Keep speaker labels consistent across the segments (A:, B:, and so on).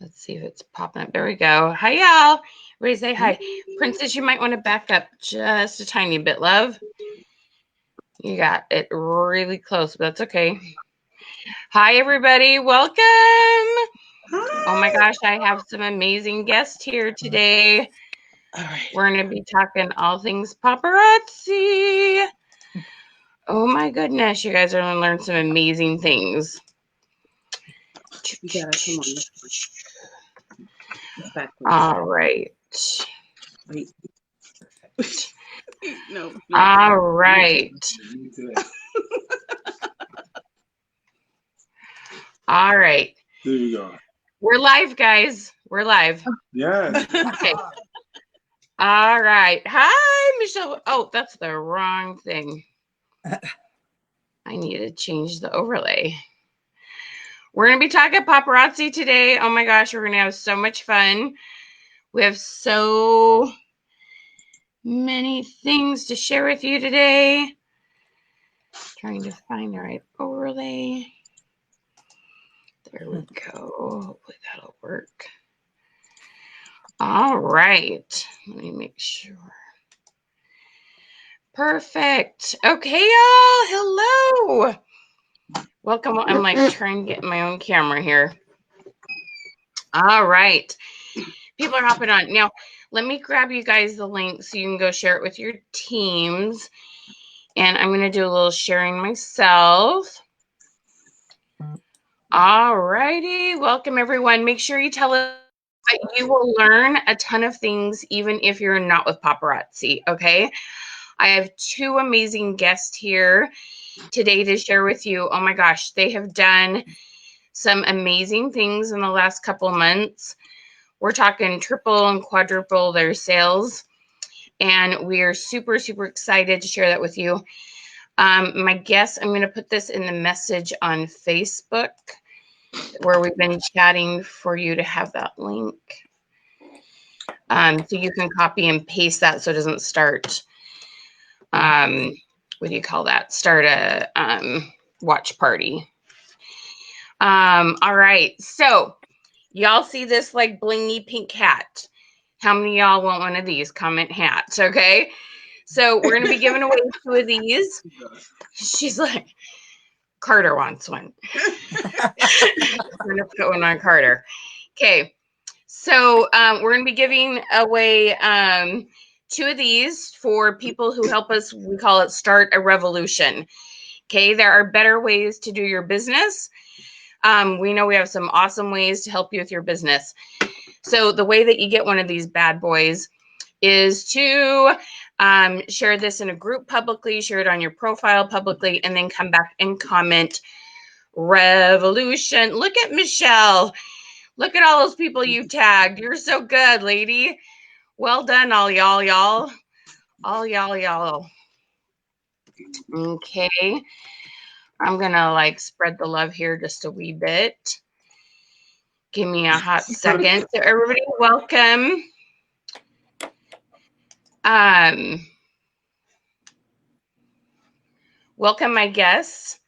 A: Let's see if it's popping up. There we go. Hi, y'all. Everybody say hi. Princess, you might want to back up just a tiny bit, love. You got it really close, but that's okay. Hi, everybody. Welcome. Hi. Oh, my gosh. I have some amazing guests here today. All right. We're going to be talking all things paparazzi. Oh, my goodness. You guys are going to learn some amazing things. Yeah, come on. All right. Wait. No. All right. All right.
B: There you go.
A: We're live, guys. We're live.
B: Yeah.
A: Okay. All right. Hi, Michelle. Oh, that's the wrong thing. I need to change the overlay. We're going to be talking paparazzi today. Oh my gosh, we're going to have so much fun. We have so many things to share with you today. Trying to find the right overlay. There we go. Hopefully that'll work. All right. Let me make sure. Perfect. Okay, y'all. Hello. Welcome. I'm like trying to get my own camera here. All right. People are hopping on. Now, let me grab you guys the link so you can go share it with your teams. And I'm going to do a little sharing myself. All righty. Welcome, everyone. Make sure you tell us that you will learn a ton of things, even if you're not with paparazzi, okay? I have two amazing guests here today to share with you. Oh, my gosh. They have done some amazing things in the last couple of months. We're talking triple and quadruple their sales. And we are super, super excited to share that with you. My guess, I'm going to put this in the message on Facebook where we've been chatting for you to have that link. So you can copy and paste that so it doesn't start, what do you call that? Start a watch party. All right. So y'all see this like blingy pink hat. How many of y'all want one of these? Comment hats, okay? So we're going to be giving away 2 of these. She's like, Carter wants one. We're going to put one on Carter. Okay. So we're going to be giving away 2 of these for people who help us. We call it Start a Revolution. Okay. There are better ways to do your business. We know we have some awesome ways to help you with your business. So the way that you get one of these bad boys is to share this in a group publicly, share it on your profile publicly, and then come back and comment revolution. Look at Michelle. Look at all those people you tagged. You're so good, lady. Well done, all y'all. All y'all. Okay. I'm going to like spread the love here just a wee bit. Give me a hot second. So everybody, welcome. Welcome, my guests.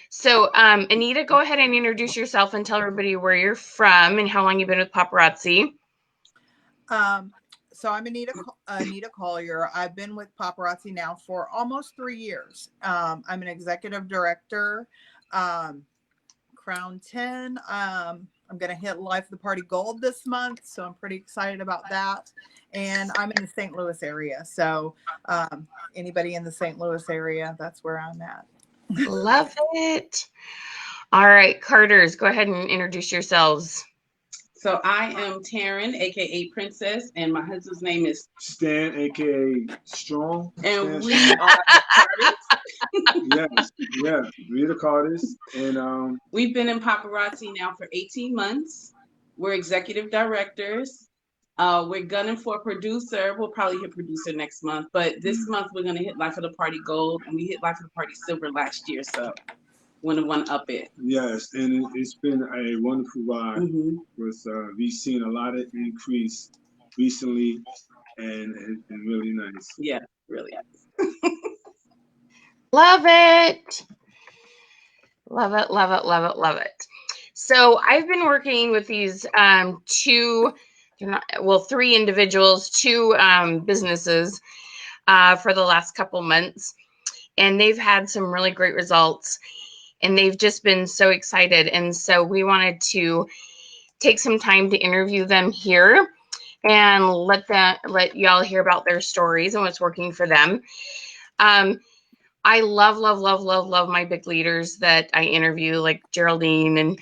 A: So, Anita, go ahead and introduce yourself and tell everybody where you're from and how long you've been with paparazzi.
C: So I'm Anita Collier. I've been with paparazzi now for almost 3 years. I'm an executive director, Crown 10. I'm going to hit Life of the Party Gold this month, so I'm pretty excited about that. And I'm in the St. Louis area, so anybody in the St. Louis area, that's where I'm at.
A: Love it. All right, Carters, go ahead and introduce yourselves.
D: So I am Taryn, aka Princess, and my husband's name is
B: Stan, aka Strong.
D: And we are the Carters.
B: Yes, we're the Carters. And
D: we've been in paparazzi now for 18 months. We're executive directors. We're gunning for producer. We'll probably hit producer next month, but this month we're gonna hit Life of the Party Gold, and we hit Life of the Party Silver last year, so want to up it.
B: Yes, and it's been a wonderful ride. With we've seen a lot of increase recently, and it's been really nice.
D: Yeah, really nice.
A: Love it. Love it, love it, love it, love it. So I've been working with these three individuals, two businesses for the last couple months, and they've had some really great results, and they've just been so excited. And so we wanted to take some time to interview them here and let y'all hear about their stories and what's working for them. I love my big leaders that I interview, like Geraldine and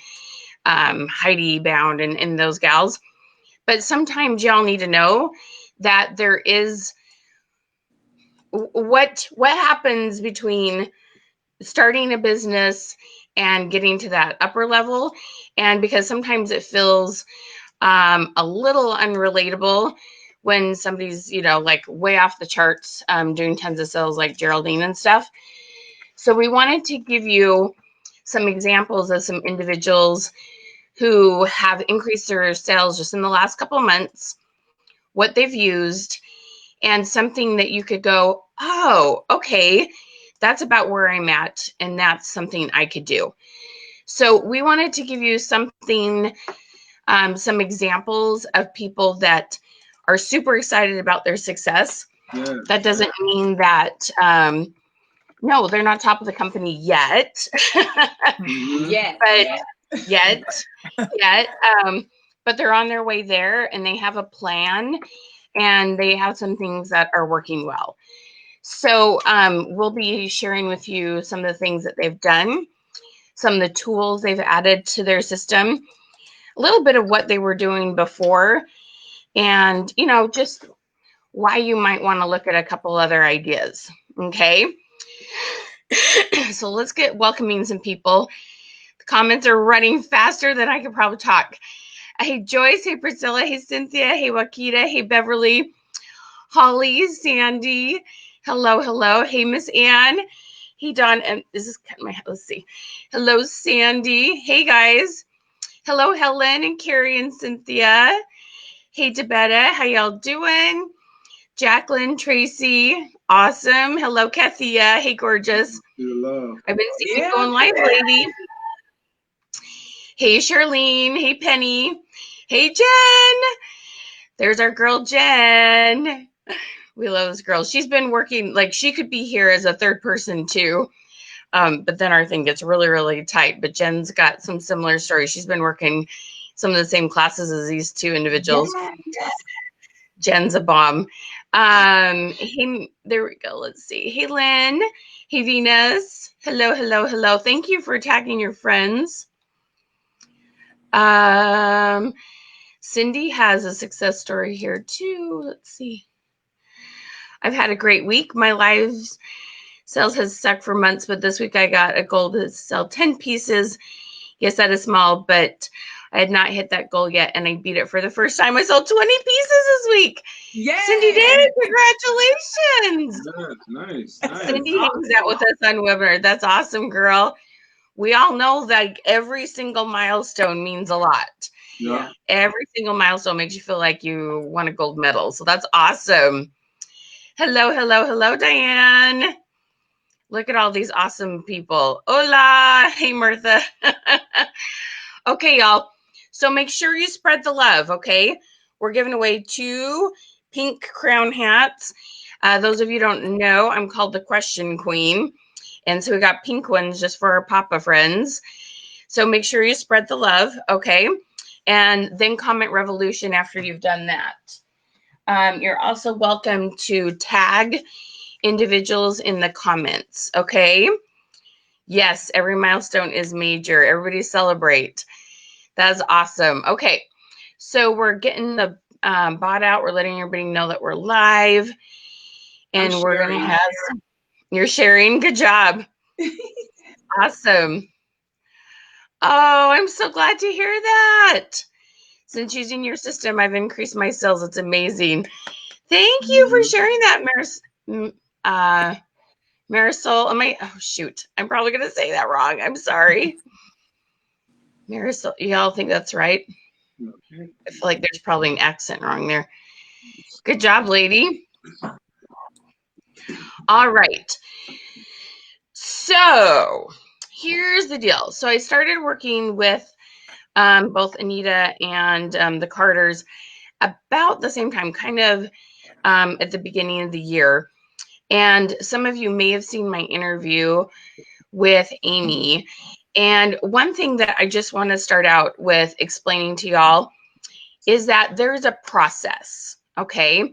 A: Heidi Bound and those gals. But sometimes y'all need to know that there is what happens between starting a business and getting to that upper level. And because sometimes it feels a little unrelatable when somebody's, like way off the charts, doing tons of sales like Geraldine and stuff. So we wanted to give you some examples of some individuals who have increased their sales just in the last couple of months, what they've used, and something that you could go, oh, okay, that's about where I'm at, and that's something I could do. So we wanted to give you something, some examples of people that are super excited about their success.
B: Yeah.
A: That doesn't mean that, no, they're not top of the company yet.
D: Yet.
A: But yet. But they're on their way there, and they have a plan, and they have some things that are working well. So we'll be sharing with you some of the things that they've done, some of the tools they've added to their system, a little bit of what they were doing before, and, just why you might want to look at a couple other ideas. Okay. So let's get welcoming some people. The comments are running faster than I could probably talk. Hey, Joyce. Hey, Priscilla. Hey, Cynthia. Hey, Wakita. Hey, Beverly. Holly. Sandy. Hello. Hey, Miss Ann. Hey, Dawn. And this is cutting my head. Let's see. Hello, Sandy. Hey, guys. Hello, Helen and Carrie and Cynthia. Hey, Debetta. How y'all doing? Jacqueline, Tracy. Awesome. Hello, Kathia. Hey, gorgeous.
B: Love.
A: I've been seeing you going live, lady. Hey, Charlene. Hey, Penny. Hey, Jen. There's our girl, Jen. We love this girl. She's been working, like, she could be here as a third person too. But then our thing gets really, really tight. But Jen's got some similar stories. She's been working some of the same classes as these two individuals.
D: Yes.
A: Jen's a bomb. Hey, there we go. Let's see. Hey, Lynn. Hey, Venus. Hello. Thank you for tagging your friends. Cindy has a success story here too. Let's see. I've had a great week. My live sales has stuck for months, but this week I got a goal to sell 10 pieces. Yes, that is small, but I had not hit that goal yet, and I beat it for the first time. I sold 20 pieces this week.
D: Yay!
A: Cindy did. Congratulations.
B: Nice.
A: Cindy hangs out with us on webinar. That's awesome, girl. We all know that every single milestone means a lot.
B: Yeah.
A: Every single milestone makes you feel like you won a gold medal. So that's awesome. Hello, Diane. Look at all these awesome people. Hola. Hey, Martha. Okay, y'all. So make sure you spread the love, okay? We're giving away 2 pink crown hats. Those of you who don't know, I'm called the Question Queen. And so we got pink ones just for our Papa friends. So make sure you spread the love, okay? And then comment revolution after you've done that. You're also welcome to tag individuals in the comments, okay? Yes, every milestone is major. Everybody celebrate. That's awesome. Okay, so we're getting the bot out. We're letting everybody know that we're live. And we're going to have you're sharing. Good job. Awesome. Oh, I'm so glad to hear that. Since using your system, I've increased my sales. It's amazing. Thank you for sharing that, Marisol. Oh, shoot. I'm probably going to say that wrong. I'm sorry. Marisol, y'all think that's right?
B: Okay.
A: I feel like there's probably an accent wrong there. Good job, lady. All right. So here's the deal. So I started working with both Anita and the Carters about the same time, kind of at the beginning of the year. And some of you may have seen my interview with Amy. And one thing that I just want to start out with explaining to y'all is that there's a process, okay?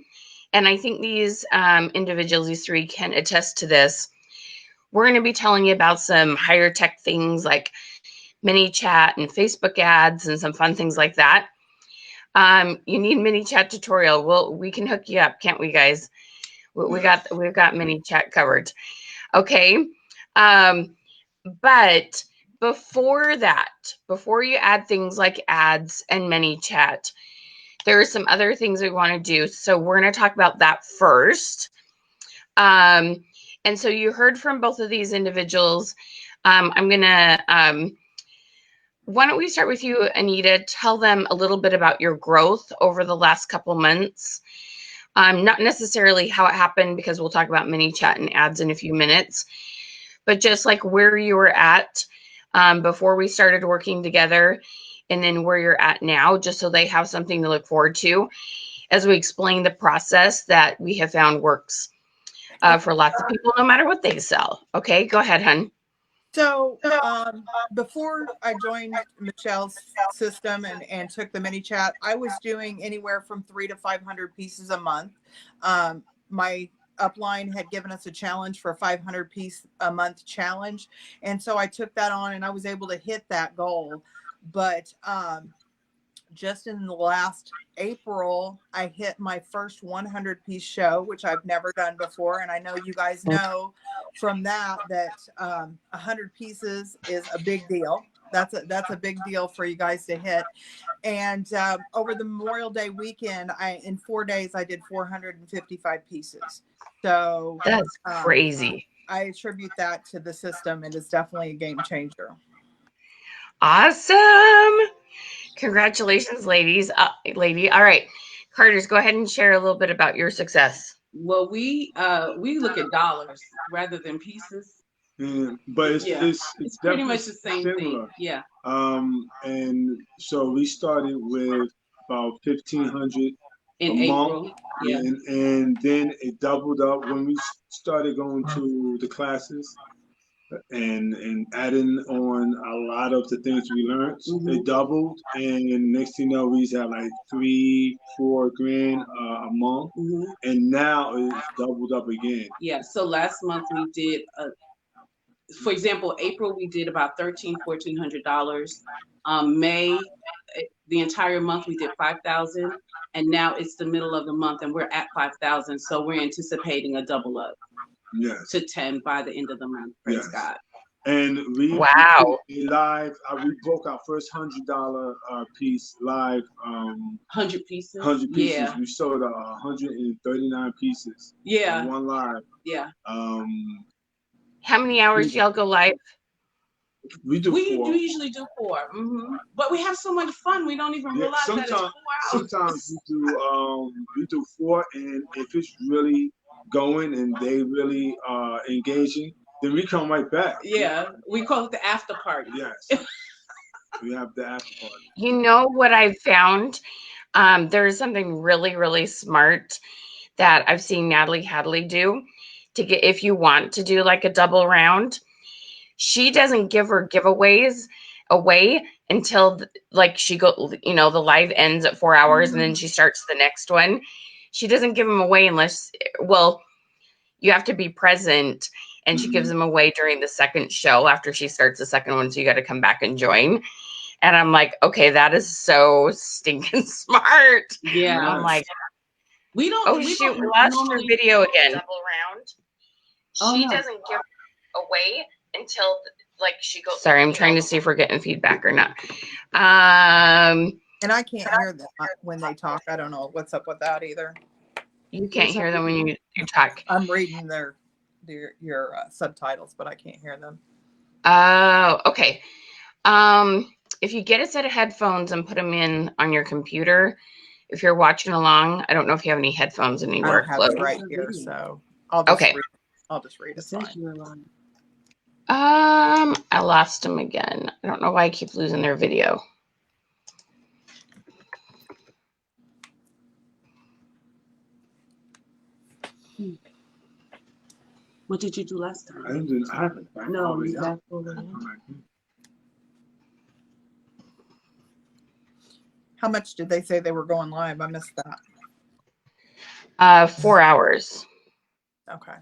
A: And I think these individuals, these three, can attest to this. We're going to be telling you about some higher tech things like ManyChat and Facebook ads and some fun things like that. You need ManyChat tutorial. Well, we can hook you up, can't we, guys? We've got ManyChat covered. Okay. But before that, before you add things like ads and ManyChat, there are some other things we want to do. So we're going to talk about that first. And so you heard from both of these individuals. I'm going to, why don't we start with you, Anita? Tell them a little bit about your growth over the last couple months. Not necessarily how it happened, because we'll talk about ManyChat and ads in a few minutes, but just like where you were at before we started working together, and then where you're at now, just so they have something to look forward to as we explain the process that we have found works for lots of people, no matter what they sell. Okay, go ahead, hun.
C: So before I joined Michelle's system and took the ManyChat, I was doing anywhere from 300 to 500 pieces a month. My upline had given us a challenge for a 500 piece a month challenge. And so I took that on and I was able to hit that goal. But just in the last April, I hit my first 100 piece show, which I've never done before. And I know you guys know from that 100 pieces is a big deal. That's a big deal for you guys to hit. And over the Memorial Day weekend, in 4 days, I did 455 pieces. So
A: that's crazy.
C: I attribute that to the system. It is definitely a game changer.
A: Awesome. Congratulations, ladies. Lady. All right. Carters, go ahead and share a little bit about your success.
D: Well, we look at dollars rather than pieces.
B: But it's
D: pretty much the same
B: similar.
D: thing. Yeah.
B: And so we started with about 1,500
D: in
B: a
D: April.
B: month,
D: Yeah.
B: and then it doubled up when we started going to the classes and adding on a lot of the things we learned. It doubled, and next thing you know, we had like 3-4 grand a month, and now it's doubled up again.
D: Yeah. So last month we did for example, April we did about $1,400. May, the entire month we did 5,000, and now it's the middle of the month and we're at 5,000. So we're anticipating a double up.
B: Yes.
D: To 10 by the end of the month. Praise God.
B: And we live. We broke our first $100 piece live.
D: 100 pieces.
B: 100 pieces.
D: Yeah.
B: We sold 139 pieces.
D: Yeah.
B: On one live.
D: Yeah.
A: How many hours do y'all go live?
B: We do 4.
D: We usually do 4. But we have so much fun. We don't even realize that it's 4 hours.
B: Sometimes we do 4, and if it's really going and they really engaging, then we come right back.
D: Yeah, we call it the after party.
B: Yes. We have the after party.
A: You know what I've found? There's something really, really smart that I've seen Natalie Hadley do to get, if you want to do like a double round, she doesn't give her giveaways away until like she go, the live ends at 4 hours and then she starts the next one. She doesn't give them away unless, you have to be present, and she gives them away during the second show after she starts the second one. So you got to come back and join. And I'm like, okay, that is so stinking smart.
D: Yeah.
A: I'm like,
D: we
A: lost her video again. Double round. She doesn't give away until like she goes. Sorry, I'm trying to see if we're getting feedback or not.
C: And I can't hear them when they talk. I don't know what's up with that either.
A: You can't hear them when you talk.
C: I'm reading your subtitles, but I can't hear them.
A: Oh, okay. If you get a set of headphones and put them in on your computer, if you're watching along, I don't know if you have any headphones anywhere.
C: I don't have it right here, so I'll just read it. It's fine.
A: I lost them again. I don't know why I keep losing their video.
D: What did you do last time?
B: I didn't do. I haven't. Back
D: No,
B: already
D: it's
B: up.
D: back over.
B: I have to come back in.
C: How much did they say they were going live? I missed that.
A: 4 hours.
C: Okay.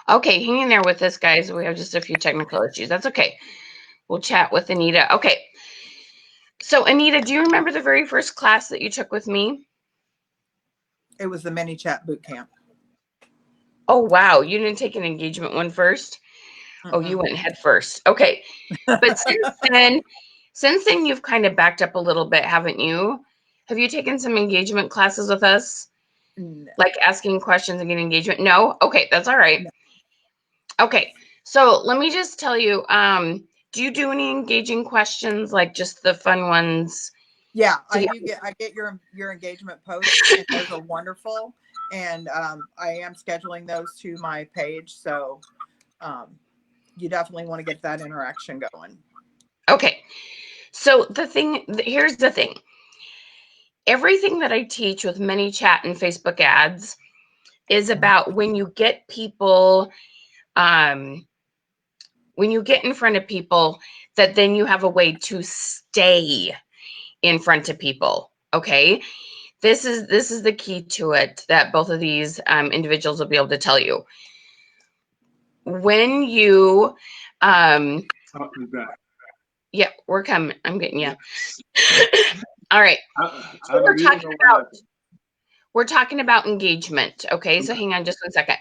A: Okay, hang in there with us, guys. We have just a few technical issues. That's okay. We'll chat with Anita. Okay. So, Anita, do you remember the very first class that you took with me?
C: It was the ManyChat boot camp.
A: Oh, wow. You didn't take an engagement one first? Oh, you went head first. Okay. But since then, you've kind of backed up a little bit, haven't you? Have you taken some engagement classes with us?
C: No.
A: Like asking questions and getting engagement? No? Okay, that's all right.
C: No.
A: Okay. So let me just tell you, do you do any engaging questions, like just the fun ones?
C: Yeah, I
A: Yeah.
C: do I get your engagement posts, and those are wonderful. And I am scheduling those to my page, so you definitely want to get that interaction going.
A: Okay. So here's the thing. Everything that I teach with ManyChat and Facebook ads is about when you get people, when you get in front of people, that then you have a way to stay in front of people. Okay. This is the key to it that both of these individuals will be able to tell you. When you,
B: I'll be back.
A: yeah, we're coming. I'm getting you. All right. So we're talking about engagement. Okay. So hang on just 1 second.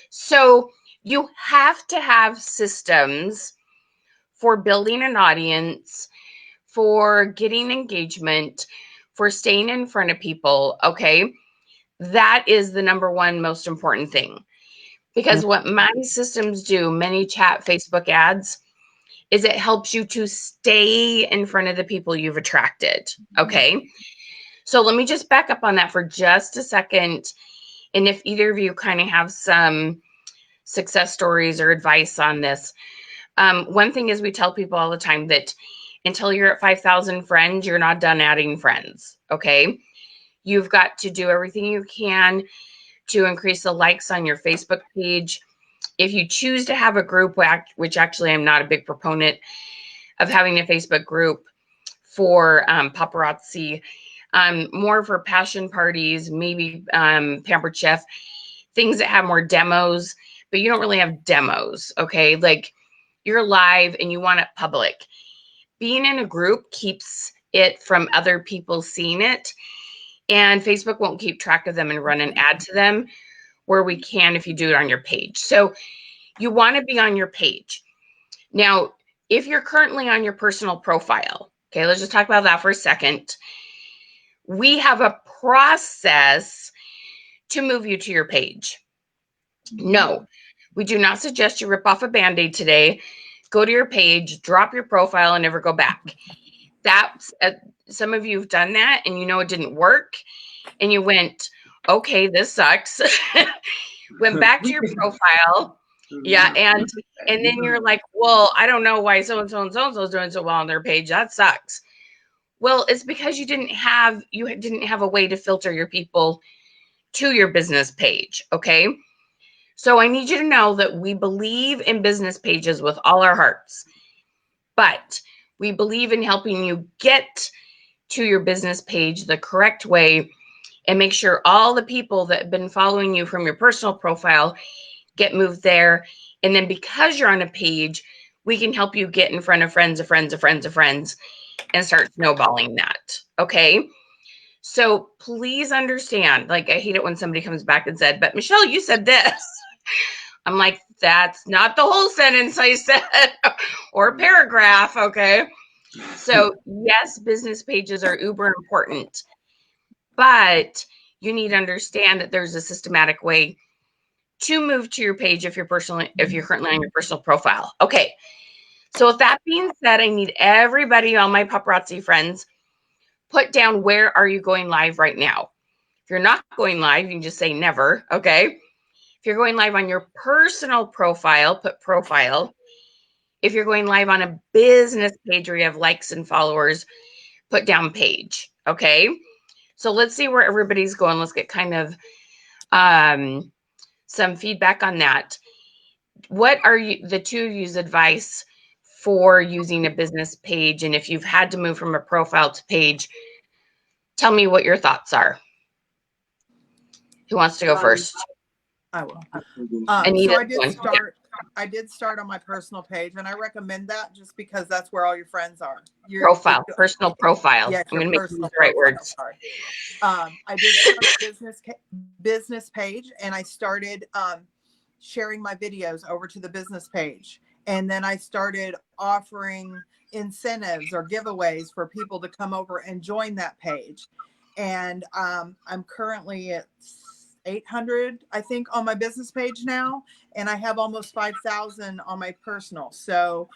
A: So you have to have systems for building an audience, for getting engagement, for staying in front of people. Okay. That is the number one most important thing. Because what my systems do, ManyChat, Facebook ads, is it helps you to stay in front of the people you've attracted. Okay. So let me just back up on that for just a second. And if either of you kind of have some success stories or advice on this, one thing is we tell people all the time that until you're at 5,000 friends, you're not done adding friends. Okay. You've got to do everything you can to increase the likes on your Facebook page. If you choose to have a group, which actually I'm not a big proponent of having a Facebook group for paparazzi, more for passion parties, maybe Pampered Chef, things that have more demos, but you don't really have demos, okay? Like you're live and you want it public. Being in a group keeps it from other people seeing it, and Facebook won't keep track of them and run an ad to them, where we can if you do it on your page. So you want to be on your page. Now, if you're currently on your personal profile, okay, let's just talk about that for a second. We have a process to move you to your page. No, we do not suggest you rip off a Band-Aid today, go to your page, drop your profile, and never go back. That's some of you have done that and you know it didn't work, and you went, okay, this sucks. Went back to your profile. Yeah, and then you're like, well, I don't know why so and so and so and so is doing so well on their page. That sucks. Well, it's because you didn't have a way to filter your people to your business page. Okay. So I need you to know that we believe in business pages with all our hearts, but we believe in helping you get to your business page the correct way and make sure all the people that have been following you from your personal profile get moved there. And then because you're on a page, we can help you get in front of friends of friends of friends of friends and start snowballing that. Okay. So please understand, like, I hate it when somebody comes back and said, but Michelle, you said this. I'm like, that's not the whole sentence I said or paragraph. Okay. So yes, business pages are uber important, but you need to understand that there's a systematic way to move to your page if you're currently on your personal profile. Okay. So with that being said, I need everybody, all my paparazzi friends, put down where are you going live right now. If you're not going live, you can just say never. Okay. If you're going live on your personal profile, put profile. If you're going live on a business page where you have likes and followers, put down page. Okay. So let's see where everybody's going. Let's get kind of some feedback on that. What are the two of you's advice for using a business page? And if you've had to move from a profile to page, tell me what your thoughts are. Who wants to go first?
C: I will.
A: Anita,
C: So I did start on my personal page, and I recommend that just because that's where all your friends are.
A: Personal profile.
C: Yes,
A: I'm going to make the
C: personal
A: right
C: profile,
A: words.
C: sorry. I did start a business page, and I started sharing my videos over to the business page. And then I started offering incentives or giveaways for people to come over and join that page. And I'm currently at 800, I think, on my business page now, and I have almost 5,000 on my personal. So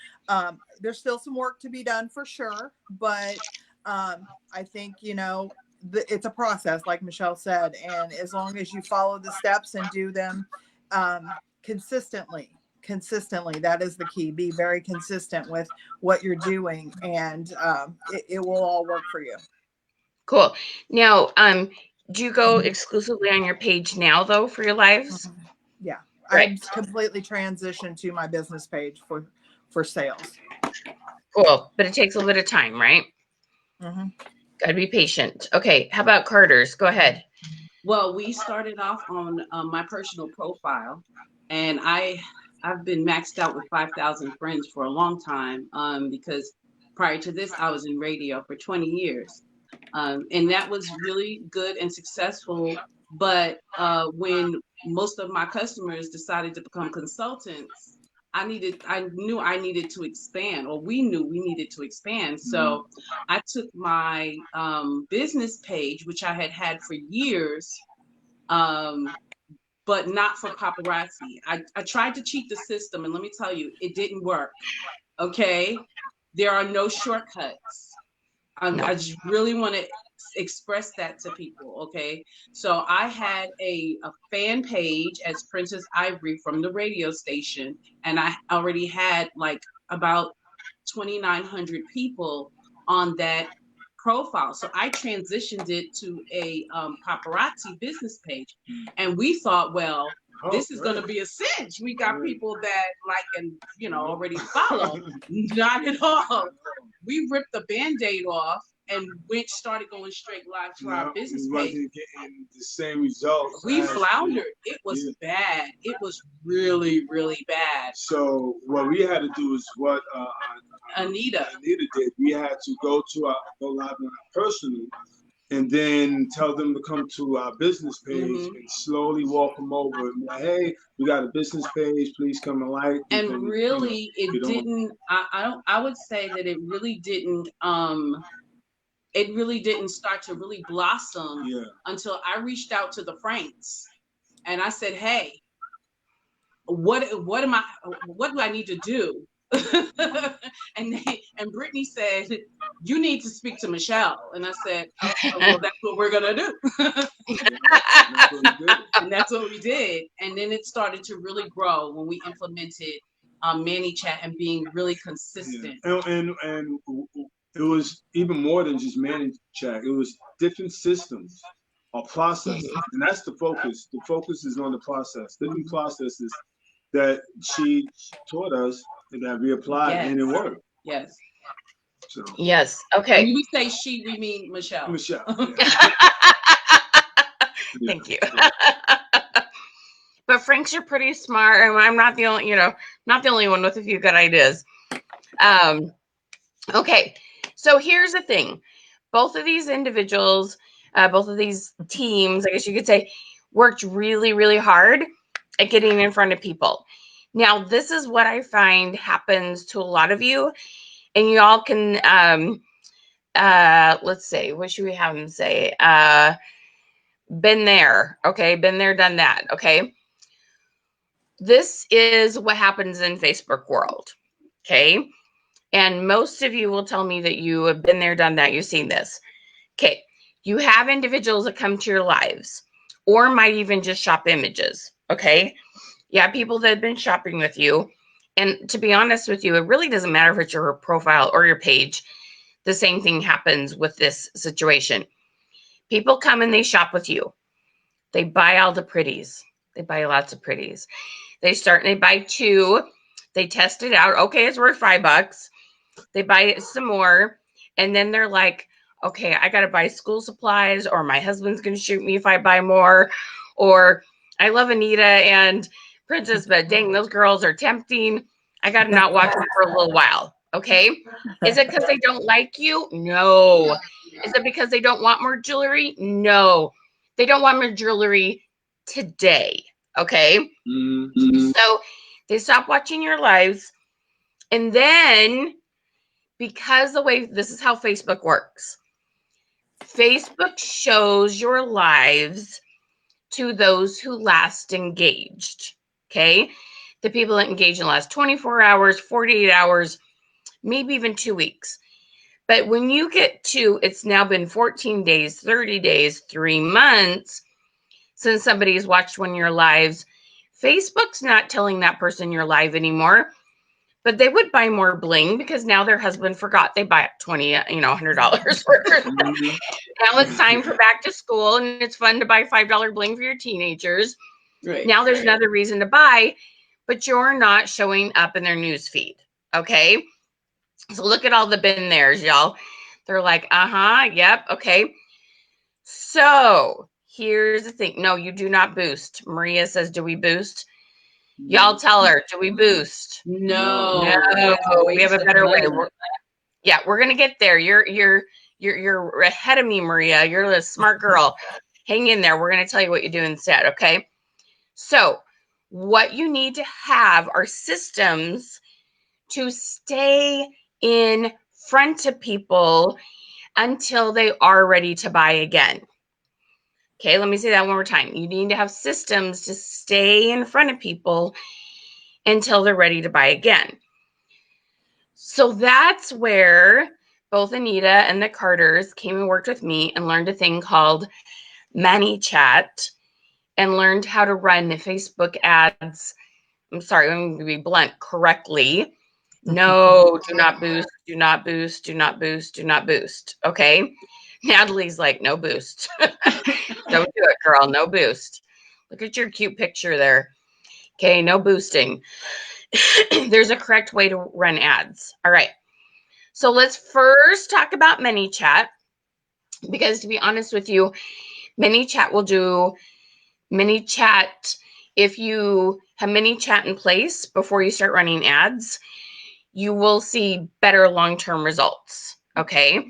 C: there's still some work to be done for sure, but I think, you know, it's a process, like Michelle said, and as long as you follow the steps and do them consistently, that is the key. Be very consistent with what you're doing, and it will all work for you.
A: Cool. Now, do you go exclusively on your page now, though, for your lives?
C: Yeah,
A: right.
C: I'm completely transitioned to my business page for sales.
A: Cool, but it takes a little bit of time, right?
C: Mm-hmm.
A: Got to be patient. Okay, how about Carter's? Go ahead.
D: Well, we started off on my personal profile, and I've been maxed out with 5,000 friends for a long time because prior to this, I was in radio for 20 years. And that was really good and successful. But when most of my customers decided to become consultants, I knew I needed to expand, or we knew we needed to expand. So I took my business page, which I had for years, but not for paparazzi. I tried to cheat the system, and let me tell you, it didn't work. Okay, there are no shortcuts. I just really want to express that to people. Okay, so I had a fan page as Princess Ivory from the radio station, and I already had like about 2,900 people on that profile. So I transitioned it to a paparazzi business page, and we thought, well, this is going to be a cinch. We got people that like and already follow. Not at all. We ripped the Band-Aid off and started going straight live to our business page.
B: Wasn't getting the same results.
D: We floundered. It was bad. It was really, really bad.
B: So what we had to do is what
D: Anita
B: did. We had to go live on our personal, and then tell them to come to our business page and slowly walk them over and be like, hey, we got a business page, please come and like.
D: And really, it didn't. I would say that it really didn't. It really didn't start to really blossom until I reached out to the Franks, and I said, hey, what do I need to do? and Brittany said, you need to speak to Michelle. And I said, oh, well, that's what we're gonna do. And that's what we did. And then it started to really grow when we implemented ManyChat and being really consistent.
B: And it was even more than just ManyChat. It was different systems or processes, and that's the focus. The focus is on the process, different processes that she taught us and that we applied, and it worked.
D: Yes.
B: So.
A: Yes. Okay.
D: When we say she, we mean Michelle.
B: Michelle.
A: Thank you. But Franks are pretty smart, and I'm not the only one with a few good ideas. Okay. So here's the thing. Both of these individuals, both of these teams, I guess you could say, worked really, really hard at getting in front of people. Now, this is what I find happens to a lot of you, and you all can, let's see, what should we have them say? Been there, okay? Been there, done that, okay? This is what happens in Facebook world, okay? And most of you will tell me that you have been there, done that. You've seen this. Okay. You have individuals that come to your lives or might even just shop images. Okay. Yeah, people that have been shopping with you. And to be honest with you, it really doesn't matter if it's your profile or your page. The same thing happens with this situation. People come and they shop with you. They buy all the pretties. They buy lots of pretties. They start and they buy 2. They test it out. Okay, it's worth $5. They buy some more. And then they're like, okay, I got to buy school supplies, or my husband's going to shoot me if I buy more. Or I love Anita and Princess, but dang, those girls are tempting. I got to not watch them for a little while. Okay. Is it because they don't like you? No. Is it because they don't want more jewelry? No. They don't want more jewelry today. Okay.
B: Mm-hmm.
A: So they stop watching your lives. And then, because the way this is how Facebook works, Facebook shows your lives to those who last engaged. Okay. The people that engage in the last 24 hours, 48 hours, maybe even 2 weeks. But when you get to, it's now been 14 days, 30 days, 3 months since somebody's watched one of your lives, Facebook's not telling that person you're live anymore. But they would buy more bling because now their husband forgot. They buy $20, $100 worth. Now it's time for back to school, and it's fun to buy $5 bling for your teenagers.
D: Right.
A: Now there's another reason to buy, but you're not showing up in their news feed. Okay. So look at all the bin there's, y'all. They're like, yep, okay. So here's the thing. No, you do not boost. Maria says, do we boost? Y'all tell her, do we boost?
D: No.
A: No, we have a better way. We're gonna get there. You're ahead of me, Maria. You're a smart girl. Hang in there. We're gonna tell you what you do instead. Okay. So what you need to have are systems to stay in front of people until they are ready to buy again. Okay, let me say that one more time. You need to have systems to stay in front of people until they're ready to buy again. So that's where both Anita and the Carters came and worked with me and learned a thing called ManyChat and learned how to run the Facebook ads. I'm sorry, I'm going to be blunt, correctly. No, do not boost, do not boost, do not boost, do not boost. Okay. Natalie's like, no boost. Don't do it, girl. No boost. Look at your cute picture there. Okay, no boosting. There's a correct way to run ads. All right. So let's first talk about ManyChat, because to be honest with you, ManyChat will do ManyChat. If you have ManyChat in place before you start running ads, you will see better long-term results. Okay.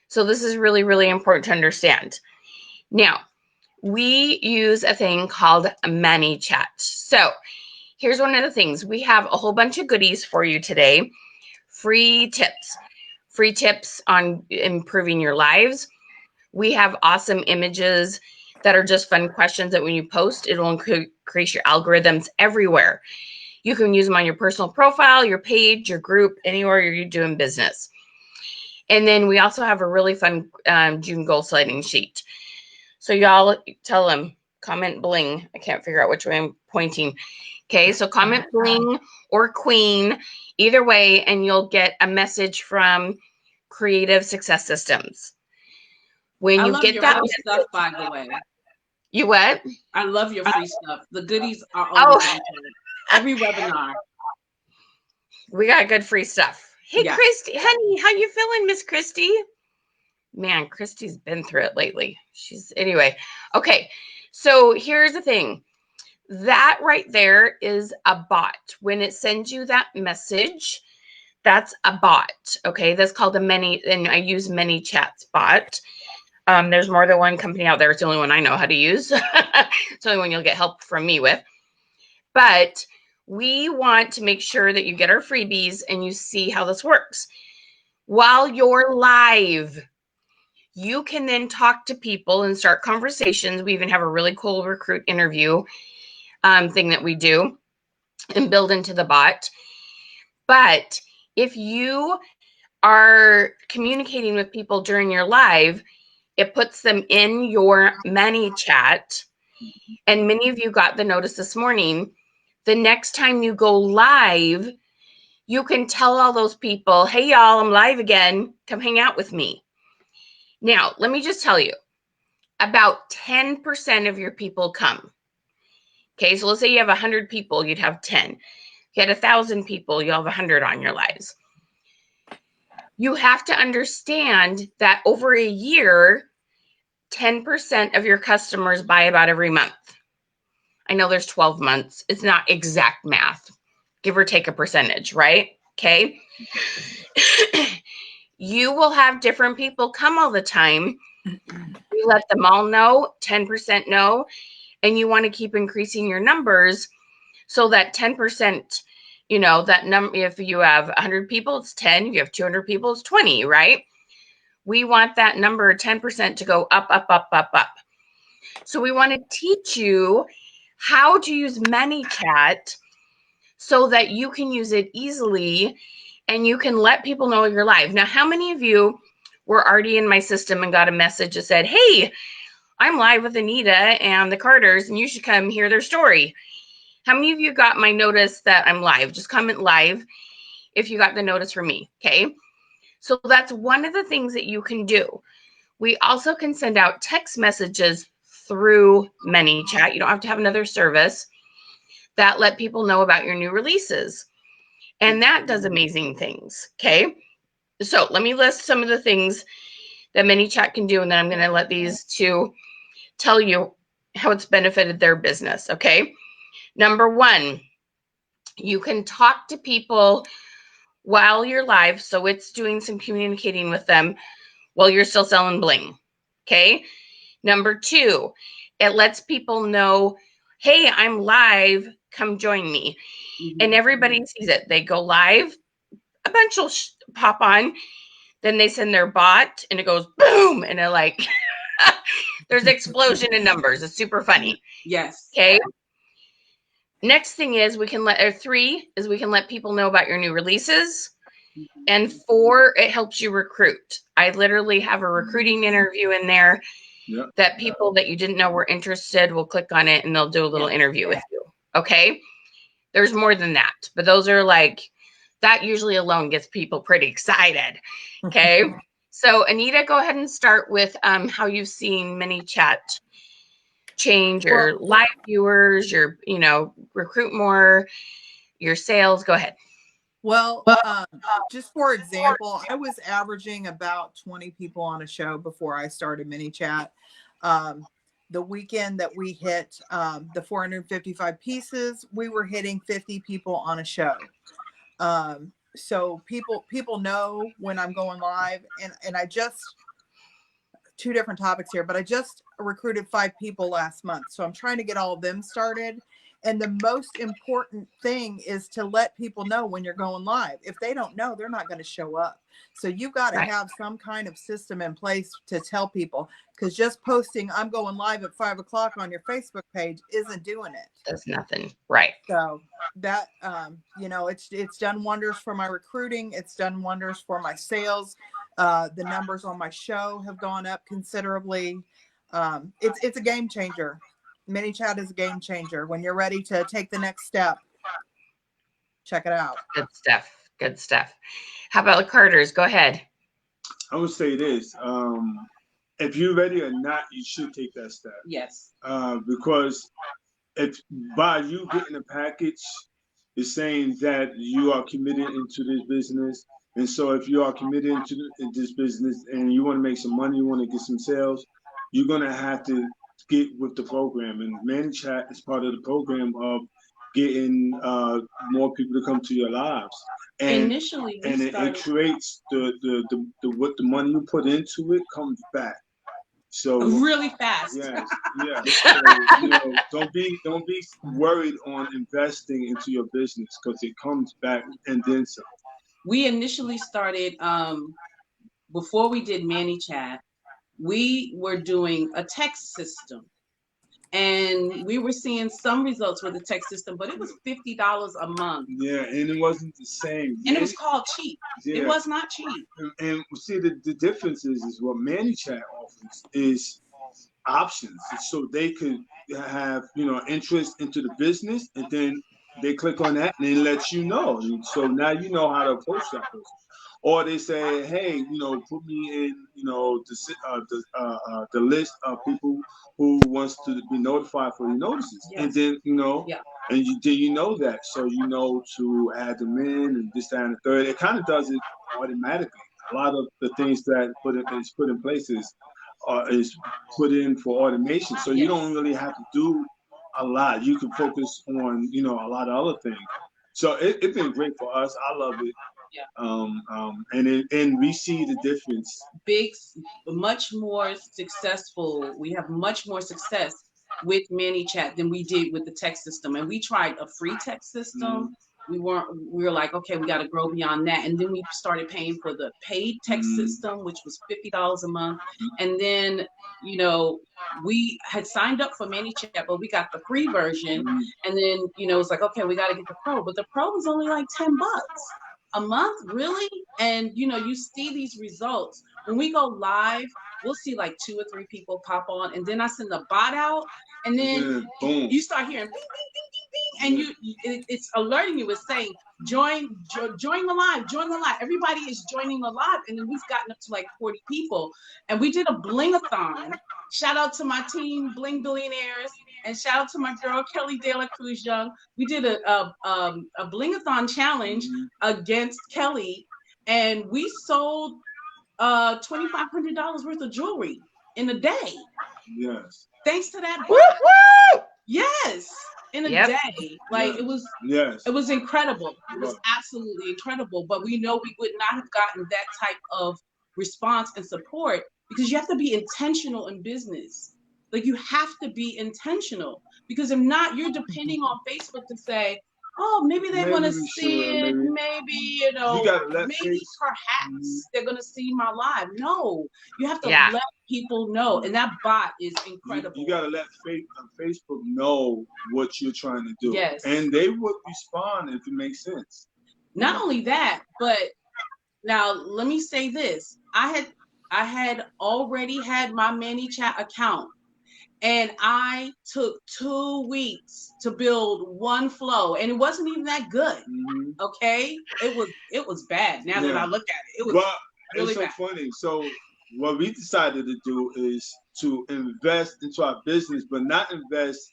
A: So this is really, really important to understand. Now, we use a thing called ManyChat. So here's one of the things. We have a whole bunch of goodies for you today. Free tips on improving your lives. We have awesome images that are just fun questions that when you post, it'll increase your algorithms everywhere. You can use them on your personal profile, your page, your group, anywhere you're doing business. And then we also have a really fun June goal setting sheet. So y'all tell them, comment bling. I can't figure out which way I'm pointing. Okay, so comment bling or queen, either way, and you'll get a message from Creative Success Systems. When you get that
D: free stuff, by the way.
A: You what?
D: I love your free stuff. The goodies are always every webinar.
A: We got good free stuff. Hey, yeah. Christy, honey, how you feeling, Miss Christy? Man, Christy's been through it lately. Anyway. Okay, so here's the thing. That right there is a bot. When it sends you that message, that's a bot. Okay, that's called and I use ManyChat's bot. There's more than one company out there. It's the only one I know how to use. It's the only one you'll get help from me with. But we want to make sure that you get our freebies and you see how this works. While you're live, you can then talk to people and start conversations. We even have a really cool recruit interview thing that we do and build into the bot. But if you are communicating with people during your live, it puts them in your ManyChat And many of you got the notice this morning. The next time you go live, you can tell all those people, hey, y'all, I'm live again. Come hang out with me. Now, let me just tell you, about 10% of your people come. Okay, so let's say you have 100 people, you'd have 10. If you had 1,000 people, you'll have 100 on your lives. You have to understand that over a year, 10% of your customers buy about every month. I know there's 12 months. It's not exact math, give or take a percentage, right? Okay. You will have different people come all the time. You let them all know, 10% know, and you want to keep increasing your numbers so that 10%, you know, that number, if you have 100 people, it's 10. If you have 200 people, it's 20, right? We want that number 10% to go up, up, up, up, up. So we want to teach you how to use ManyChat so that you can use it easily and you can let people know you're live. Now, how many of you were already in my system and got a message that said, hey, I'm live with Anita and the Carters and you should come hear their story? How many of you got my notice that I'm live? Just comment live if you got the notice from me, okay? So that's one of the things that you can do. We also can send out text messages through ManyChat. You don't have to have another service that let people know about your new releases. And that does amazing things, okay? So let me list some of the things that ManyChat can do, and then I'm going to let these two tell you how it's benefited their business, okay? Number one, you can talk to people while you're live, so it's doing some communicating with them while you're still selling bling, okay? Number two, it lets people know, hey, I'm live, come join me. And everybody sees it. They go live, a bunch will pop on, then they send their bot, and it goes boom, and it like, there's an explosion in numbers. It's super funny.
D: Yes.
A: Okay. Next thing is we can let, or three is we can let people know about your new releases. And four, it helps you recruit. I literally have a recruiting interview in there that people that you didn't know were interested will click on it and they'll do a little interview with you. Okay. There's more than that, but those are like, that usually alone gets people pretty excited. Okay. So Anita, go ahead and start with how you've seen ManyChat change your live viewers, your, you know, recruit more, your sales. Go ahead.
C: Well, just for example, I was averaging about 20 people on a show before I started ManyChat. The weekend that we hit the 455 pieces, we were hitting 50 people on a show. So people know when I'm going live, and I just, two different topics here, but I just recruited 5 people last month. So I'm trying to get all of them started. And the most important thing is to let people know when you're going live. If they don't know, they're not going to show up. So you got to have some kind of system in place to tell people, because just posting I'm going live at 5 o'clock on your Facebook page isn't doing it.
A: Does nothing. Right.
C: So that, you know, it's done wonders for my recruiting. It's done wonders for my sales. The numbers on my show have gone up considerably. It's a game changer. ManyChat is a game changer. When you're ready to take the next step, check it out.
A: Good stuff. Good stuff. How about the Carters? Go ahead.
B: I would say this. If you're ready or not, you should take that step.
D: Yes.
B: Because if by you getting a package is saying that you are committed into this business. And so if you are committed into this business and you want to make some money, you want to get some sales, you're going to have to get with the program. And ManyChat is part of the program of getting more people to come to your lives. And
D: initially,
B: it creates the what the money you put into it comes back. So
D: really fast.
B: Yes, yes. So, you know, don't be worried on investing into your business, because it comes back and then some.
D: We initially started before we did ManyChat, we were doing a text system. And we were seeing some results with the text system, but it was $50 a month.
B: Yeah, and it wasn't the same.
D: And it was called cheap. Yeah. It was not cheap.
B: And see, the difference is what ManyChat offers is options, so they could have interest into the business, and then they click on that and it lets you know. And so now you know how to approach that person. Or they say, hey, put me in, the list of people who wants to be notified for your notices,
D: Yes.
B: and then
D: Yeah.
B: and then you know that, so to add them in and this, that, and the third. It kind of does it automatically. A lot of the things that is put in place is put in for automation, so you don't
D: Yes.
B: really have to do a lot. You can focus on a lot of other things. So it's been great for us. I love it.
D: Yeah.
B: And we see the difference.
D: Big, much more successful. We have much more success with ManyChat than we did with the text system. And we tried a free text system. We were like, okay, we got to grow beyond that. And then we started paying for the paid text system, which was $50 a month. And then, we had signed up for ManyChat, but we got the free version. And then, it's like, okay, we got to get the pro. But the pro was only like $10 a month, really? And you see these results. When we go live, we'll see like 2 or 3 people pop on, and then I send the bot out, and then
B: boom,
D: you start hearing bing, bing, bing, bing, bing, and it's alerting you. It's saying join the live. Everybody is joining the live, and then we've gotten up to like 40 people, and we did a bling-a-thon. Shout out to my team, Bling Billionaires, and shout out to my girl Kelly De La Cruz Young. We did a bling-a-thon challenge against Kelly, and we sold $2,500 worth of jewelry in a day.
B: Yes.
D: Thanks to that.
A: Woo-hoo!
D: Yes. In a day. Like it was incredible. It was absolutely incredible. But we know we would not have gotten that type of response and support because you have to be intentional in business. Like you have to be intentional, because if not, you're depending on Facebook to say, oh, maybe they want to see it. Maybe,
B: you gotta let
D: maybe perhaps they're going to see my live. No, you have to let people know. And that bot is incredible.
B: You got to let Facebook know what you're trying to do.
D: Yes.
B: And they would respond if it makes sense.
D: Not only that, but now let me say this. I had already had my ManyChat account. And I took 2 weeks to build one flow, and it wasn't even that good. Okay, it was bad. Now that I look at it, it was really bad.
B: It's so funny. So what we decided to do is to invest into our business, but not invest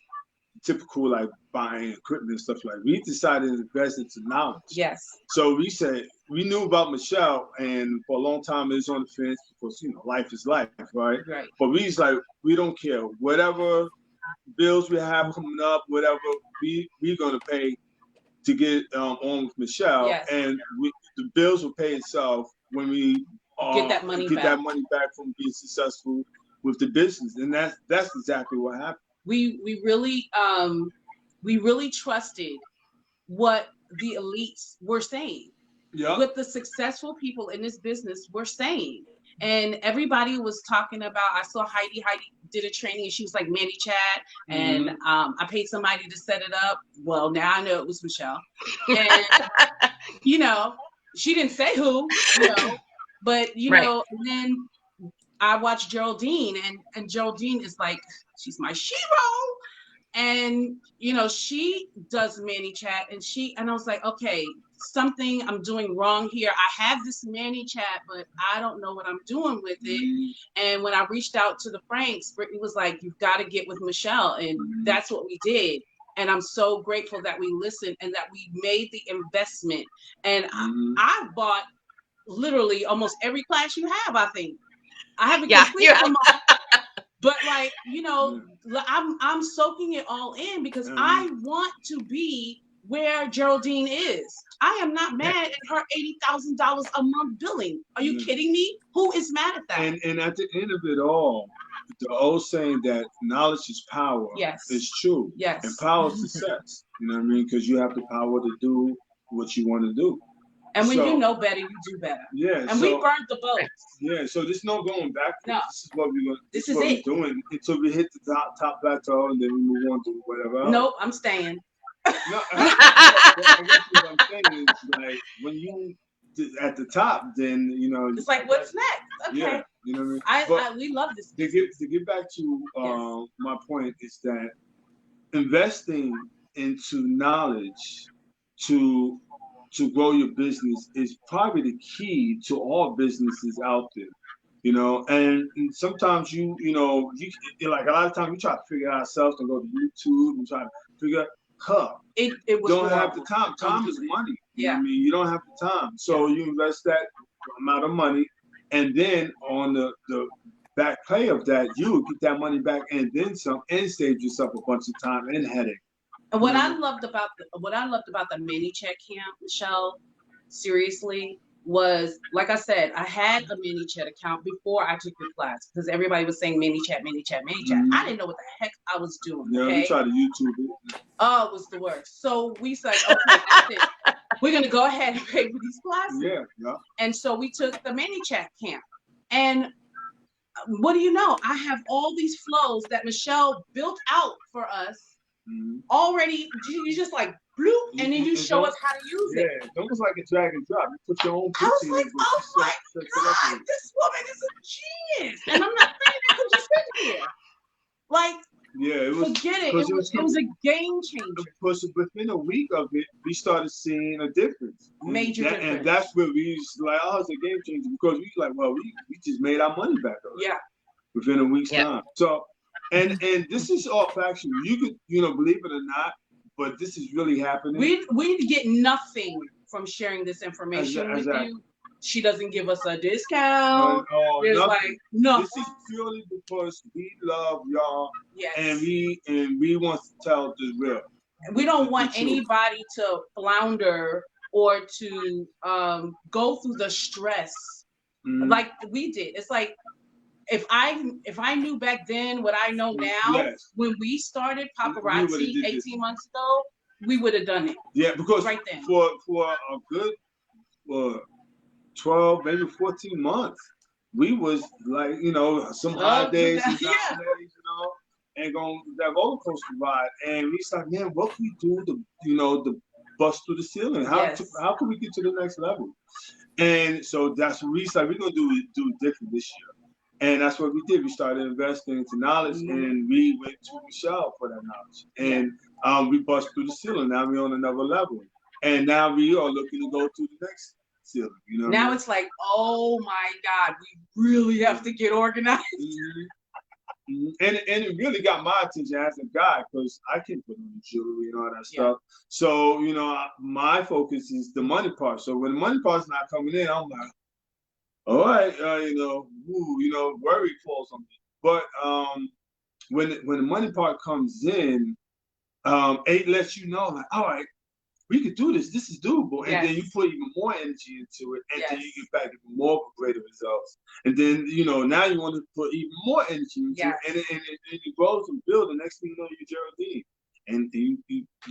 B: typical like buying equipment and stuff like that. We decided to invest into knowledge.
D: Yes.
B: So we said we knew about Michelle, and for a long time it was on the fence because life is life, right?
D: Right.
B: But we was like, we don't care. Whatever bills we have coming up, whatever we're gonna pay to get on with Michelle, and the bills will pay itself when we
D: get that money
B: back from being successful with the business, and that's exactly what happened.
D: We really trusted what the elites were saying. What the successful people in this business were saying. And everybody was talking about, I saw Heidi did a training and she was like ManyChat, and I paid somebody to set it up. Well, now I know it was Michelle. And she didn't say who, but and then I watched Geraldine, and Geraldine is like, she's my shero. And she does ManyChat, and I was like, okay, something I'm doing wrong here. I have this ManyChat, but I don't know what I'm doing with it. And when I reached out to the Franks, Brittany was like, you've got to get with Michelle. And that's what we did. And I'm so grateful that we listened and that we made the investment. And I bought literally almost every class you have, I think. I haven't completed them all. But I'm soaking it all in because I want to be where Geraldine is. I am not mad at her $80,000 a month billing. Are you kidding me? Who is mad at that?
B: And at the end of it all, the old saying that knowledge is power is true.
D: Yes.
B: And power is success. You know what I mean? Because you have the power to do what you want to do.
D: And when you know better, you do better.
B: Yeah.
D: And we burned the boats.
B: Yeah. So there's no going back.
D: No.
B: This is what we're going.
D: This is it.
B: We're doing until we hit the top plateau, and then we move on to whatever else.
D: Nope, I'm staying.
B: No, I guess what I'm saying is like when you at the top, then
D: it's like what's next? Okay.
B: Yeah, you know what I mean.
D: We love this.
B: To get back to my point is that investing into knowledge to grow your business is probably the key to all businesses out there. And sometimes like a lot of times we try to figure it out ourselves and go to YouTube and try to figure out,
D: it was
B: don't have
D: horrible.
B: the time. Time is money. You know
D: Yeah.
B: what I mean? You don't have the time. So you invest that amount of money, and then on the back pay of that, you will get that money back and then some, and save yourself a bunch of time and headache.
D: And what I loved about the ManyChat camp, Michelle, seriously, was, like I said, I had a ManyChat account before I took the class because everybody was saying ManyChat. I didn't know what the heck I was doing.
B: Yeah,
D: okay?
B: we tried to YouTube it.
D: Oh, it was the worst. So we said, okay, that's it. We're gonna go ahead and pay for these classes.
B: Yeah.
D: And so we took the ManyChat camp. And what do you know? I have all these flows that Michelle built out for us already. You just like bloop, and then you show us how to use it.
B: Yeah, it's almost like a drag and drop. You put your own
D: I was like, oh my God, this woman is a genius. And I'm not saying that because you sit here. Like,
B: yeah, it was,
D: forget it. It was a game changer.
B: Because within a week of it, we started seeing a difference.
D: Major difference.
B: And that's where we was like, oh, it's a game changer, because we like, well, we just made our money back already.
D: Yeah.
B: Within a week's time. So, and this is all factual. You could, believe it or not, but this is really happening.
D: We get nothing from sharing this information with you. She doesn't give us a discount. There's
B: nothing.
D: Like nothing.
B: This is purely because we love y'all.
D: Yes.
B: And we want to tell the real.
D: We don't want anybody to flounder or to go through the stress like we did. It's like, if I knew back then what I know now, when we started Paparazzi 18 months ago, we would have done it.
B: Yeah, because
D: right then.
B: For a good 12, maybe 14 months, we was like, some high days, some down days, and going that roller coaster ride. And we started, man, what can we do to bust through the ceiling? How can we get to the next level? And so that's what we started. We're gonna do it different this year. And that's what we did. We started investing into knowledge, and we went to Michelle for that knowledge. And we bust through the ceiling. Now we're on another level. And now we are looking to go to the next ceiling.
D: Now it's like, oh my God, we really have to get organized.
B: And it really got my attention as a guy, because I can put on jewelry and all that stuff. So, my focus is the money part. So when the money part's not coming in, I'm like, all right, worry falls on me. But when the money part comes in, it lets you know, like, all right, we could do this. This is doable. And then you put even more energy into it, and then you get back even more greater results. And then, now you want to put even more energy into it, and it grows and builds. The next thing you know, you're Geraldine, and you're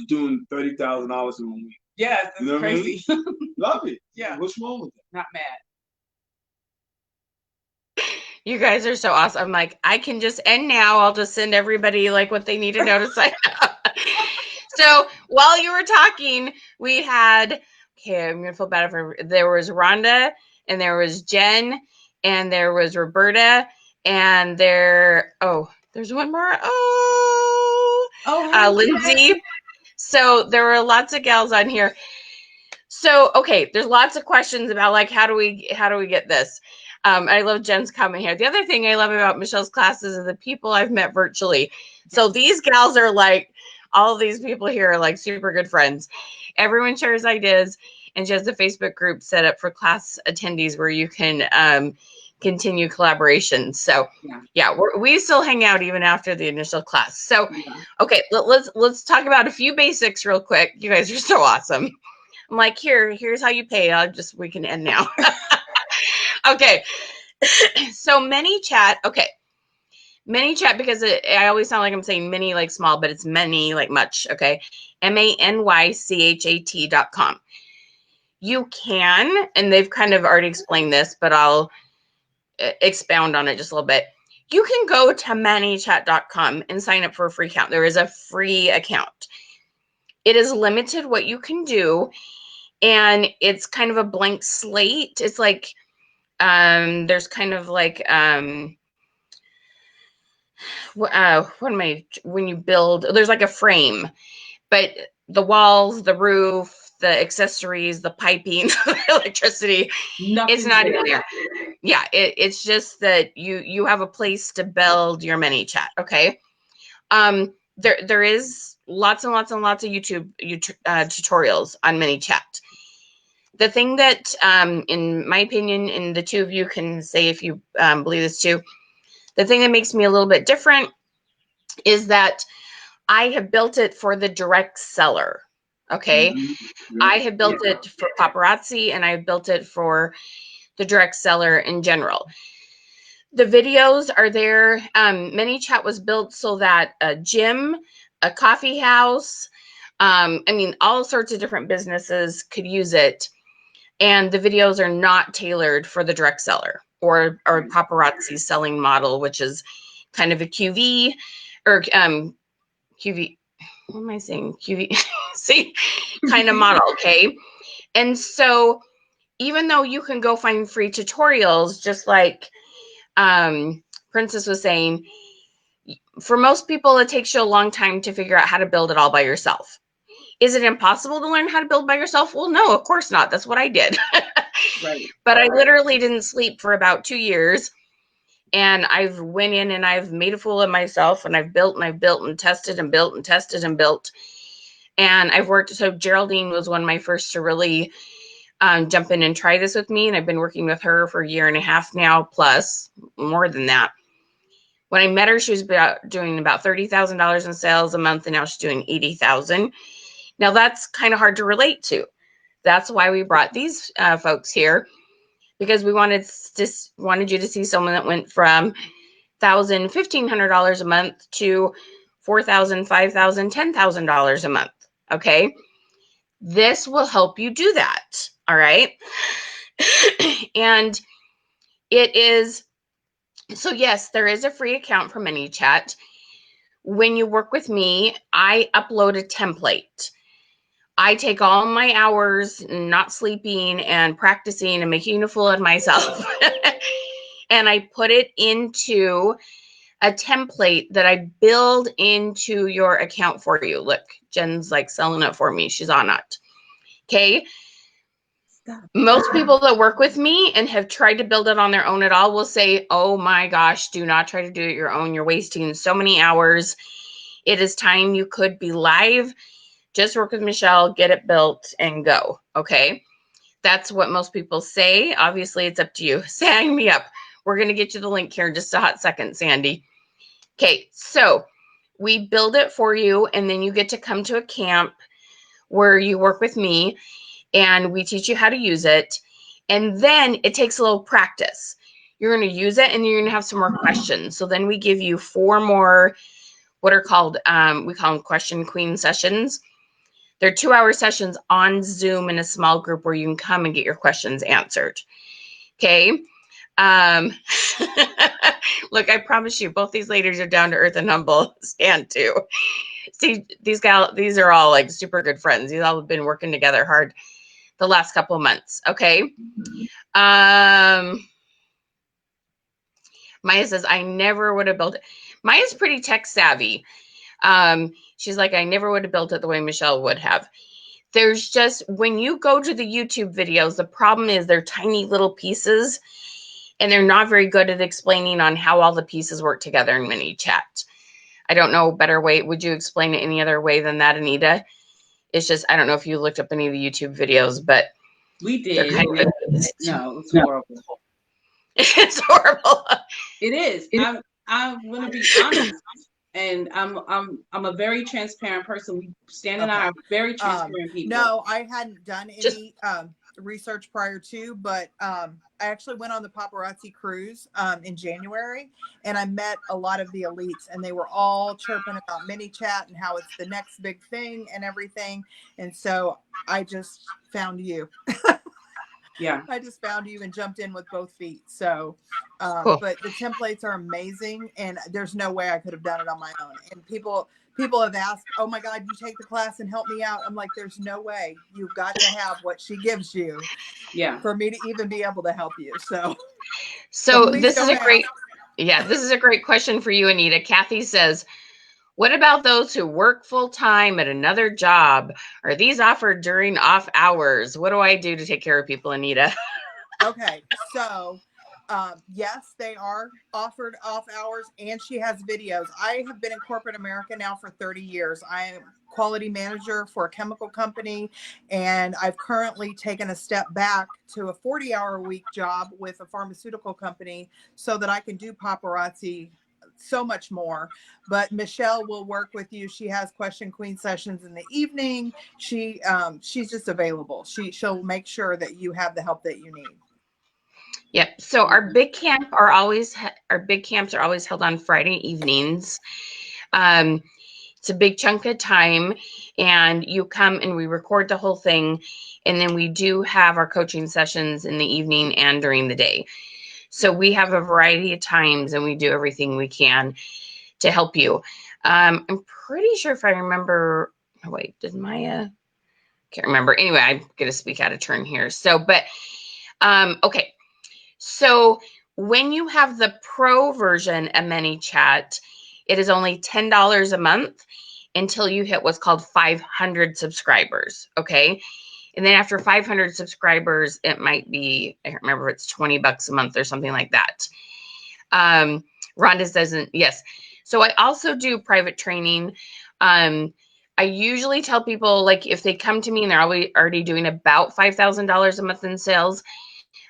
B: doing $30,000 in 1 week.
D: Yeah, that's crazy.
B: I mean? Love it.
D: Yeah.
B: What's wrong with it?
D: Not mad.
A: You guys are so awesome. I'm like, I can just end now. I'll just send everybody like what they need to know to sign up. So while you were talking, we had, I'm going to feel bad for, there was Rhonda, and there was Jen, and there was Roberta, and there's one more. Lindsay. So there were lots of gals on here. So, okay, there's lots of questions about like, how do we get this? I love Jen's comment here. The other thing I love about Michelle's classes is the people I've met virtually. So these gals are like, all of these people here are like super good friends. Everyone shares ideas, and she has a Facebook group set up for class attendees where you can continue collaboration. So we still hang out even after the initial class. So, okay, let's talk about a few basics real quick. You guys are so awesome. I'm like, here's how you pay. We can end now. Okay. So ManyChat. Okay. ManyChat, because I always sound like I'm saying many like small, but it's many like much. Okay. ManyChat.com. You can, and they've kind of already explained this, but I'll expound on it just a little bit. You can go to ManyChat.com and sign up for a free account. There is a free account. It is limited what you can do, and it's kind of a blank slate. It's like, there's kind of like, when you build, there's like a frame, but the walls, the roof, the accessories, the piping, the electricity, it's
D: Nothing's
A: not in
D: there.
A: there. Yeah, it's just that you have a place to build your ManyChat. Okay. There is lots and lots and lots of YouTube tutorials on ManyChat. The thing that, in my opinion, and the two of you can say if you believe this too, the thing that makes me a little bit different is that I have built it for the direct seller. Okay.
B: Mm-hmm.
A: I
B: Yep.
A: have built it for Paparazzi, and I've built it for the direct seller in general. The videos are there. ManyChat was built so that a gym, a coffee house, I mean, all sorts of different businesses could use it. And the videos are not tailored for the direct seller or Paparazzi selling model, which is kind of a QV or QV. What am I saying? QV. See, kind of model. Okay. And so even though you can go find free tutorials, just like Princess was saying, for most people, it takes you a long time to figure out how to build it all by yourself. Is it impossible to learn how to build by yourself? Well, no, of course not. That's what I did.
D: Right.
A: But I literally didn't sleep for about 2 years. And I've went in and I've made a fool of myself, and I've built and tested and built and tested and built. And I've worked. So Geraldine was one of my first to really jump in and try this with me. And I've been working with her for 1.5 years now, plus more than that. When I met her, she was doing about $30,000 in sales a month, and now she's doing $80,000. Now that's kind of hard to relate to. That's why we brought these folks here, because we wanted you to see someone that went from $1,000, $1,500 a month to $4,000, $5,000, $10,000 a month. Okay, this will help you do that. All right, and it is. So yes, there is a free account for ManyChat. When you work with me, I upload a template. I take all my hours not sleeping and practicing and making a fool of myself and I put it into a template that I build into your account for you. Look, Jen's like selling it for me. She's on it. Okay.
D: Stop.
A: Most people that work with me and have tried to build it on their own at all will say, oh my gosh, do not try to do it your own. You're wasting so many hours. It is time you could be live. Just work with Michelle, get it built, and go. Okay. That's what most people say. Obviously, it's up to you. Sign me up. We're going to get you the link here in just a hot second, Sandy. Okay. So we build it for you, and then you get to come to a camp where you work with me, and we teach you how to use it. And then it takes a little practice. You're going to use it, and you're going to have some more questions. So then we give you 4 more, what are called, we call them question queen sessions. They're 2-hour sessions on Zoom in a small group where you can come and get your questions answered. Okay. Look, I promise you, both these ladies are down to earth and humble. Stan too. See, these are all like super good friends. These all have been working together hard the last couple of months. Okay. Maya says, I never would have built it. Maya's pretty tech savvy. She's like, I never would have built it the way Michelle would have. There's just, when you go to the YouTube videos, the problem is they're tiny little pieces, and they're not very good at explaining on how all the pieces work together in ManyChat. I don't know a better way. Would you explain it any other way than that, Anita? It's just, I don't know if you looked up any of the YouTube videos, but
D: We did.
A: they're kind of,
D: No, it's horrible.
A: it's horrible.
D: It is. I'm gonna be honest, and I'm a very transparent person. Stan and I are very transparent people.
C: No, I hadn't done any research prior to, but I actually went on the Paparazzi cruise in January, and I met a lot of the elites, and they were all chirping about ManyChat and how it's the next big thing and everything. And so I just found you.
D: Yeah,
C: I just found you and jumped in with both feet. So,
A: Cool.
C: but the templates are amazing, and there's no way I could have done it on my own. And people have asked, oh my God, you take the class and help me out. I'm like, there's no way. You've got to have what she gives you
D: yeah.
C: for me to even be able to help you. So
A: So
C: please
A: this is
C: don't
A: a great,
C: ask.
A: Yeah, this is a great question for you, Anita. Kathy says, what about those who work full time at another job? Are these offered during off hours? What do I do to take care of people, Anita?
C: Okay, so yes, they are offered off hours, and she has videos. I have been in corporate America now for 30 years. I am quality manager for a chemical company, and I've currently taken a step back to a 40-hour a week job with a pharmaceutical company so that I can do paparazzi so much more. But Michelle will work with you. She has question queen sessions in the evening. She's just available. She'll make sure that you have the help that you need.
A: Yep. So our big camps are always held on Friday evenings. Um, it's a big chunk of time, and you come and we record the whole thing, and then we do have our coaching sessions in the evening and during the day. So we have a variety of times, and we do everything we can to help you. I'm pretty sure if I remember. Oh, wait, did Maya? Can't remember. Anyway, I'm going to speak out of turn here. So, but okay. So when you have the pro version of ManyChat, it is only $10 a month until you hit what's called 500 subscribers. Okay. And then after 500 subscribers, it might be, I don't remember if it's $20 a month or something like that. Rhonda doesn't, yes. So I also do private training. I usually tell people, like, if they come to me and they're already doing about $5,000 a month in sales,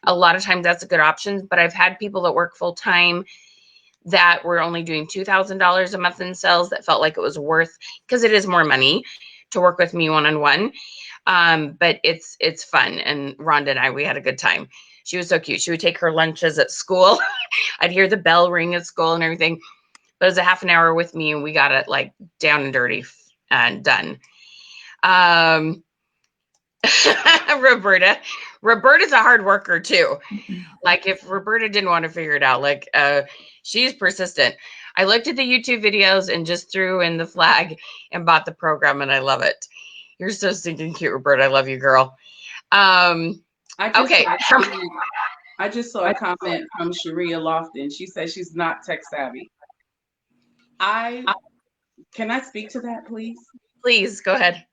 A: a lot of times that's a good option. But I've had people that work full time that were only doing $2,000 a month in sales that felt like it was worth, because it is more money to work with me one-on-one. But it's fun. And Rhonda and I, we had a good time. She was so cute. She would take her lunches at school. I'd hear the bell ring at school and everything. But it was a half an hour with me, and we got it like down and dirty and done. Roberta's a hard worker too. Like, if Roberta didn't want to figure it out, like, she's persistent. I looked at the YouTube videos and just threw in the flag and bought the program, and I love it. You're so stinking cute, Roberta. I love you, girl. Okay.
D: I just saw a comment from Sharia Lofton. She said she's not tech savvy. Can I speak to that, please?
A: Please go ahead.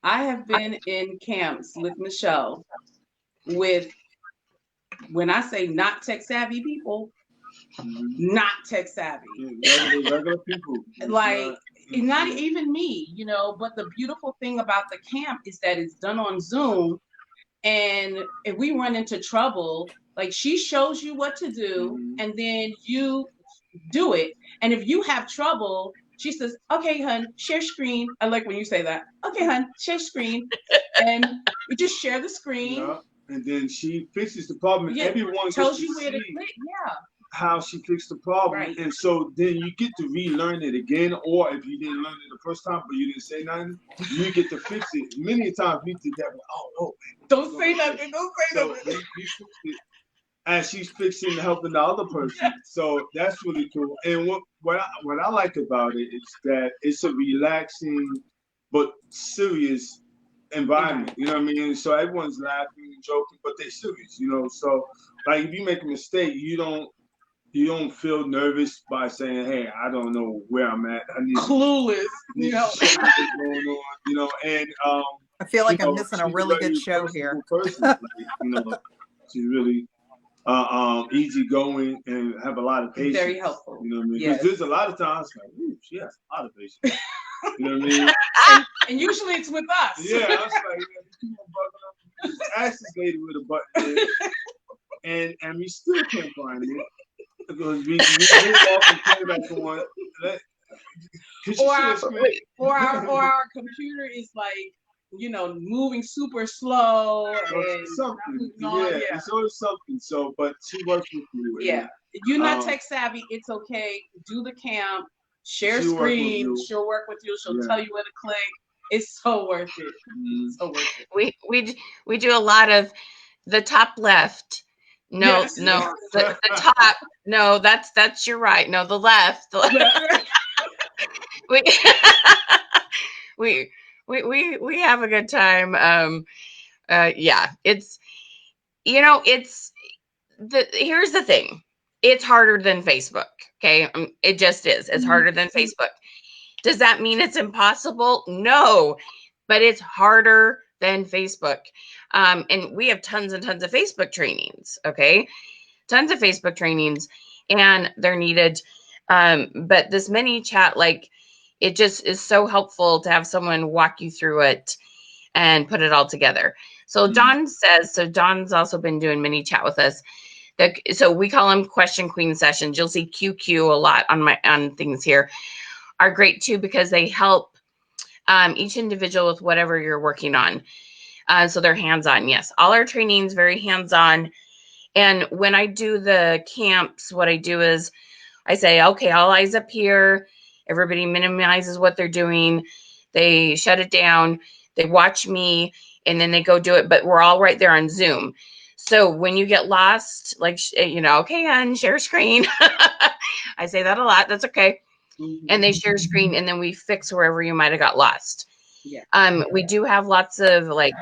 D: I have been in camps with Michelle with, when I say not tech savvy people, not tech savvy.
B: Regular people.
D: Like, not even me, you know, but the beautiful thing about the camp is that it's done on Zoom. And if we run into trouble, like, she shows you what to do, and then you do it. And if you have trouble, she says, okay, hun, share screen. I like when you say that. Okay, hun, share screen. And we just share the screen.
B: Yeah. And then she fixes the problem. And everyone
D: tells you where to click. Yeah.
B: How she fixed the problem.
D: Right.
B: And so then you get to relearn it again, or if you didn't learn it the first time but you didn't say nothing, you get to fix it. Many times we did that.
D: Don't say nothing. Don't say nothing.
B: We fixed it as she's fixing helping the other person. So that's really cool. And what I like about it is that it's a relaxing but serious environment. You know what I mean? So everyone's laughing and joking, but they're serious, you know. So like, if you make a mistake, you don't feel nervous by saying, hey, I don't know where I'm at. I need
D: clueless,
B: you know. What's going on, you know, and
C: I feel like I'm missing a really good show here.
B: Person. Like, you know, she's really easygoing and have a lot of patience.
D: Very helpful.
B: You know what I mean?
D: Yes.
B: There's a lot of times like, ooh, she has a lot of patience. You know what I mean?
D: And usually it's with us.
B: Yeah, I was like, just ask this lady with a button there. And we still can't find it. Because we move off and turn back on.
D: Or our computer is like, you know, moving super slow and
B: something. It's always something. So, but she works with you.
D: Yeah. If you're not tech savvy, it's okay. Do the camp, share screen. She'll work with you. She'll tell you where to click. It's so worth it. So worth it.
A: We do a lot of the top left. No,
D: yes.
A: no, the top. No, that's your right. No, the left. We have a good time. Yeah, it's, you know, it's here's the thing. it's harder than Facebook. Okay. It just is. It's harder than Facebook. Does that mean it's impossible? No, but it's harder than Facebook. And we have tons and tons of Facebook trainings. Okay. Tons of Facebook trainings, and they're needed. But this ManyChat, like, it just is so helpful to have someone walk you through it and put it all together. So Don says, so Don's also been doing ManyChat with us. So we call them question queen sessions. You'll see QQ a lot on things here. Are great too, because they help each individual with whatever you're working on. So they're hands-on. Yes, all our trainings very hands-on. And when I do the camps, what I do is I say, okay, all eyes up here. Everybody minimizes what they're doing. They shut it down. They watch me, and then they go do it. But we're all right there on Zoom. So when you get lost, like, okay, and share screen. I say that a lot. That's okay. And they share screen, and then we fix wherever you might have got lost.
D: Yeah.
A: We do have lots of like,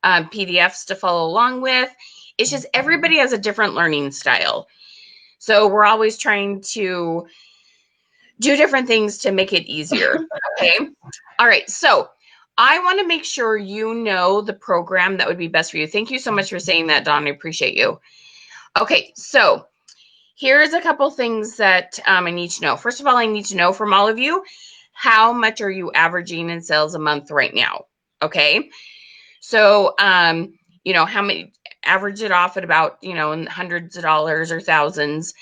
A: PDFs to follow along with. It's just everybody has a different learning style. So we're always trying to do different things to make it easier. Okay. All right. So I want to make sure you know the program that would be best for you. Thank you so much for saying that, Dawn. I appreciate you. Okay. So here's a couple things that I need to know. First of all, I need to know from all of you, how much are you averaging in sales a month right now? Okay. So, how many, average it off at about, in hundreds of dollars or thousands.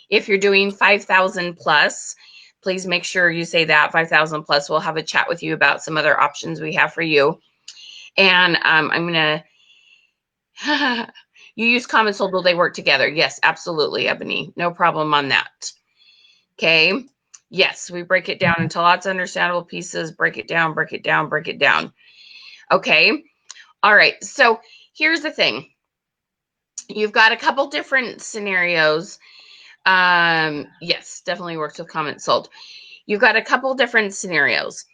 A: If you're doing 5,000 plus, please make sure you say that 5,000 plus. We'll have a chat with you about some other options we have for you. And I'm going to, you use comments sold, will they work together? Yes, absolutely, Ebony. No problem on that. Okay. Yes, we break it down into lots of understandable pieces, break it down, break it down, break it down. Okay. All right. So here's the thing. You've got a couple different scenarios. Yes, definitely works with comments sold. You've got a couple different scenarios.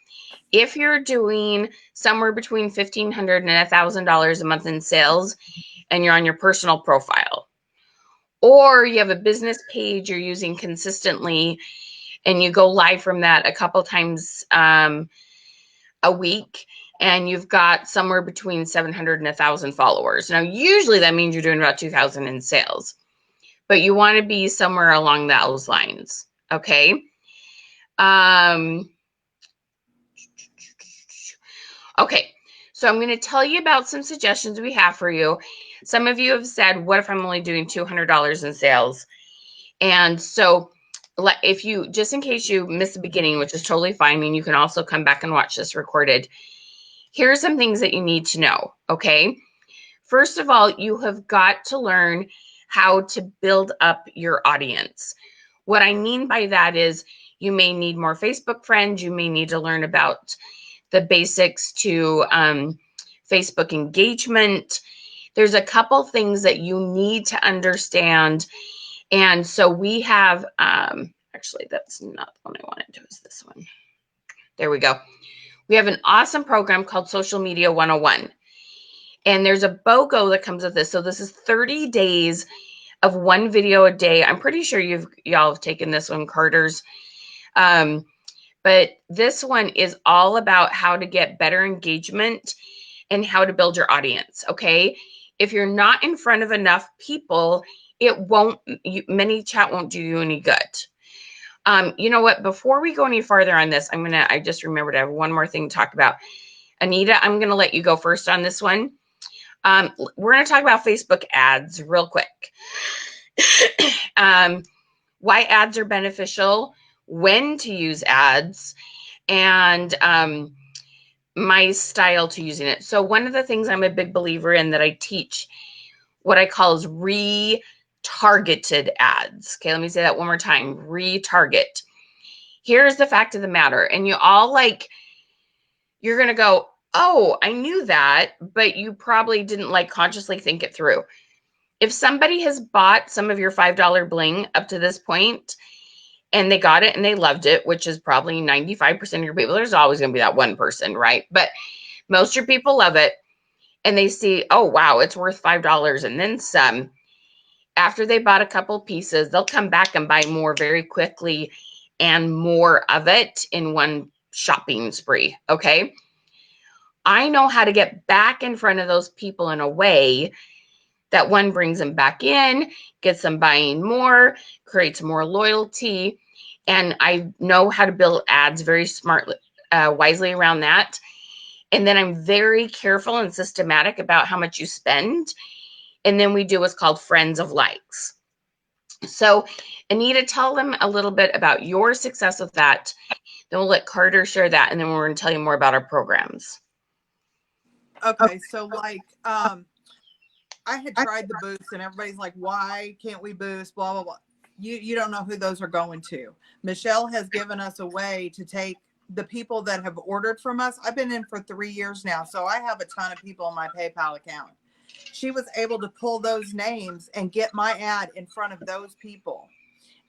A: If you're doing somewhere between $1,500 and $1,000 a month in sales, and you're on your personal profile, or you have a business page you're using consistently, and you go live from that a couple times a week, and you've got somewhere between 700 and 1,000 followers. Now, usually that means you're doing about 2,000 in sales, but you want to be somewhere along those lines. Okay. Okay. So I'm going to tell you about some suggestions we have for you. Some of you have said, what if I'm only doing $200 in sales? And so if you, just in case you missed the beginning, which is totally fine, I mean, you can also come back and watch this recorded. Here are some things that you need to know, okay? First of all, you have got to learn how to build up your audience. What I mean by that is you may need more Facebook friends. You may need to learn about the basics to Facebook engagement. There's a couple things that you need to understand. And so we have, actually, that's not the one I wanted to, is this one. There we go. We have an awesome program called Social Media 101. And there's a BOGO that comes with this. So this is 30 days of one video a day. I'm pretty sure y'all have taken this one, Carter's. But this one is all about how to get better engagement and how to build your audience, okay? If you're not in front of enough people, ManyChat won't do you any good. You know what? Before we go any farther on this, I just remembered I have one more thing to talk about. Anita, I'm going to let you go first on this one. We're going to talk about Facebook ads real quick. Why ads are beneficial, when to use ads, and my style to using it. So one of the things I'm a big believer in that I teach, what I call is retargeted ads. Okay, let me say that one more time. Retarget. Here's the fact of the matter. And you all you're going to go, oh, I knew that, but you probably didn't consciously think it through. If somebody has bought some of your $5 bling up to this point and they got it and they loved it, which is probably 95% of your people, there's always going to be that one person, right? But Most of your people love it, and they see, oh, wow, it's worth $5 and then some. After they bought a couple pieces, they'll come back and buy more very quickly and more of it in one shopping spree. Okay. I know how to get back in front of those people in a way that one brings them back in, gets them buying more, creates more loyalty. And I know how to build ads very smartly, wisely around that. And then I'm very careful and systematic about how much you spend. And then we do what's called friends of likes. So, Anita, tell them a little bit about your success with that. Then we'll let Carter share that, and then we're going to tell you more about our programs.
C: Okay, so like I had tried the boosts, and everybody's like, why can't we boost? Blah blah blah. You don't know who those are going to. Michelle has given us a way to take the people that have ordered from us. I've been in for 3 years now, so I have a ton of people in my PayPal account. She was able to pull those names and get my ad in front of those people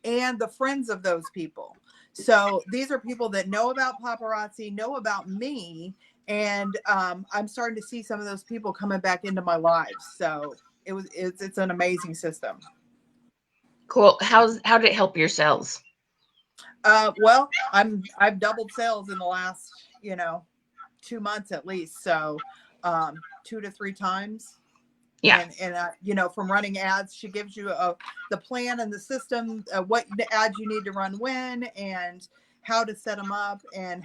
C: and the friends of those people. So these are people that know about Paparazzi, know about me, and I'm starting to see some of those people coming back into my lives. So it's an amazing system.
A: Cool. How did it help your sales?
C: Well, I've doubled sales in the last 2 months at least. So 2 to 3 times.
A: Yeah.
C: And from running ads, she gives you the plan and the system, what ads you need to run when, and how to set them up, and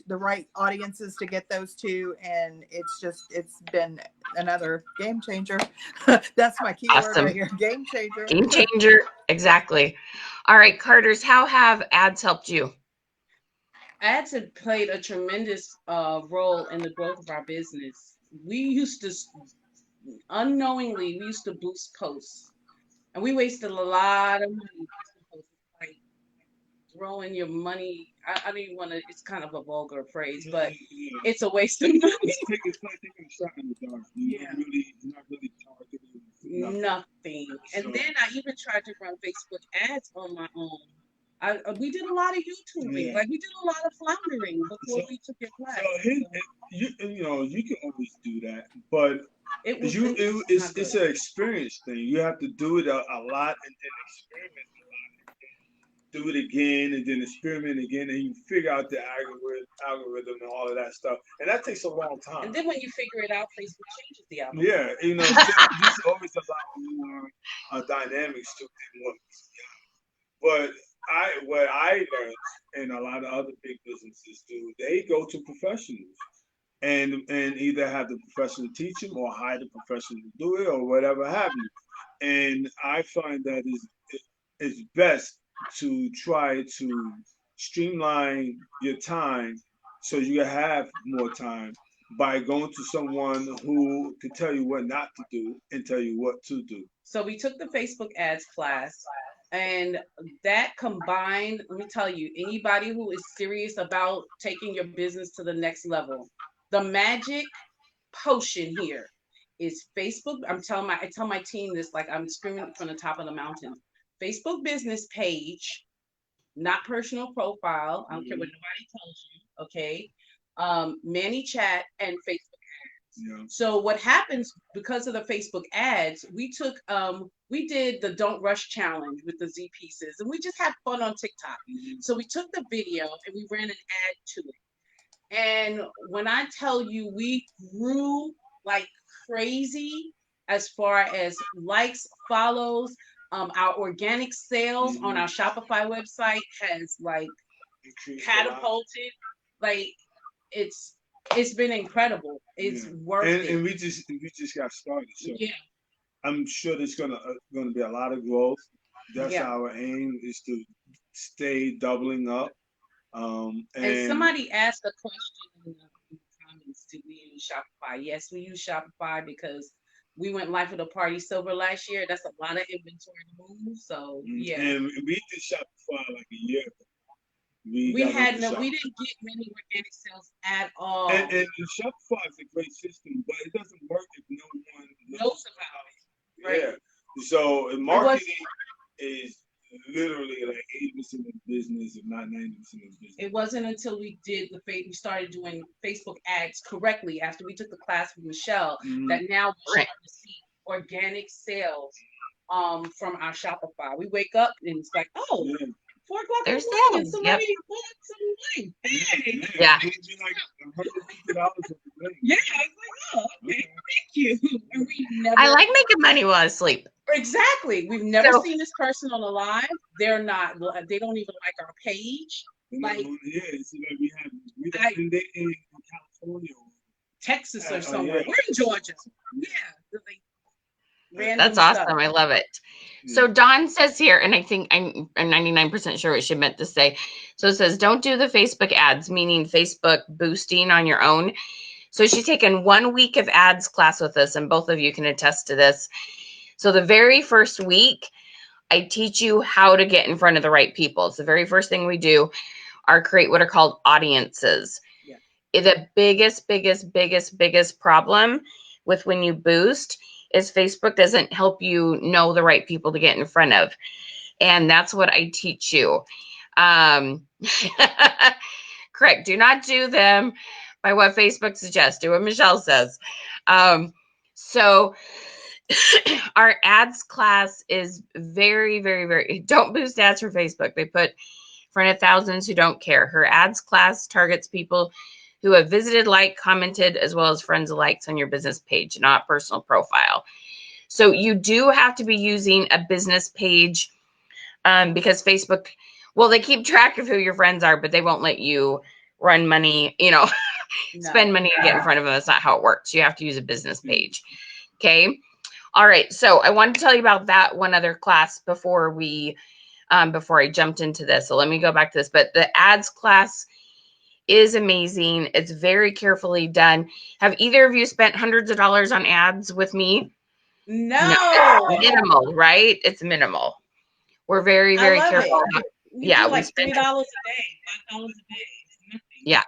C: the right audiences to get those to. And it's been another game changer. That's my keyword
A: Awesome.
C: right here. Game changer.
A: Game changer. Exactly. All right, Carter's, how have ads helped you?
D: Ads have played a tremendous role in the growth of our business. We used to unknowingly boost posts, and we wasted a lot of money boosting posts. Like throwing your money. I don't even want to. It's kind of a vulgar phrase, but it's a waste of money.
B: It's like taking a shot in the dark. You're not really targeting
D: nothing. And then I even tried to run Facebook ads on my own. We did a lot of YouTubing. Like we did a lot of floundering before we took your class.
B: So you can always do that, but it's an experience thing. You have to do it a lot and then experiment a lot. Do it again and then experiment again, and you figure out the algorithm and all of that stuff, and that takes a long time.
D: And then when you figure it out, Facebook changes the algorithm.
B: Yeah, there's always a lot more dynamics to it. But what I learned, and a lot of other big businesses do, they go to professionals and either have the professional teach them or hire the professional to do it or whatever have you. And I find that it's best to try to streamline your time so you have more time by going to someone who can tell you what not to do and tell you what to do.
D: So we took the Facebook ads class, and that combined, let me tell you, anybody who is serious about taking your business to the next level, the magic potion here is Facebook. I tell my team this like I'm screaming from the top of the mountain. Facebook business page, not personal profile. I don't care what nobody tells you. Okay. ManyChat and Facebook ads. Yeah. So what happens because of the Facebook ads, we did the Don't Rush challenge with the Z pieces, and we just had fun on TikTok. So we took the video and we ran an ad to it. And when I tell you we grew like crazy as far as likes, follows, our organic sales on our Shopify website has like catapulted. Like it's been incredible. It's worth it.
B: And we just got started. So I'm sure there's gonna be a lot of growth. That's our aim, is to stay doubling up.
D: And somebody asked a question in the comments: do we use Shopify? Yes, we use Shopify because we went live at a party silver last year. That's a lot of inventory to move. So
B: and we did Shopify like a year ago. We didn't
D: get many organic sales at all.
B: And Shopify is a great system, but it doesn't work if no one knows
D: about it. Right.
B: Yeah. So marketing is literally like 80% of business, if not 90% of business.
D: It wasn't until we started doing Facebook ads correctly after we took the class with Michelle that now we're
A: Right.
D: starting to see organic sales from our Shopify. We wake up and it's like, oh,
B: Yeah.
D: 4 o'clock in
A: There's
D: the morning,
A: sales.
D: somebody
A: Yep.
D: bought some link. Hey.
A: Yeah.
B: It'd be like $150 of the thing.
D: Yeah, I was like, oh, okay, thank you. And we never
A: I like making money while I sleep.
D: exactly. We've never
A: So-
D: seen this person on a live. They're not. They don't even like our page. Like,
B: yeah, it's like in California,
D: Texas or
B: yeah.
D: somewhere. We're in Georgia. Yeah. Like, random
A: That's
D: stuff.
A: awesome. I love it. So Dawn says here, and I think I'm 99% sure what she meant to say. So it says, don't do the Facebook ads, meaning Facebook boosting on your own. So she's taken 1 week of ads class with us, and both of you can attest to this. So the very first week, I teach you how to get in front of the right people. It's the very first thing we do are create what are called audiences.
D: Yeah.
A: The biggest problem with when you boost is Facebook doesn't help you know the right people to get in front of. And that's what I teach you. Correct. Do not do them by what Facebook suggests. Do what Michelle says. So our ads class is very, don't boost ads for Facebook. They put in front of thousands who don't care. Her ads class targets people who have visited, liked, commented, as well as friends likes on your business page, not personal profile. So you do have to be using a business page because Facebook, well, they keep track of who your friends are, but they won't let you run money, spend money to get in front of them. That's not how it works. You have to use a business page. Okay. All right. So I wanted to tell you about that one other class before I jumped into this. So let me go back to this. But the ads class is amazing. It's very carefully done. Have either of you spent hundreds of dollars on ads with me?
D: No.
A: Minimal, right? It's minimal. We're very careful.
D: We
A: Yeah,
D: do
A: we
D: like
A: spend
D: $3 a day, $5 a day. It's nothing.
A: Yeah.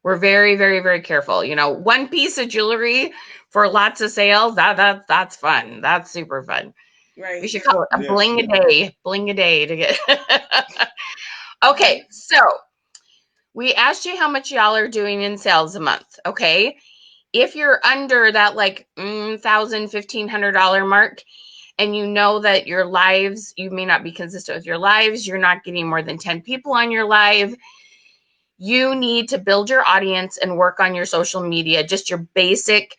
A: We're very careful. One piece of jewelry for lots of sales, that's fun. That's super fun.
D: Right.
A: We should call it a bling a day to get. Okay, so we asked you how much y'all are doing in sales a month. Okay, if you're under that like $1,000, $1,500 mark, and you know that your lives, you may not be consistent with your lives, you're not getting more than 10 people on your live, you need to build your audience and work on your social media, just your basic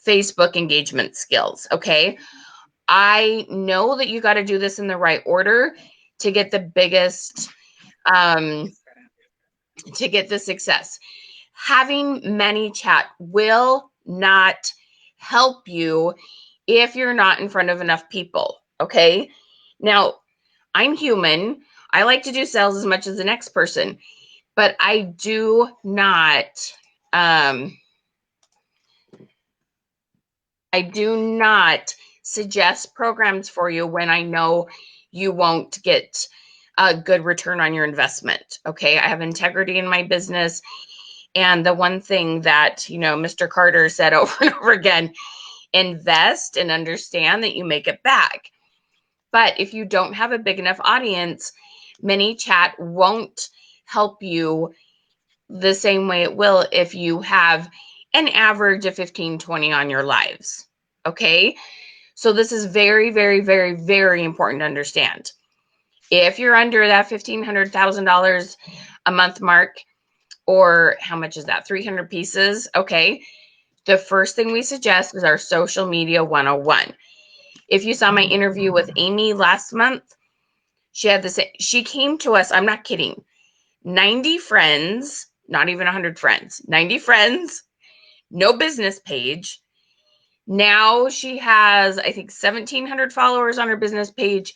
A: Facebook engagement skills. Okay. I know that you got to do this in the right order to get the biggest, to get the success. Having ManyChat will not help you if you're not in front of enough people. Okay. Now, I'm human. I like to do sales as much as the next person, but I do not suggest programs for you when I know you won't get a good return on your investment. Okay. I have integrity in my business. And the one thing that, Mr. Carter said over and over again, invest and understand that you make it back. But if you don't have a big enough audience, ManyChat won't help you the same way it will if you have an average of 15, 20 on your lives. Okay. So this is very important to understand. If you're under that $1,500, $1,000 a month mark, or how much is that? 300 pieces. Okay. The first thing we suggest is our social media 101. If you saw my interview with Amy last month, she came to us, I'm not kidding, 90 friends, not even 100 friends, 90 friends, no business page. Now she has, I think, 1,700 followers on her business page.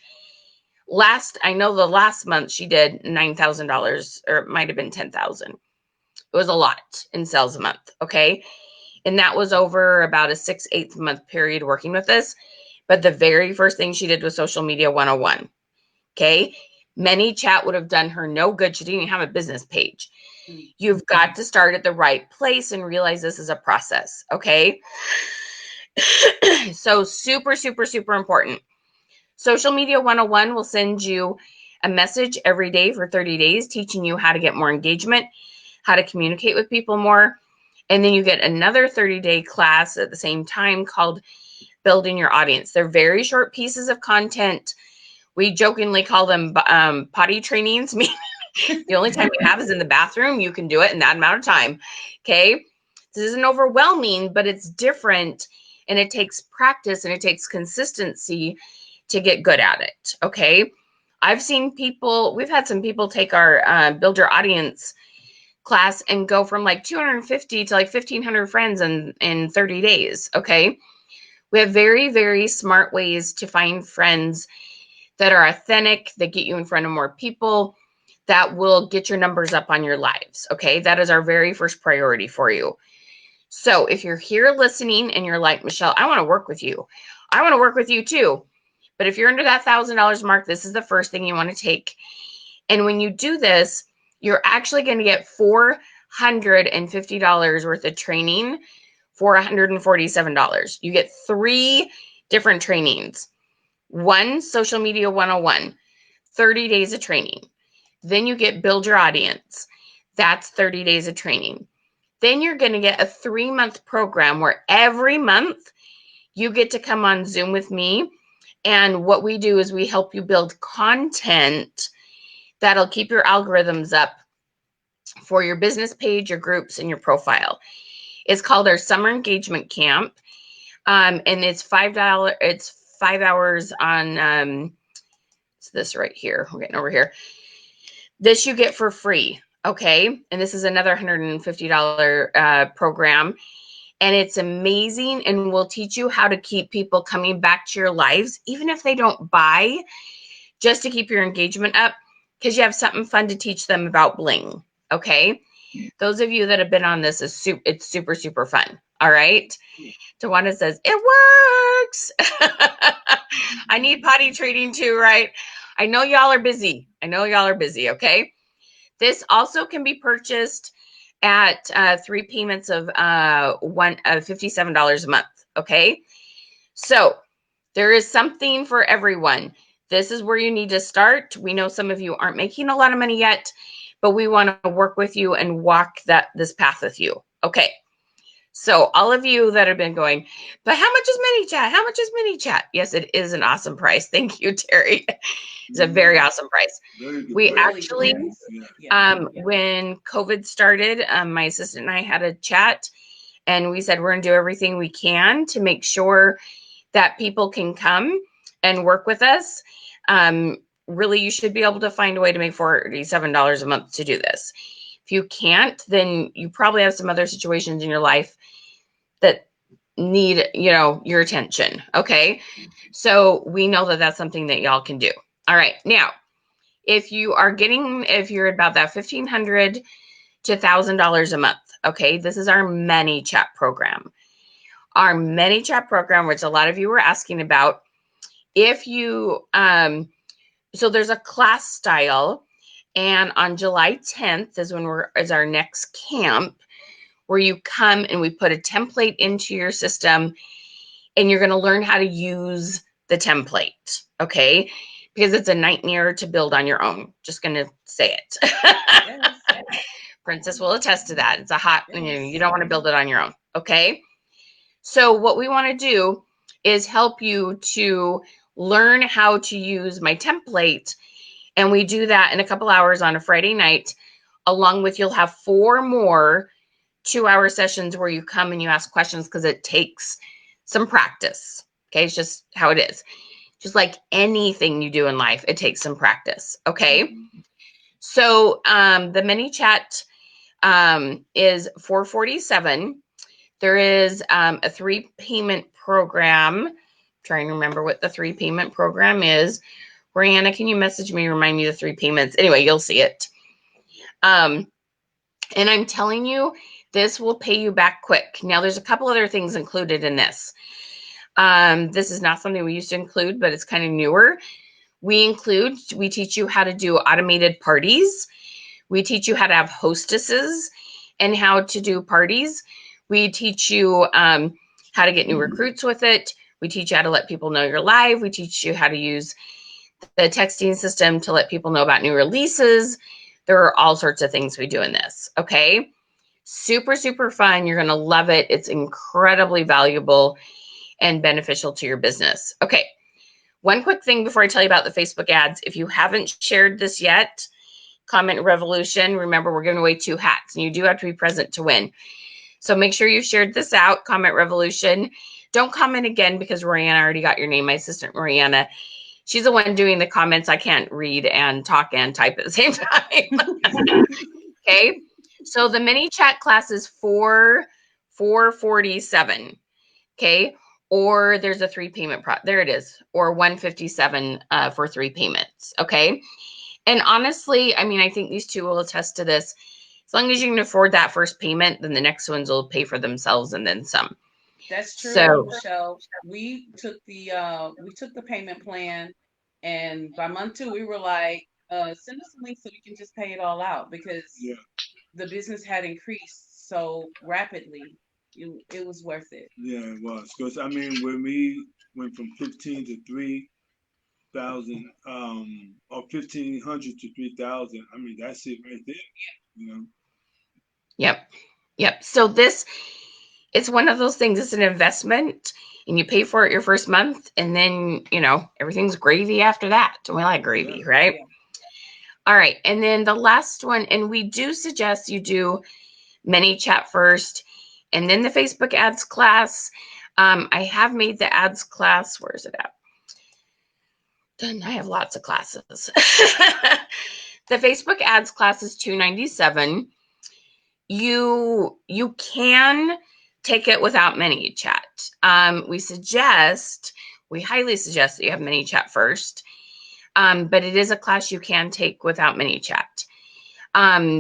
A: I know the last month she did $9,000, or it might have been 10,000. It was a lot in sales a month. Okay. And that was over about a 6-8 month period working with us. But the very first thing she did was social media 101. Okay. ManyChat would have done her no good. She didn't even have a business page. You've got to start at the right place and realize this is a process. Okay. So super important. Social Media 101 will send you a message every day for 30 days, teaching you how to get more engagement, how to communicate with people more. And then you get another 30-day class at the same time called Building Your Audience. They're very short pieces of content. We jokingly call them potty trainings. The only time you have is in the bathroom. You can do it in that amount of time. Okay. This isn't overwhelming, but it's different, and it takes practice and it takes consistency to get good at it. Okay. We've had some people take our Build Your Audience class and go from like 250 to like 1,500 friends in 30 days. Okay. We have very, very smart ways to find friends that are authentic, that get you in front of more people, that will get your numbers up on your lives. Okay. That is our very first priority for you. So if you're here listening and you're like, Michelle, I want to work with you. I want to work with you too. But if you're under that $1,000 mark, this is the first thing you want to take. And when you do this, you're actually going to get $450 worth of training for $147. You get 3 different trainings. 1, Social Media 101, 30 days of training. Then you get Build Your Audience. That's 30 days of training. Then you're going to get a 3-month program where every month you get to come on Zoom with me. And what we do is we help you build content that'll keep your algorithms up for your business page, your groups, and your profile. It's called our Summer Engagement Camp. And it's $5. It's 5 hours on, it's this right here. We're getting over here. This you get for free. Okay. And this is another $150 program. And it's amazing, and will teach you how to keep people coming back to your lives, even if they don't buy, just to keep your engagement up, because you have something fun to teach them about bling. Okay. Those of you that have been on this, it's super, super fun. All right. Tawana says, it works. I need potty training too, right? I know y'all are busy. Okay. This also can be purchased at 3 payments of $57 a month. Okay. So there is something for everyone. This is where you need to start. We know some of you aren't making a lot of money yet, but we want to work with you and walk this path with you. Okay. So all of you that have been going, but how much is ManyChat? How much is ManyChat? Yes, it is an awesome price. Thank you, Terry. It's a very awesome price. We actually, when COVID started, my assistant and I had a chat, and we said we're going to do everything we can to make sure that people can come and work with us. Really, you should be able to find a way to make $47 a month to do this. If you can't, then you probably have some other situations in your life that need, your attention. Okay. So we know that that's something that y'all can do. All right. Now, if you're about that $1,500 to $1,000 a month, okay, this is our ManyChat program. Our ManyChat program, which a lot of you were asking about. If you, so there's a class style, and on July 10th is our next camp, where you come and we put a template into your system, and you're going to learn how to use the template. Okay. Because it's a nightmare to build on your own. Just going to say it. Yes. Princess will attest to that. It's you don't want to build it on your own. Okay. So what we want to do is help you to learn how to use my template. And we do that in a couple hours on a Friday night, along with, you'll have 4 more 2-hour sessions where you come and you ask questions, because it takes some practice. Okay. It's just how it is. Just like anything you do in life, it takes some practice. Okay. So the ManyChat is $447. There is a 3-payment program. I'm trying to remember what the 3-payment program is. Brianna, can you message me, remind me the 3 payments? Anyway, you'll see it. And I'm telling you, this will pay you back quick. Now, there's a couple other things included in this. This is not something we used to include, but it's kind of newer. We teach you how to do automated parties. We teach you how to have hostesses and how to do parties. We teach you how to get new recruits with it. We teach you how to let people know you're live. We teach you how to use the texting system to let people know about new releases. There are all sorts of things we do in this, okay? Super, super fun. You're going to love it. It's incredibly valuable and beneficial to your business. Okay, one quick thing before I tell you about the Facebook ads. If you haven't shared this yet, Comment Revolution, remember we're giving away 2 hats, and you do have to be present to win. So make sure you shared this out, Comment Revolution. Don't comment again because Mariana already got your name, my assistant Mariana. She's the one doing the comments. I can't read and talk and type at the same time. Okay, so the ManyChat class is $447. Okay, or there's a 3 payment there it is, or 157 for 3 payments. Okay, and honestly, I mean, I think these two will attest to this. As long as you can afford that first payment, then the next ones will pay for themselves and then some.
D: That's true,
A: So,
D: Michelle. We took the payment plan, and by month 2 we were like, send us a link so we can just pay it all out, because the business had increased so rapidly. It was worth it.
B: Yeah, it was. Because I mean, when we went from 15 to 3,000, or 1,500 to 3,000, I mean, that's it right there. You know.
A: Yep. So it's one of those things. It's an investment, and you pay for it your first month, and then everything's gravy after that. And we like gravy, right? Yeah. All right, and then the last one, and we do suggest you do ManyChat first, and then the Facebook ads class. I have made the ads class. Where is it at? Done. I have lots of classes. The Facebook ads class is $297. You can take it without ManyChat. We highly suggest that you have ManyChat first, but it is a class you can take without ManyChat.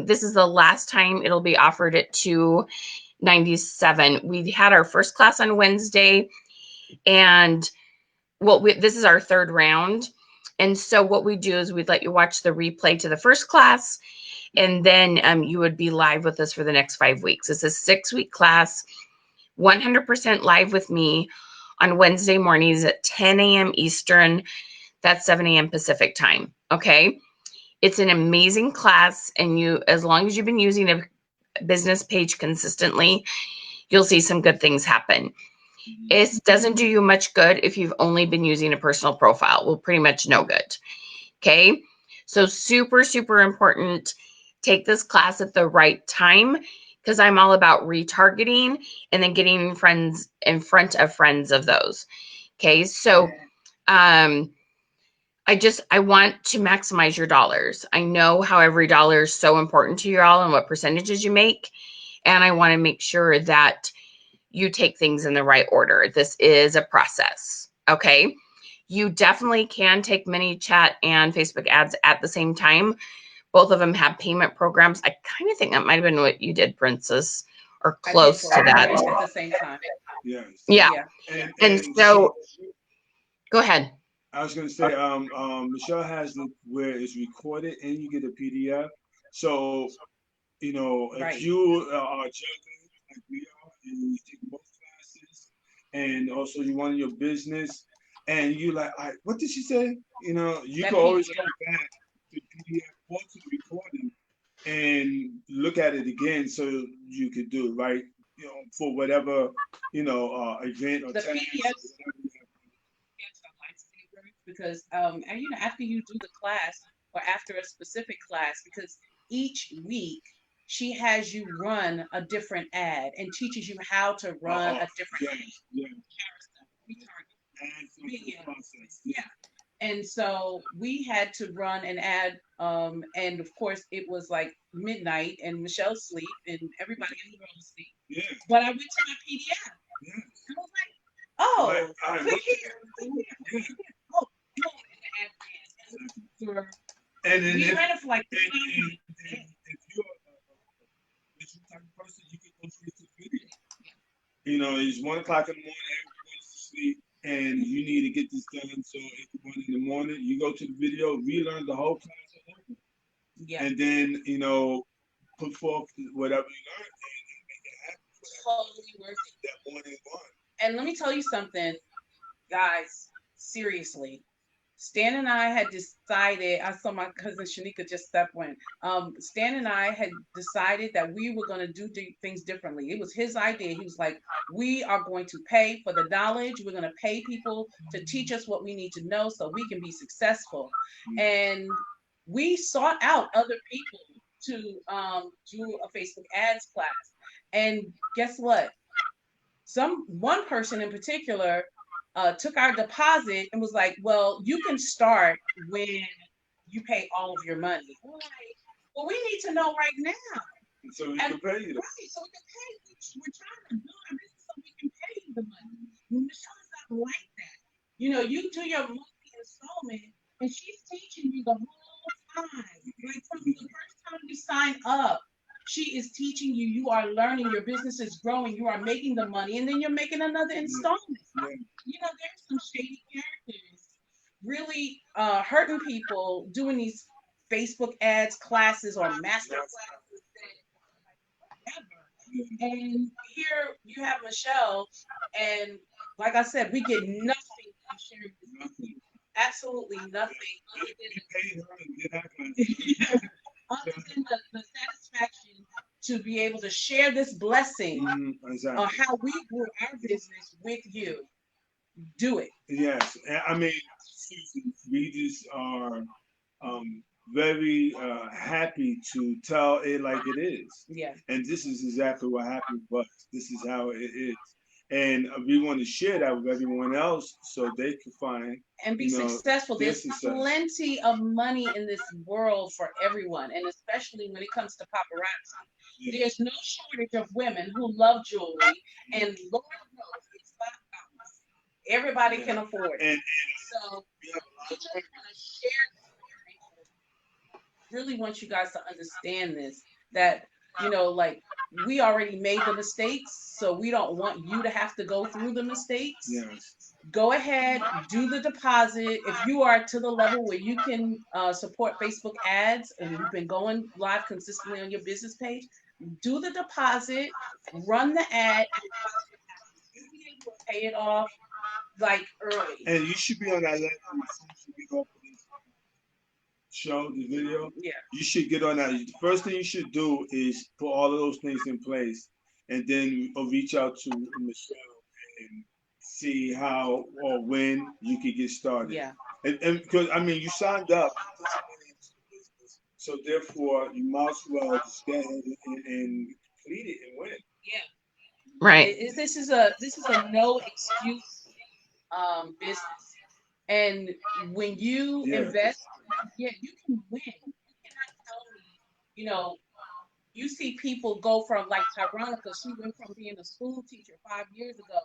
A: This is the last time it'll be offered at $297. We had our first class on Wednesday, and this is our 3rd round. And so what we do is we'd let you watch the replay to the first class, and then you would be live with us for the next 5 weeks. It's a 6-week class, 100% live with me on Wednesday mornings at 10 a.m. Eastern. That's 7 a.m. Pacific time. Okay. It's an amazing class. And as long as you've been using a business page consistently, you'll see some good things happen. It doesn't do you much good if you've only been using a personal profile. Well, pretty much no good. Okay. So super, super important. Take this class at the right time, because I'm all about retargeting and then getting friends in front of friends of those. Okay. So, I want to maximize your dollars. I know how every dollar is so important to you all and what percentages you make. And I want to make sure that you take things in the right order. This is a process. Okay. You definitely can take ManyChat and Facebook ads at the same time. Both of them have payment programs. I kind of think that might have been what you did, Princess, or close to that.
D: At the same time.
B: Yes.
A: Yeah. And so, go ahead.
B: I was going to say, Michelle has it where it's recorded and you get a PDF. So, if you are juggling like we are, and you take both classes, and also you want your business, and you like, all right, what did she say? You can always go back to the PDF or to the recording and look at it again, so you could do it right, for whatever event or
D: the
B: task.
D: PDFs because after you do the class or after a specific class, because each week she has you run a different ad and teaches you how to run a different And so we had to run an ad, and of course it was like midnight and Michelle's asleep and everybody in the room was asleep. Yeah. But I went to my PDF. Yeah. And I was like, oh, click here. Oh, and then we ran it for like 3 hours.
B: If you're this type of person, you can go straight to the video. It's 1 o'clock in the morning, everybody's asleep, and you need to get this done. So if you want in the morning, you go to the video, relearn the whole class over. Yeah. And then, put forth whatever you learned and make it happen.
D: Totally worth it.
B: That morning one.
D: And let me tell you something. Guys, seriously. Stan and I had decided, I saw my cousin Shanika just step in. Stan and I had decided that we were going to do things differently. It was his idea. He was like, we are going to pay for the knowledge. We're going to pay people to teach us what we need to know so we can be successful. And we sought out other people to do a Facebook ads class. And guess what? One person in particular took our deposit and was like, "Well, you can start when you pay all of your money." We're like, "Well, we need to know right now."
B: So we can pay you.
D: Right, so we can pay you. We're trying to build our business so we can pay you the money. Michelle's not like that. You do your monthly installment, and she's teaching you the whole time. Like from the first time you sign up, she is teaching you. You are learning. Your business is growing. You are making the money, and then you're making another installment. There's some shady characters really hurting people doing these Facebook ads classes or master classes that ever. And here you have Michelle, and like I said, we get nothing from sharing this. Nothing. Absolutely nothing. Other than the satisfaction to be able to share this blessing on how we grew our business with you. Do it.
B: Yes, I mean, we just are very happy to tell it like it is.
D: Yeah.
B: And this is exactly what happened, but this is how it is. And we want to share that with everyone else so they can find
D: and be successful. There's plenty of money in this world for everyone, and especially when it comes to paparazzi. Yeah. There's no shortage of women who love jewelry, and Lord knows it's $5. Everybody can afford it. And so we just want to share this. Really want you guys to understand this, that like we already made the mistakes, so we don't want you to have to go through the mistakes. Yes. Go ahead, do the deposit. If you are to the level where you can support Facebook ads and you've been going live consistently on your business page, do the deposit, run the ad, and be able to pay it off like early.
B: And you should be on that level. Show the video. Yeah. You should get on that. The first thing you should do is put all of those things in place, and then reach out to Michelle and see how or when you could get started. Yeah. And because you signed up, so therefore you might as well just go ahead and complete it and win.
D: Yeah. Right. This is a no excuse business, and when you invest. Yeah, you can win. You cannot tell me, you see people go from like Tyronica, she went from being a school teacher 5 years ago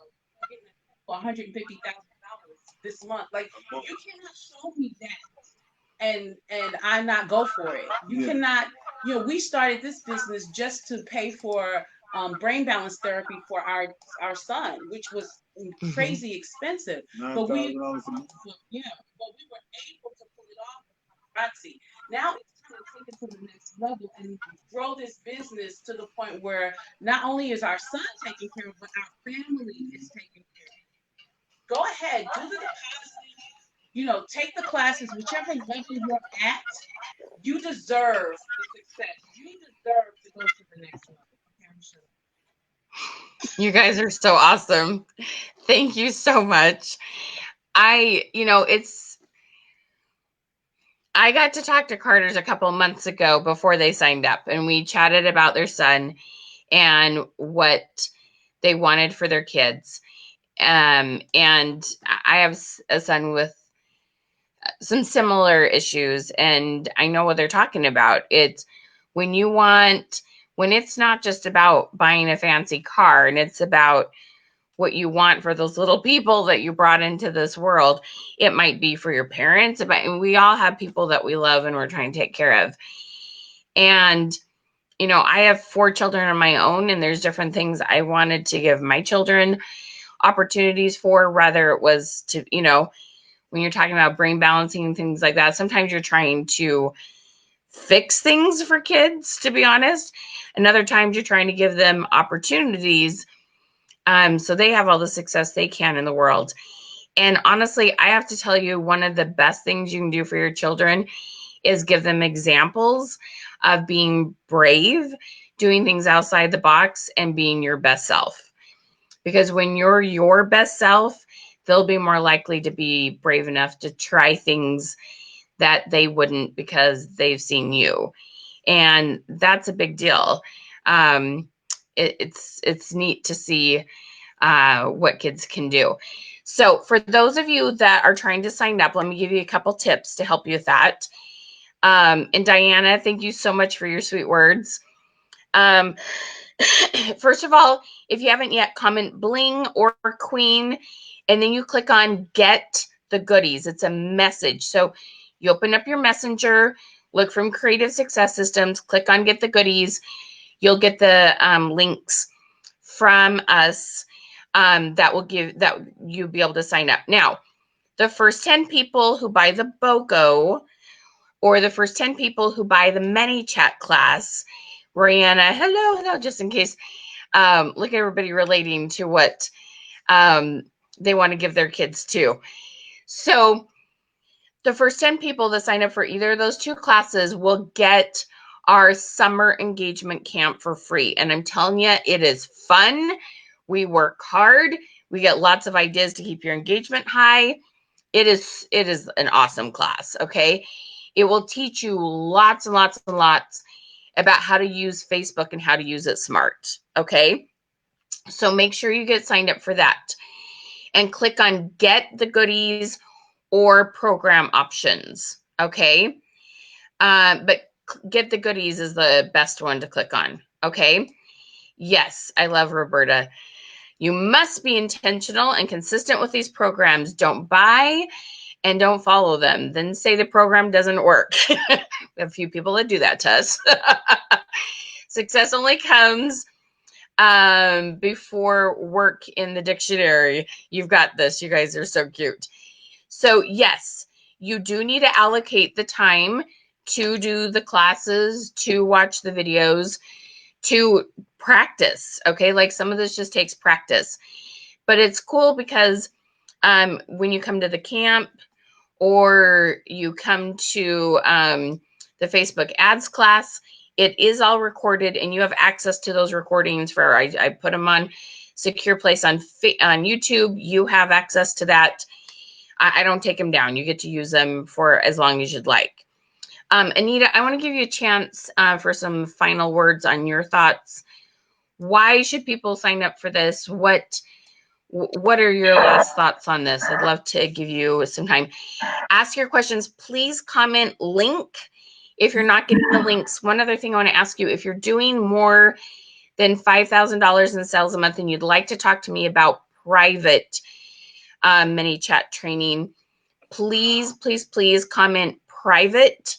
D: to getting $150,000 this month. Like, you cannot show me that and I not go for it. You cannot, we started this business just to pay for brain balance therapy for our son, which was crazy expensive. But we were able to pull it off. Now it's time to take it to the next level and grow this business to the point where not only is our son taken care of, but our family is taken care of. Go ahead, do the deposit, take the classes, whichever level you're at. You deserve the success. You deserve to go to the next level. Okay, I'm sure.
A: You guys are so awesome. Thank you so much. I got to talk to Carter's a couple of months ago before they signed up, and we chatted about their son and what they wanted for their kids. And I have a son with some similar issues, and I know what they're talking about. It's when it's not just about buying a fancy car, and it's about what you want for those little people that you brought into this world. It might be for your parents, and we all have people that we love and we're trying to take care of. And, I have 4 children of my own, and there's different things I wanted to give my children opportunities for, rather it was to, when you're talking about brain balancing and things like that, sometimes you're trying to fix things for kids, to be honest. And other times you're trying to give them opportunities so they have all the success they can in the world. And honestly, I have to tell you, one of the best things you can do for your children is give them examples of being brave, doing things outside the box, and being your best self. Because when you're your best self, they'll be more likely to be brave enough to try things that they wouldn't because they've seen you. And that's a big deal. It's neat to see what kids can do. So for those of you that are trying to sign up, let me give you a couple tips to help you with that. And Diana, thank you so much for your sweet words. First of all, if you haven't yet, comment bling or queen, and then you click on get the goodies. It's a message. So you open up your messenger, look from Creative Success Systems, click on get the goodies. You'll get the links from us that will give that you'll be able to sign up. Now, the first 10 people who buy the BOGO, or the first 10 people who buy the ManyChat class, Brianna, hello, just in case. Look at everybody relating to what they want to give their kids to. So the first 10 people that sign up for either of those two classes will get our summer engagement camp for free. And I'm telling you, it is fun. We work hard. We get lots of ideas to keep your engagement high. It is an awesome class, okay? It will teach you lots and lots and lots about how to use Facebook and how to use it smart, okay? So make sure you get signed up for that and click on get the goodies or program options, okay? But get the goodies is the best one to click on, okay? Yes, I love Roberta. You must be intentional and consistent with these programs. Don't buy and don't follow them. Then say the program doesn't work. We have a few people that do that to us. Success only comes before work in the dictionary. You've got this. You guys are so cute. So yes, you do need to allocate the time to do the classes, to watch the videos, to practice. Okay, like some of this just takes practice, but it's cool because when you come to the camp or you come to the Facebook ads class, it is all recorded and you have access to those recordings for, I put them on secure place on YouTube. You have access to that. I don't take them down. You get to use them for as long as you'd like. Anita, I want to give you a chance for some final words on your thoughts. Why should people sign up for this? What are your last thoughts on this? I'd love to give you some time. Ask your questions. Please comment link if you're not getting the links. One other thing I want to ask you, if you're doing more than $5,000 in sales a month and you'd like to talk to me about private ManyChat training, please comment private.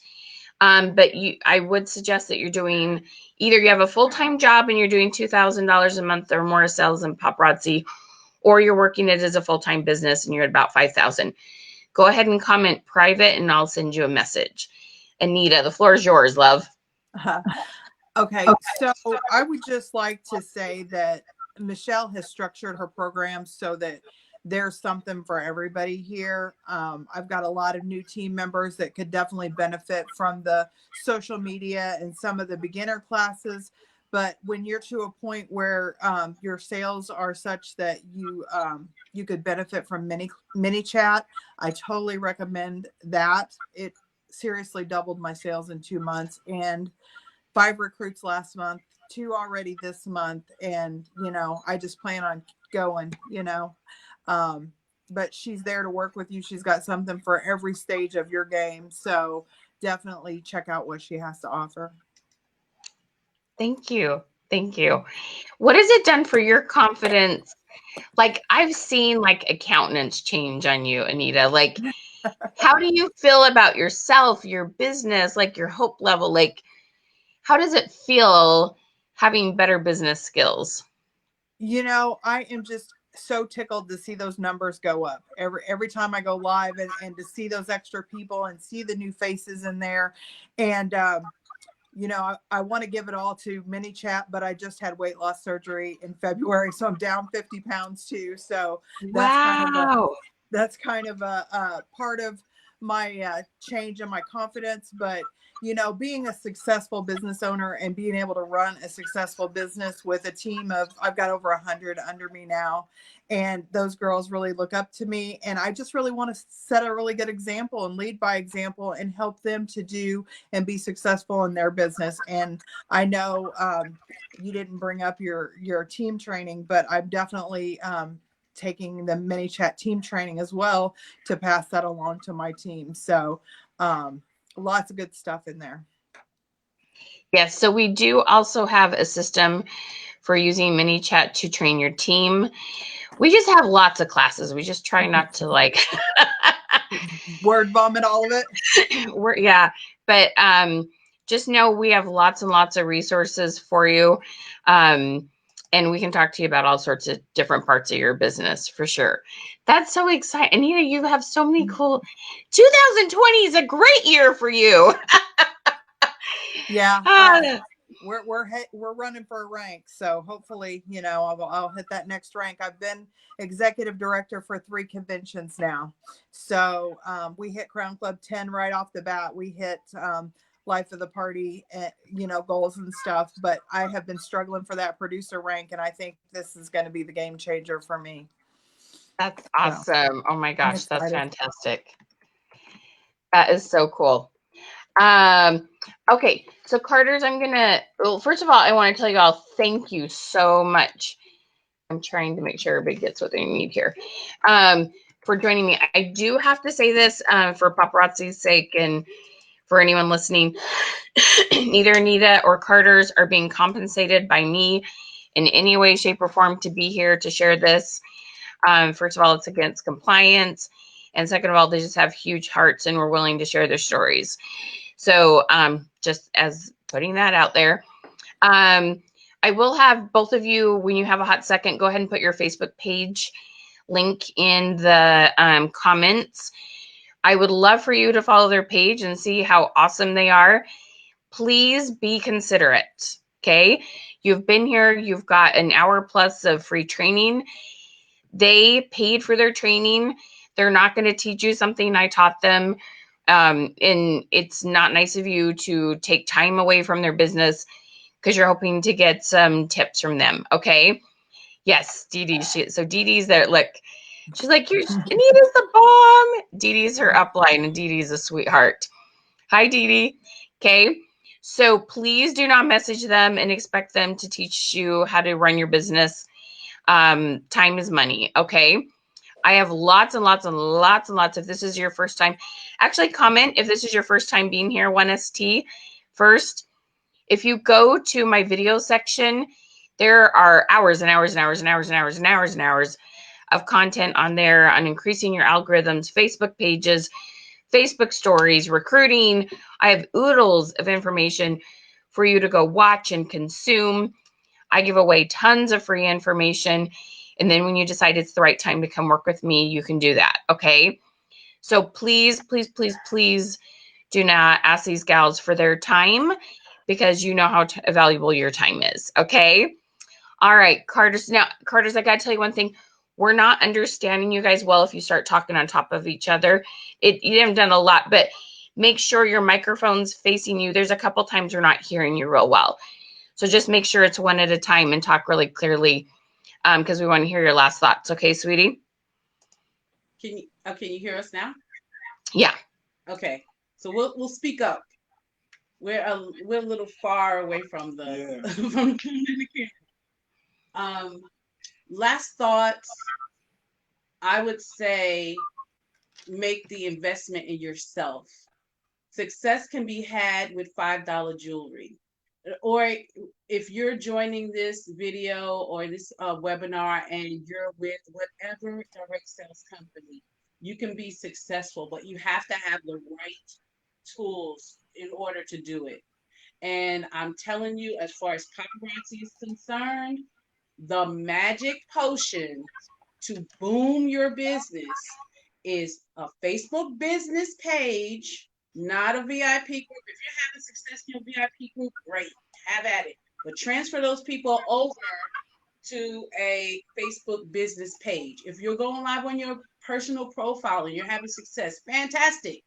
A: But I would suggest that you're doing, either you have a full-time job and you're doing $2,000 a month or more sales in Paparazzi, or you're working it as a full-time business and you're at about 5,000. Go ahead and comment private and I'll send you a message. Anita, the floor is yours, love.
C: Okay, so I would just like to say that Michelle has structured her program so that there's something for everybody here. I've got a lot of new team members that could definitely benefit from the social media and some of the beginner classes. But when you're to a point where your sales are such that you could benefit from ManyChat, I totally recommend that. It seriously doubled my sales in 2 months, and 5 recruits last month, 2 already this month. And, I just plan on going, but she's there to work with you. She's got something for every stage of your game. So definitely check out what she has to offer.
A: Thank you. Thank you. What has it done for your confidence? Like, I've seen like accountants change on you, Anita. Like, how do you feel about yourself, your business, like your hope level? Like, how does it feel having better business skills?
C: I am just so tickled to see those numbers go up every time I go live, and to see those extra people and see the new faces in there. And, I want to give it all to ManyChat, but I just had weight loss surgery in February. So I'm down 50 pounds too. So that's
A: Wow.
C: that's kind of a part of my change in my confidence. But you know, being a successful business owner and being able to run a successful business with a team of, I've got over 100 under me now, and those girls really look up to me, and I just really want to set a really good example and lead by example and help them to do and be successful in their business. And I know you didn't bring up your team training, but I'm definitely taking the ManyChat team training as well to pass that along to my team. So lots of good stuff in there.
A: Yes, so we do also have a system for using ManyChat to train your team. We just have lots of classes. We just try not to like
C: word vomit all of it.
A: yeah, but just know we have lots and lots of resources for you. And we can talk to you about all sorts of different parts of your business for sure. That's so exciting. Anita, you have so many cool 2020 is a great year for you.
C: Yeah. We're running for a rank, so hopefully, you know, I'll hit that next rank. I've been executive director for 3 conventions now, so we hit Crown Club 10 right off the bat. We hit life of the party, you know, goals and stuff. But I have been struggling for that producer rank, and I think this is going to be the game changer for me.
A: That's awesome. So, oh my gosh, that's fantastic. That is so cool. Okay, so Carter's, well, first of all, I want to tell you all, thank you so much. I'm trying to make sure everybody gets what they need here. For joining me. I do have to say this for Paparazzi's sake and for anyone listening. Neither Anita or Carter's are being compensated by me in any way, shape, or form to be here to share this. First of all, it's against compliance. And second of all, they just have huge hearts and were willing to share their stories. So just as putting that out there. I will have both of you, when you have a hot second, go ahead and put your Facebook page link in the comments. I would love for you to follow their page and see how awesome they are. Please be considerate, okay? You've been here. You've got an hour plus of free training. They paid for their training. They're not going to teach you something I taught them. And it's not nice of you to take time away from their business because you're hoping to get some tips from them, okay? Yes, Dee Dee. So Dee Dee's there. Look, she's like, Anita's the bomb. Dee Dee's her upline, and Dee Dee's a sweetheart. Hi, Dee Dee. Okay, so please do not message them and expect them to teach you how to run your business. Time is money, okay? I have lots and lots and lots and lots. If this is your first time, actually comment if this is your first time being here, 1ST first. If you go to my video section, there are hours and hours and hours and hours and hours and hours and hours of content on there on increasing your algorithms, Facebook pages, Facebook stories, recruiting. I have oodles of information for you to go watch and consume. I give away tons of free information. And then when you decide it's the right time to come work with me, you can do that. Okay. So please, please, please, please do not ask these gals for their time because you know how valuable your time is. Okay. All right, Carter's. Now, Carter's, I got to tell you one thing. We're not understanding you guys well if you start talking on top of each other. You haven't done a lot, but make sure your microphone's facing you. There's a couple times we're not hearing you real well. So just make sure it's one at a time and talk really clearly because we want to hear your last thoughts. Okay, sweetie?
D: Can you hear us now?
A: Yeah.
D: Okay. So we'll speak up. We're a little far away from the from the camera. Last thoughts, I would say make the investment in yourself. Success can be had with $5 jewelry. Or if you're joining this video or this webinar and you're with whatever direct sales company, you can be successful, but you have to have the right tools in order to do it. And I'm telling you, as far as Paparazzi is concerned, the magic potion to boom your business is a Facebook business page, not a VIP group. If you're having success in your VIP group, great, have at it. But transfer those people over to a Facebook business page. If you're going live on your personal profile and you're having success, fantastic.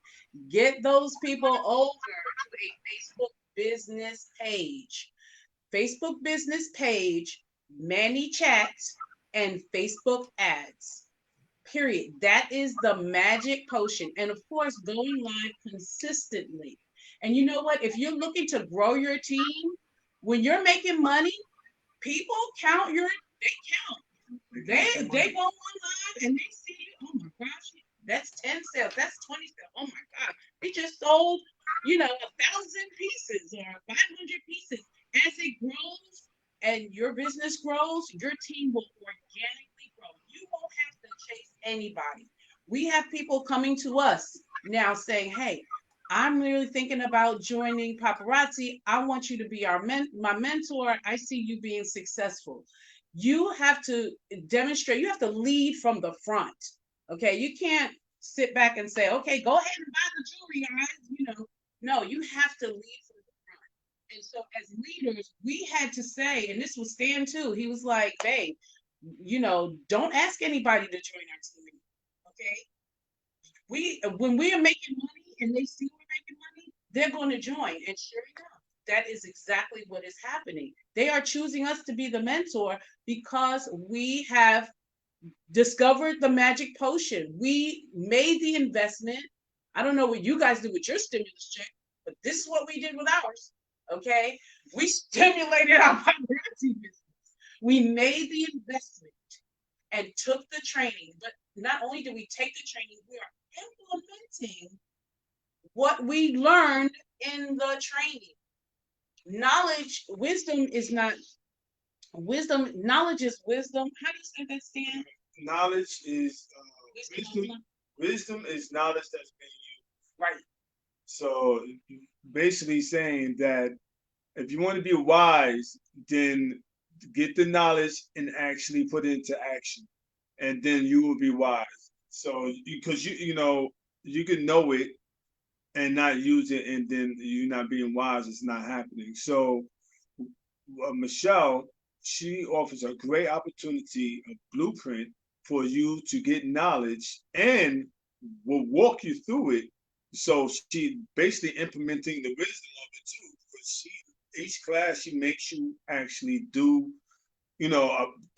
D: Get those people over to a Facebook business page. Facebook business page, ManyChat, and Facebook ads. Period. That is the magic potion. And of course, going live consistently. And you know what? If you're looking to grow your team, when you're making money, people count they count. They go online and they see, oh my gosh, that's 10 sales, that's 20 sales. Oh my God, they just sold, 1,000 pieces or 500 pieces. As it grows and your business grows, your team will organically grow. You won't have to chase anybody. We have people coming to us now saying, hey, I'm really thinking about joining Paparazzi. I want you to be my mentor. I see you being successful. You have to demonstrate, you have to lead from the front. Okay. You can't sit back and say, okay, go ahead and buy the jewelry, guys. No, you have to lead from the front. And so as leaders, we had to say, and this was Stan too, he was like, babe, don't ask anybody to join our team. Okay. When we are making money and they see we're making money, they're going to join. And sure enough, that is exactly what is happening. They are choosing us to be the mentor because we have discovered the magic potion. We made the investment. I don't know what you guys do with your stimulus check, but this is what we did with ours. Okay. We stimulated our paparazzi business. We made the investment and took the training. But not only did we take the training, we are implementing what we learned in the training. Knowledge, wisdom is not wisdom. Knowledge is wisdom. How do you say that, Stan?
B: Knowledge is wisdom. Wisdom is knowledge that's been used.
D: Right.
B: So basically saying that if you want to be wise, then get the knowledge and actually put it into action, and then you will be wise. So because you can know it and not use it, and then you're not being wise. It's not happening. So Michelle, she offers a great opportunity, a blueprint for you to get knowledge and will walk you through it. So she basically implementing the wisdom of it too. Because each class she makes you actually do,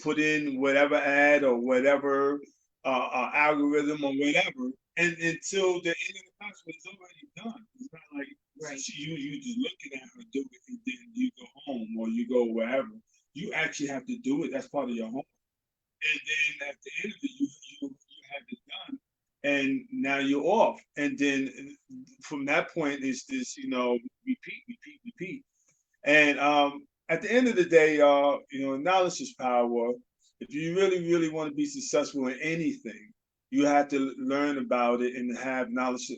B: put in whatever ad or whatever algorithm or whatever, and until the end of the class, it's already done. It's not like right. You just looking at her do it and then you go home or you go wherever. You actually have to do it. That's part of your homework. And then at the end of it, you have it done, and now you're off. And then from that point, it's this, repeat, repeat, repeat. And at the end of the day, knowledge is power. If you really, really want to be successful in anything, you have to learn about it and have knowledge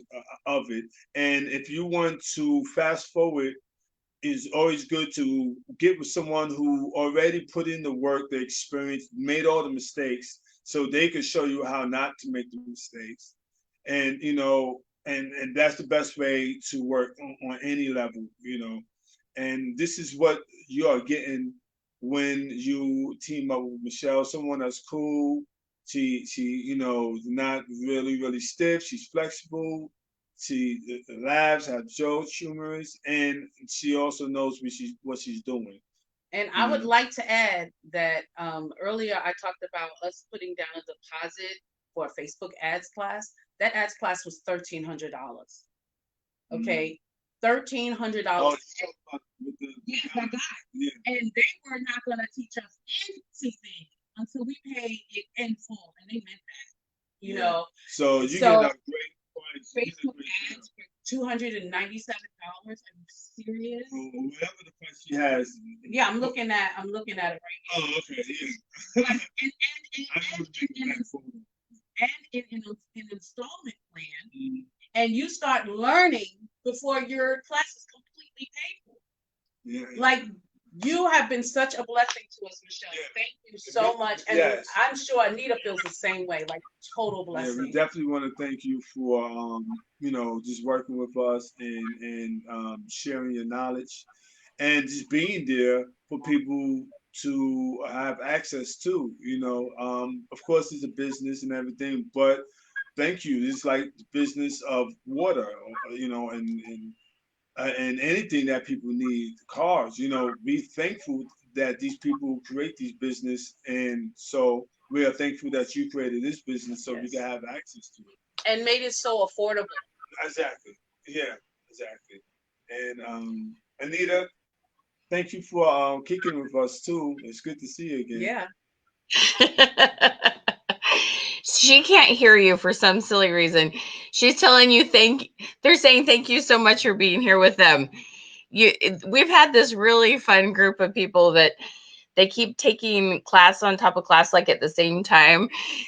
B: of it. And if you want to fast forward, it's always good to get with someone who already put in the work, the experience, made all the mistakes, so they can show you how not to make the mistakes. And and that's the best way to work on any level. And this is what you are getting when you team up with Michelle, someone that's cool. She not really, really stiff. She's flexible. She laughs, has jokes, humorous, and she also knows what she's doing.
D: And I would like to add that earlier I talked about us putting down a deposit for a Facebook ads class. That ads class was $1,300. Okay, $1,300. Yes, I got it. Yeah. And they were not going to teach us anything until we paid it in full, and they meant that.
B: So you get a great price.
D: Facebook ads for $297. Are you serious?
B: Well, whatever the price she has.
D: Yeah, I'm looking at it right now.
B: Oh, okay, yeah.
D: And in an installment plan, and you start learning before your class is completely paid for.
B: Yeah.
D: Like, you have been such a blessing to us, Michelle. Yeah. Thank you so much. And yes. I'm sure Anita feels the same way, like total blessing.
B: Yeah, we definitely want to thank you for just working with us and sharing your knowledge and just being there for people to have access to. Of course, it's a business and everything, but thank you. It's like the business of water, and anything that people need, cars. Be thankful that these people create these business, and so we are thankful that you created this business so we can have access to it
E: and made it so affordable.
B: Exactly. Yeah, exactly. And Anita, thank you for kicking with us too. It's good to see you again.
E: Yeah.
A: She can't hear you for some silly reason. She's telling you they're saying thank you so much for being here with them. We've had this really fun group of people that they keep taking class on top of class like at the same time.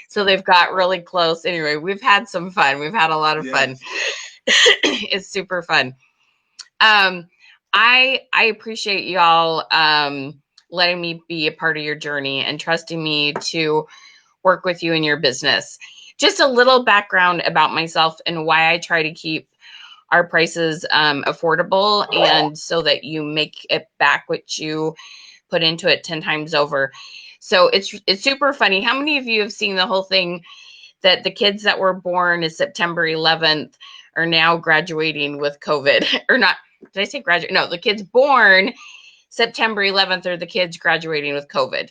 A: So they've got really close. Anyway, we've had some fun. We've had a lot of fun. It's super fun. I appreciate y'all letting me be a part of your journey and trusting me to work with you in your business. Just a little background about myself and why I try to keep our prices affordable, and so that you make it back what you put into it 10 times over. So it's super funny. How many of you have seen the whole thing that the kids that were born is September 11th are now graduating with COVID? Or not, did I say graduate? No, the kids born September 11th are the kids graduating with COVID.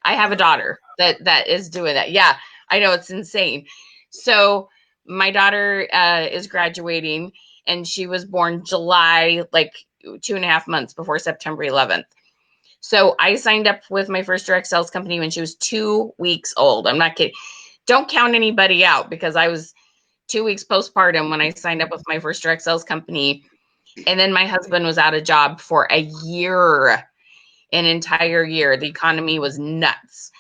A: I have a daughter that is doing that. Yeah, I know, it's insane. So my daughter is graduating, and she was born July, like 2.5 months before September 11th. So I signed up with my first direct sales company when she was 2 weeks old. I'm not kidding. Don't count anybody out, because I was 2 weeks postpartum when I signed up with my first direct sales company. And then my husband was out of job for a year, an entire year. The economy was nuts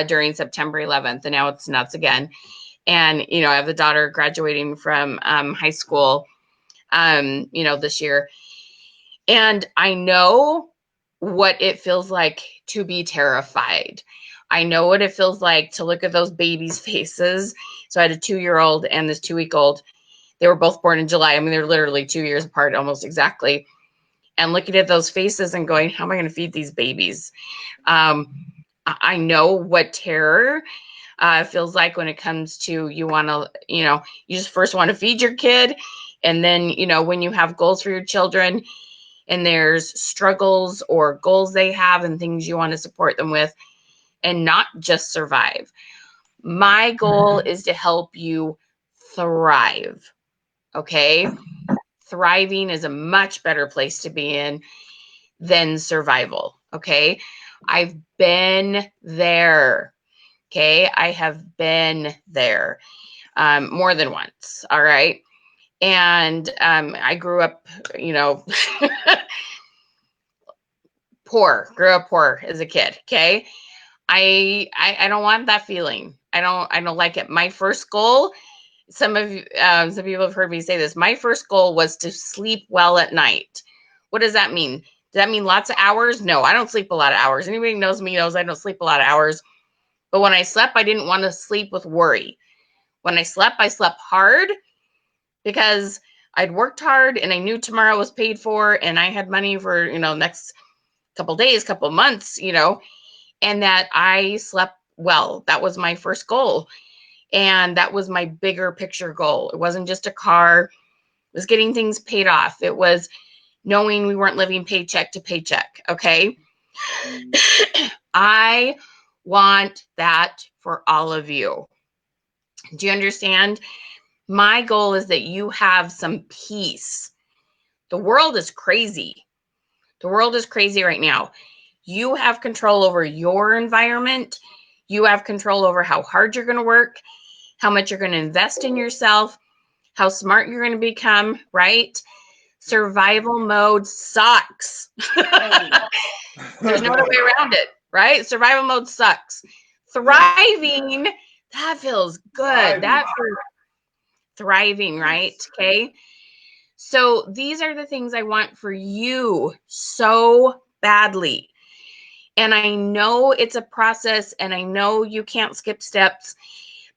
A: during September 11th, and now it's nuts again. And, I have a daughter graduating from high school, this year. And I know what it feels like to be terrified. I know what it feels like to look at those babies' faces. So I had a 2-year-old and this 2-week-old. They were both born in July. I mean, they're literally 2 years apart, almost exactly. And looking at those faces and going, how am I going to feed these babies? I know what terror feels like when it comes to, you want to, you just first want to feed your kid. And then, when you have goals for your children, and there's struggles or goals they have and things you want to support them with, and not just survive. My goal is to help you thrive. Okay. Thriving is a much better place to be in than survival. Okay. I've been there. Okay. I have been there more than once. All right. And I grew up, grew up poor as a kid. Okay. I don't want that feeling. I don't like it. My first goal, some people have heard me say this. My first goal was to sleep well at night. What does that mean? Does that mean lots of hours? No, I don't sleep a lot of hours. Anybody who knows me knows I don't sleep a lot of hours. But when I slept, I didn't want to sleep with worry. When I slept hard, because I'd worked hard and I knew tomorrow was paid for, and I had money for, next couple days, couple months, and that I slept well. That was my first goal. And that was my bigger picture goal. It wasn't just a car. It was getting things paid off. It was knowing we weren't living paycheck to paycheck. Okay. I want that for all of you. Do you understand? My goal is that you have some peace. The world is crazy. The world is crazy right now. You have control over your environment. You have control over how hard you're going to work, how much you're going to invest in yourself, how smart you're going to become, right? Survival mode sucks. There's no other way around it, right? Survival mode sucks. Thriving, that feels good. That feels thriving, right? Okay. So these are the things I want for you so badly. And I know it's a process, and I know you can't skip steps,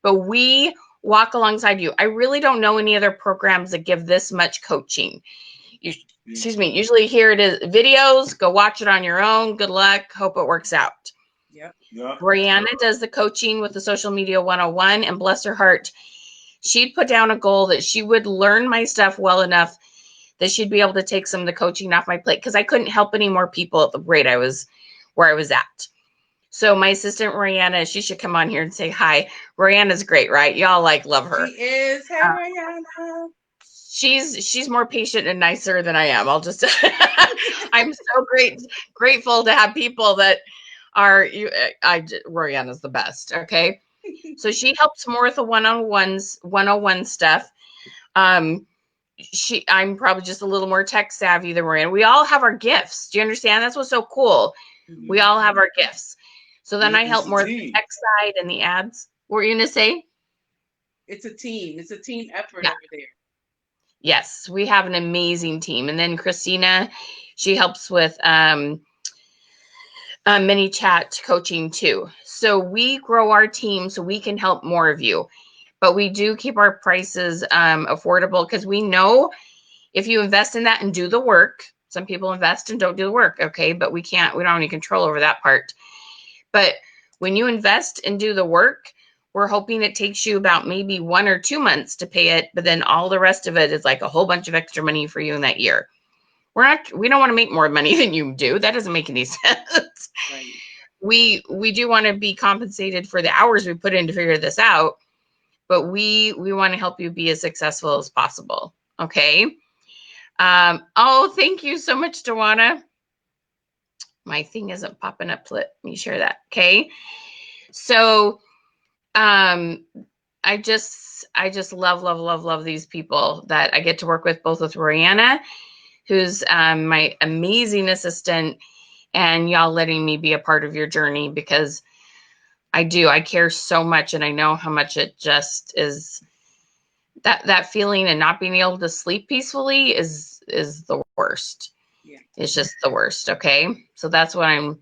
A: but we walk alongside you. I really don't know any other programs that give this much coaching. excuse me, usually here it is videos, go watch it on your own. Good luck. Hope it works out.
D: Yep.
B: Yeah.
A: Brianna does the coaching with the social media 101, and bless her heart, she'd put down a goal that she would learn my stuff well enough that she'd be able to take some of the coaching off my plate because I couldn't help any more people at the rate I was where I was at. So my assistant Rihanna, she should come on here and say hi. Rihanna's great, right? Y'all like love her.
D: She is. Hey, Rihanna.
A: She's more patient and nicer than I am. I'll just I'm so grateful to have people that are Rihanna's the best. Okay. So she helps more with the one-on-one stuff. I'm probably just a little more tech savvy than Rihanna. We all have our gifts. Do you understand? That's what's so cool. We all have our gifts. So then I help more the tech side and the ads. What were you gonna say?
D: It's a team. It's a team effort
A: Yeah.
D: over there.
A: Yes, we have an amazing team. And then Christina, she helps with ManyChat coaching too. So we grow our team so we can help more of you. But we do keep our prices affordable because we know if you invest in that and do the work, some people invest and don't do the work, okay? But we don't have any control over that part. But when you invest and do the work, we're hoping it takes you about maybe 1 or 2 months to pay it, but then all the rest of it is like a whole bunch of extra money for you in that year. We don't want to make more money than you do. That doesn't make any sense.
D: Right.
A: We do want to be compensated for the hours we put in to figure this out, but we want to help you be as successful as possible. Okay. Oh, thank you so much, Dawana. My thing isn't popping up. Let me share that. Okay. So I just love these people that I get to work with, both with Rihanna, who's my amazing assistant, and y'all letting me be a part of your journey, because I care so much, and I know how much it just is. That feeling and not being able to sleep peacefully is the worst.
D: Yeah.
A: It's just the worst. Okay. So that's what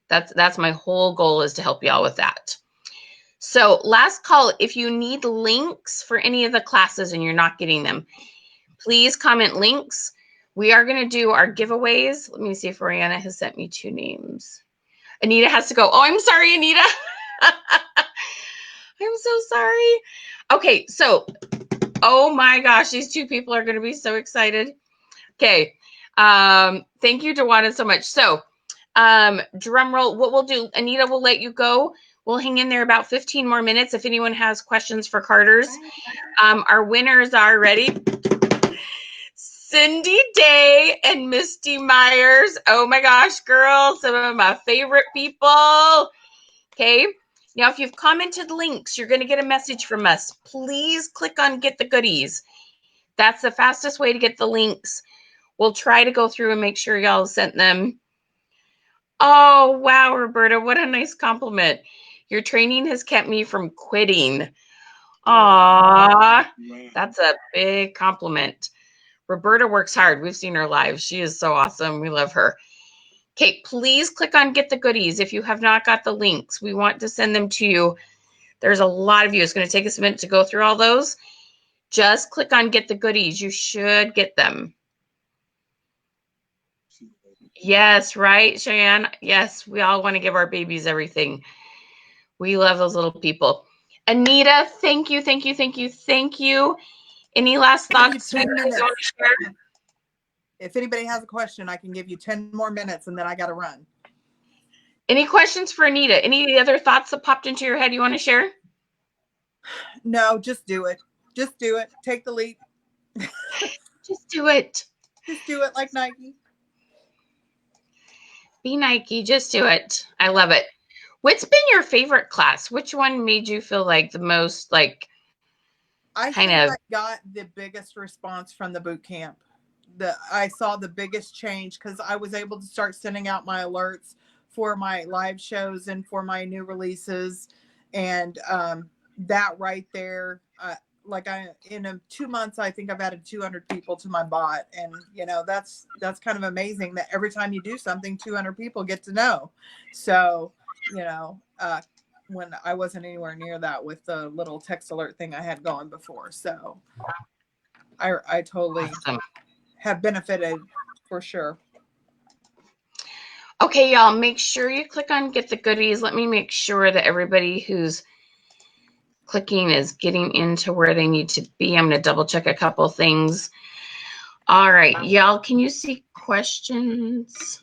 A: that's my whole goal, is to help y'all with that. So last call, if you need links for any of the classes and you're not getting them, please comment links. We are going to do our giveaways. Let me see if Rihanna has sent me 2 names. Anita has to go. Oh, I'm sorry, Anita. I'm so sorry. Okay, so, oh my gosh, these 2 people are going to be so excited. Okay, thank you, Dawana, so much. So, drum roll, what we'll do, Anita will let you go. We'll hang in there about 15 more minutes if anyone has questions for Carter's. Our winners are ready. Cindy Day and Misty Myers. Oh my gosh, girls, some of my favorite people. Okay. Now, if you've commented links, you're going to get a message from us. Please click on Get the Goodies. That's the fastest way to get the links. We'll try to go through and make sure y'all sent them. Oh, wow, Roberta, what a nice compliment. Your training has kept me from quitting. Aw, that's a big compliment. Roberta works hard. We've seen her live. She is so awesome. We love her. Okay, please click on Get the Goodies if you have not got the links. We want to send them to you. There's a lot of you. It's going to take us a minute to go through all those. Just click on Get the Goodies. You should get them. Yes, right, Cheyenne? Yes, we all want to give our babies everything. We love those little people. Anita, thank you, thank you, thank you, thank you. Any last thoughts?
C: 10 minutes. If anybody has a question, I can give you 10 more minutes, and then I got to run.
A: Any questions for Anita? Any other thoughts that popped into your head you want to share?
C: No, just do it. Just do it. Take the leap.
A: Just do it.
C: Just do it like Nike.
A: Be Nike. Just do it. I love it. What's been your favorite class? Which one made you feel like the most, like,
C: I got the biggest response from the boot camp. I saw the biggest change because I was able to start sending out my alerts for my live shows and for my new releases. And that right there, in 2 months, I think I've added 200 people to my bot. And, that's kind of amazing that every time you do something, 200 people get to know. So, when I wasn't anywhere near that with the little text alert thing I had going before. So I totally have benefited For sure.
A: Okay, y'all, make sure you click on get the goodies. Let me make sure that everybody who's clicking is getting into where they need to be. I'm going to double check a couple things. All right, y'all, can you see questions?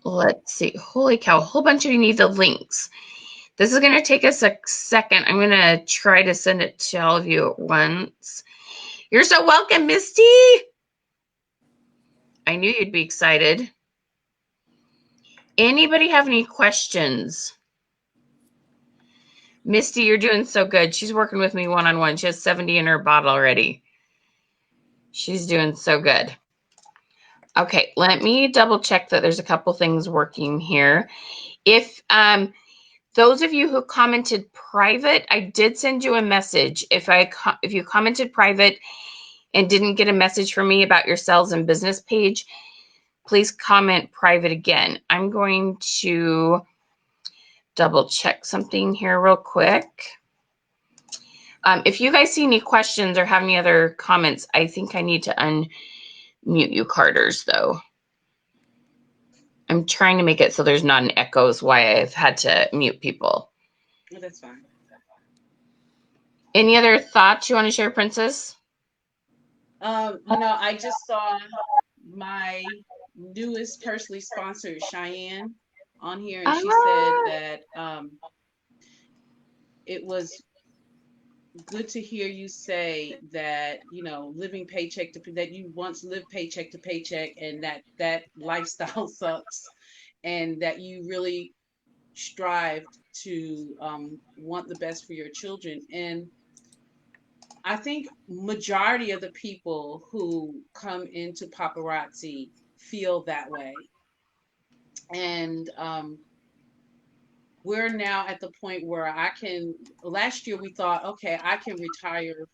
A: Let's see. Holy cow, a whole bunch of you need the links. This is going to take us a second. I'm going to try to send it to all of you at once. You're so welcome, Misty. I knew you'd be excited. Anybody have any questions? Misty, you're doing so good. She's working with me one-on-one. She has 70 in her bottle already. She's doing so good. Okay, let me double check that there's a couple things working here. If those of you who commented private, I did send you a message. If you commented private and didn't get a message from me about your sales and business page, please comment private again. I'm going to double check something here real quick. If you guys see any questions or have any other comments, I think I need to unmute you, Carters, though. I'm trying to make it so there's not an echo is why I've had to mute people.
D: Oh, that's fine.
A: Any other thoughts you want to share, Princess?
D: I just saw my newest personally sponsored Cheyenne on here, and she said that it was good to hear you say that, living paycheck to that you once lived paycheck to paycheck, and that lifestyle sucks, and that you really strive to want the best for your children. And I think majority of the people who come into Paparazzi feel that way. And we're now at the point where last year we thought, okay, I can retire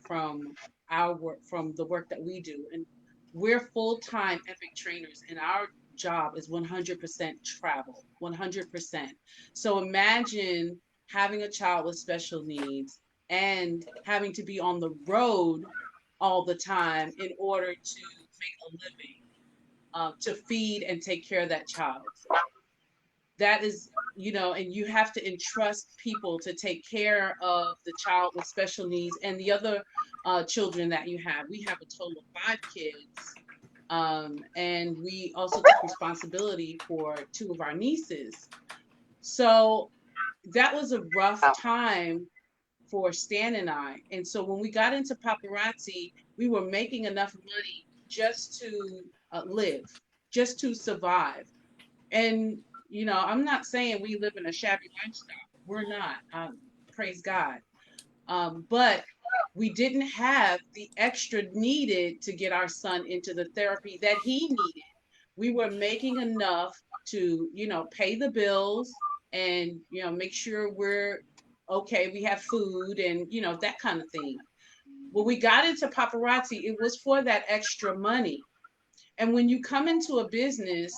D: from our work, from the work that we do. And we're full-time epic trainers, and our job is 100% travel, 100%. So imagine having a child with special needs and having to be on the road all the time in order to make a living, to feed and take care of that child. That is, and you have to entrust people to take care of the child with special needs and the other children that you have. We have a total of 5 kids. And we also took responsibility for 2 of our nieces. So that was a rough time for Stan and I. And so when we got into Paparazzi, we were making enough money just to live, just to survive. And I'm not saying we live in a shabby lifestyle. We're not. Praise God. But we didn't have the extra needed to get our son into the therapy that he needed. We were making enough to, pay the bills and, make sure we're okay. We have food and, that kind of thing. When we got into Paparazzi, it was for that extra money. And when you come into a business,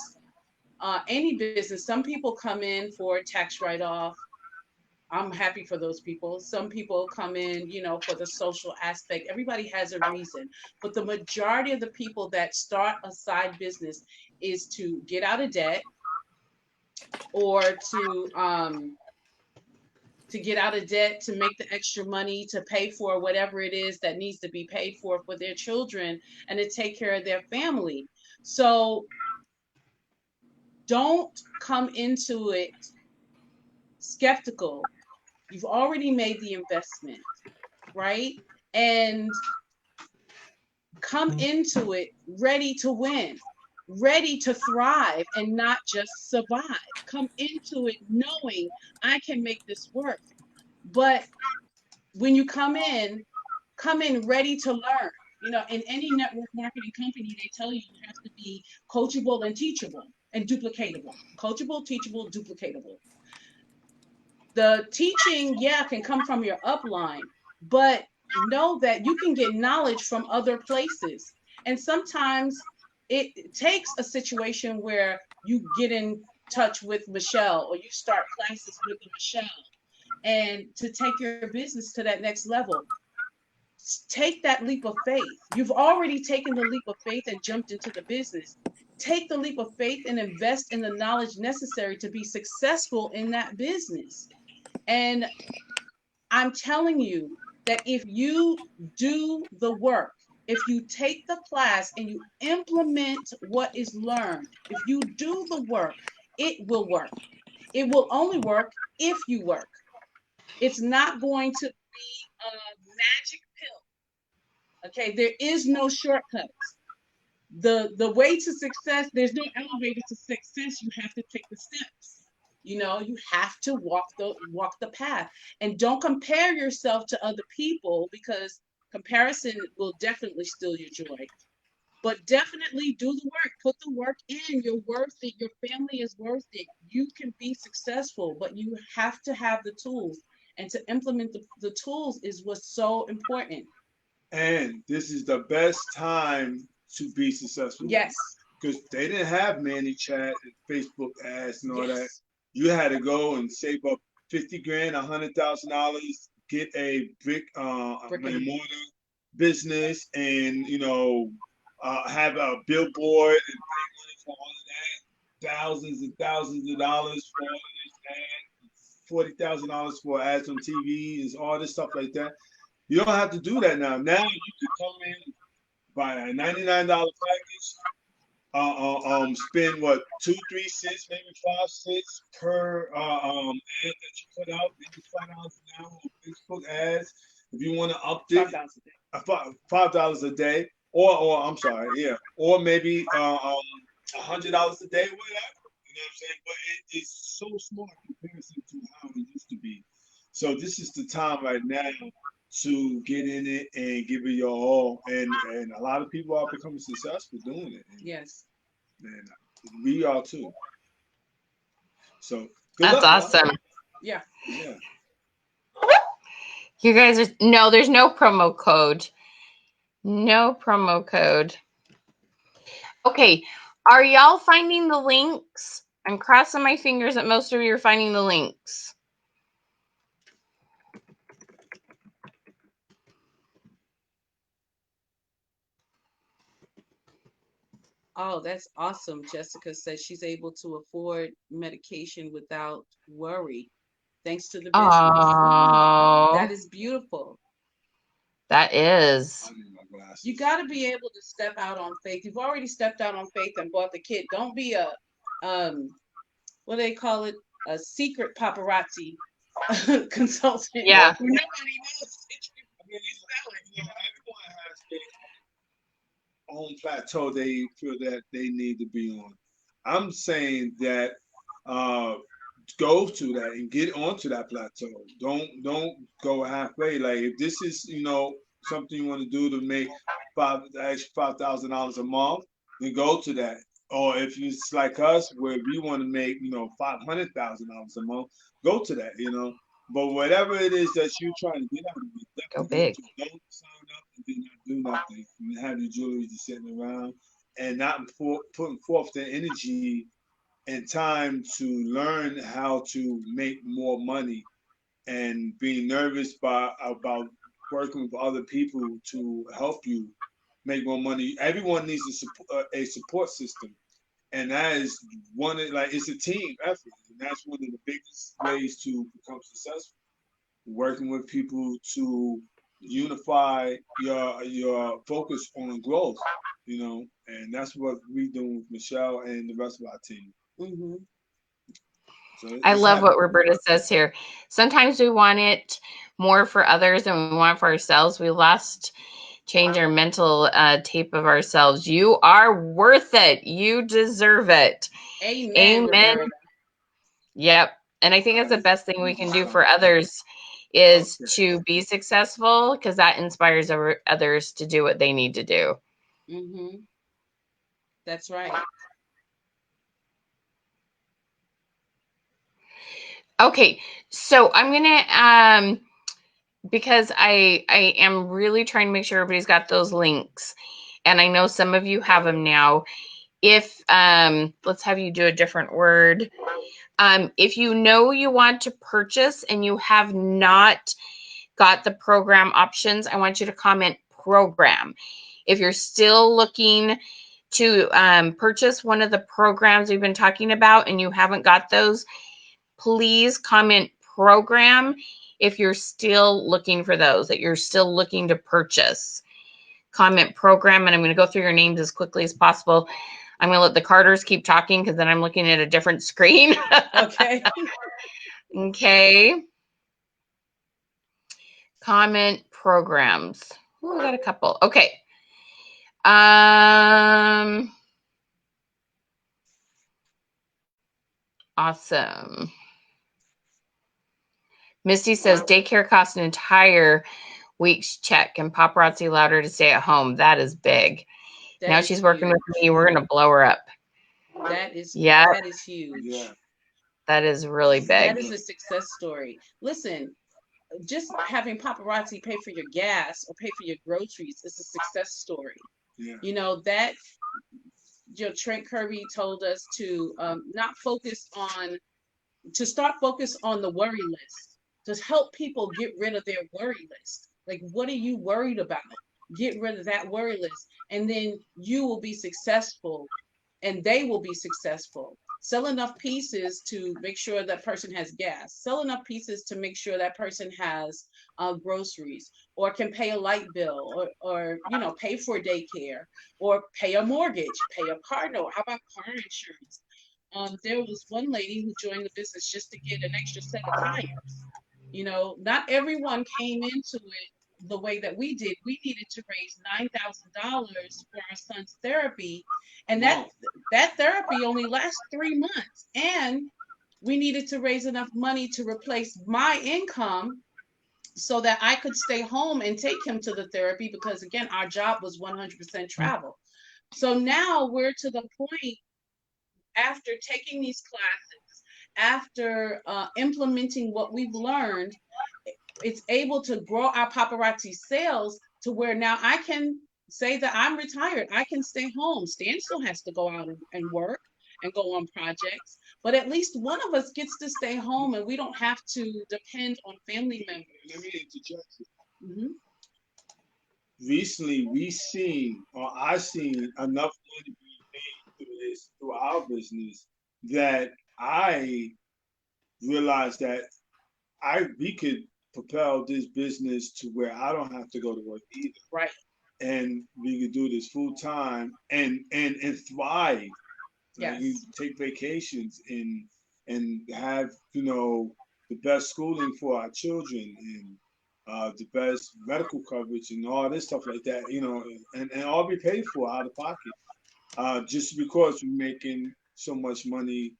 D: any business, some people come in for tax write-off. I'm happy for those people. Some people come in, for the social aspect. Everybody has a reason. But the majority of the people that start a side business is to get out of debt, or to get out of debt, to make the extra money, to pay for whatever it is that needs to be paid for their children, and to take care of their family. So don't come into it skeptical. You've already made the investment, right? And come into it ready to win, ready to thrive, and not just survive. Come into it knowing I can make this work. But when you come in ready to learn. In any network marketing company, they tell you you have to be coachable and teachable and duplicatable. Coachable, teachable, duplicatable. The teaching, can come from your upline, but know that you can get knowledge from other places. And sometimes it takes a situation where you get in touch with Michelle, or you start classes with Michelle, and to take your business to that next level. take that leap of faith. You've already taken the leap of faith and jumped into the business. Take the leap of faith and invest in the knowledge necessary to be successful in that business. And I'm telling you that if you do the work, if you take the class and you implement what is learned, if you do the work, it will work. It will only work if you work. It's not going to be a magic pill. Okay, there is no shortcuts. The way to success, there's no elevator to success. You have to take the steps. You have to walk the path, and don't compare yourself to other people, because comparison will definitely steal your joy. But definitely do the work, put the work in. You're worth it. Your family is worth it. You can be successful, but you have to have the tools, and to implement the tools is what's so important.
B: And this is the best time to be successful.
D: Yes.
B: Because they didn't have ManyChat and Facebook ads and all that.
D: Yes.
B: You had to go and save up 50 grand, $100,000, get a brick
D: Brick
B: and
D: and
B: mortar business, and have a billboard and pay money for all of that. Thousands and thousands of dollars for all of this ad, $40,000 for ads on TV, and all this stuff like that. You don't have to do that now. Now you can come in, buy a $99 package, spend what, 2-3 cents, maybe 5 cents per ad that you put out, maybe $5 an hour on Facebook ads. If you want to up it, $5 a day, or I'm sorry, yeah, or maybe $100 a day, whatever. You know what I'm saying? But it's so small in comparison to how it used to be. So this is the time right now to get in it and give it your all. And a lot of people are becoming successful doing it.
D: Yes.
B: And we are too. So good
A: That's
B: luck,
A: awesome.
D: Yeah.
B: Yeah.
A: You guys are, no, there's no promo code. No promo code. Okay. Are y'all finding the links? I'm crossing my fingers that most of you are finding the links.
D: Oh, that's awesome. Jessica says she's able to afford medication without worry, thanks to the business.
A: Oh,
D: That is beautiful.
A: that is.
B: I need my glasses.
D: You got to be able to step out on faith. You've already stepped out on faith and bought the kit. Don't be a what do they call it? A secret paparazzi consultant.
A: Yeah.
D: Who nobody knows that you're selling.
B: Everyone has their own plateau they feel that they need to be on. I'm saying that go to that and get onto that plateau. Don't go halfway. Like if this is something you want to do to make $5,000 a month, then go to that. Or if it's like us where we want to make $500,000 a month, go to that. But whatever it is that you're trying to get out of it,
A: Go
B: definitely
A: big.
B: don't sign up and then not do nothing. And have your jewelry just sitting around and not putting forth the energy and time to learn how to make more money, and being nervous about working with other people to help you make more money. Everyone needs a support system, and that is it's a team effort, and that's one of the biggest ways to become successful. Working with people to unify your focus on growth, and that's what we do with Michelle and the rest of our team.
D: Mm-hmm.
B: So
A: I love what Roberta says here. Sometimes we want it more for others than we want for ourselves. We lost change our mental tape of ourselves. You are worth it. You deserve it.
D: Amen. Roberta.
A: Yep. And I think that's the best thing we can do for others is to be successful, because that inspires others to do what they need to do.
D: Mm-hmm. That's right.
A: Okay, so I'm gonna because I am really trying to make sure everybody's got those links, and I know some of you have them now. If let's have you do a different word. If you know you want to purchase and you have not got the program options, I want you to comment program. If you're still looking to purchase one of the programs we've been talking about and you haven't got those, please comment program if you're still looking for those, that you're still looking to purchase. Comment program, and I'm going to go through your names as quickly as possible. I'm going to let the Carters keep talking because then I'm looking at a different screen.
D: Okay.
A: Okay. Comment programs. Oh, I got a couple. Okay. Awesome. Misty says daycare costs an entire week's check, and Paparazzi allowed her to stay at home. That is big. Now she's working with me. We're going to blow her up.
D: That is huge.
B: Yeah.
A: That is really big.
D: That is a success story. Listen, just having Paparazzi pay for your gas or pay for your groceries is a success story.
B: Yeah.
D: You know, that Trent Kirby told us to start focus on the worry list, to help people get rid of their worry list. Like, what are you worried about? Get rid of that worry list, and then you will be successful and they will be successful. Sell enough pieces to make sure that person has gas. Sell enough pieces to make sure that person has groceries, or can pay a light bill, or pay for daycare, or pay a mortgage, pay a car note. How about car insurance? There was one lady who joined the business just to get an extra set of tires. Not everyone came into it the way that we did. We needed to raise $9,000 for our son's therapy, and that therapy only lasts 3 months. And we needed to raise enough money to replace my income so that I could stay home and take him to the therapy, because again, our job was 100% travel. So now we're to the point, after taking these classes, after implementing what we've learned, it's able to grow our Paparazzi sales to where now I can say that I'm retired. I can stay home. Stan still has to go out and work and go on projects, but at least one of us gets to stay home, and we don't have to depend on family members.
B: Let me interject.
D: Mm-hmm.
B: Recently, I seen enough money being made through our business, that I realized that we could propel this business to where I don't have to go to work either.
D: Right.
B: And we could do this full time and thrive.
D: Yes.
B: You take vacations and have the best schooling for our children, and the best medical coverage and all this stuff like that. And all be paid for out of pocket. Just because we're making so much money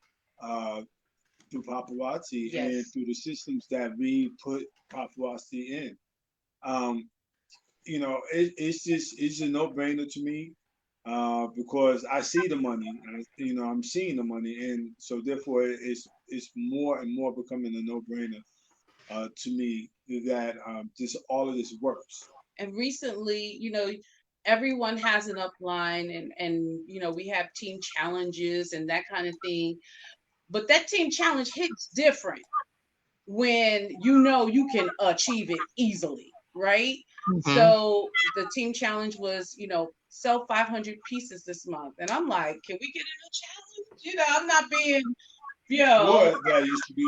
B: through Paparazzi,
D: Yes,
B: and through the systems that we put Paparazzi in. Um, it's a no-brainer to me, because I see the money. I'm seeing the money, and so therefore it's more and more becoming a no-brainer to me that all of this works.
D: and recently, everyone has an upline, and we have team challenges and that kind of thing. But that team challenge hits different when you can achieve it easily, right?
A: Mhm.
D: So the team challenge was, sell 500 pieces this month, and I'm like, can we get in a challenge? I'm not being,
B: Before that used to be,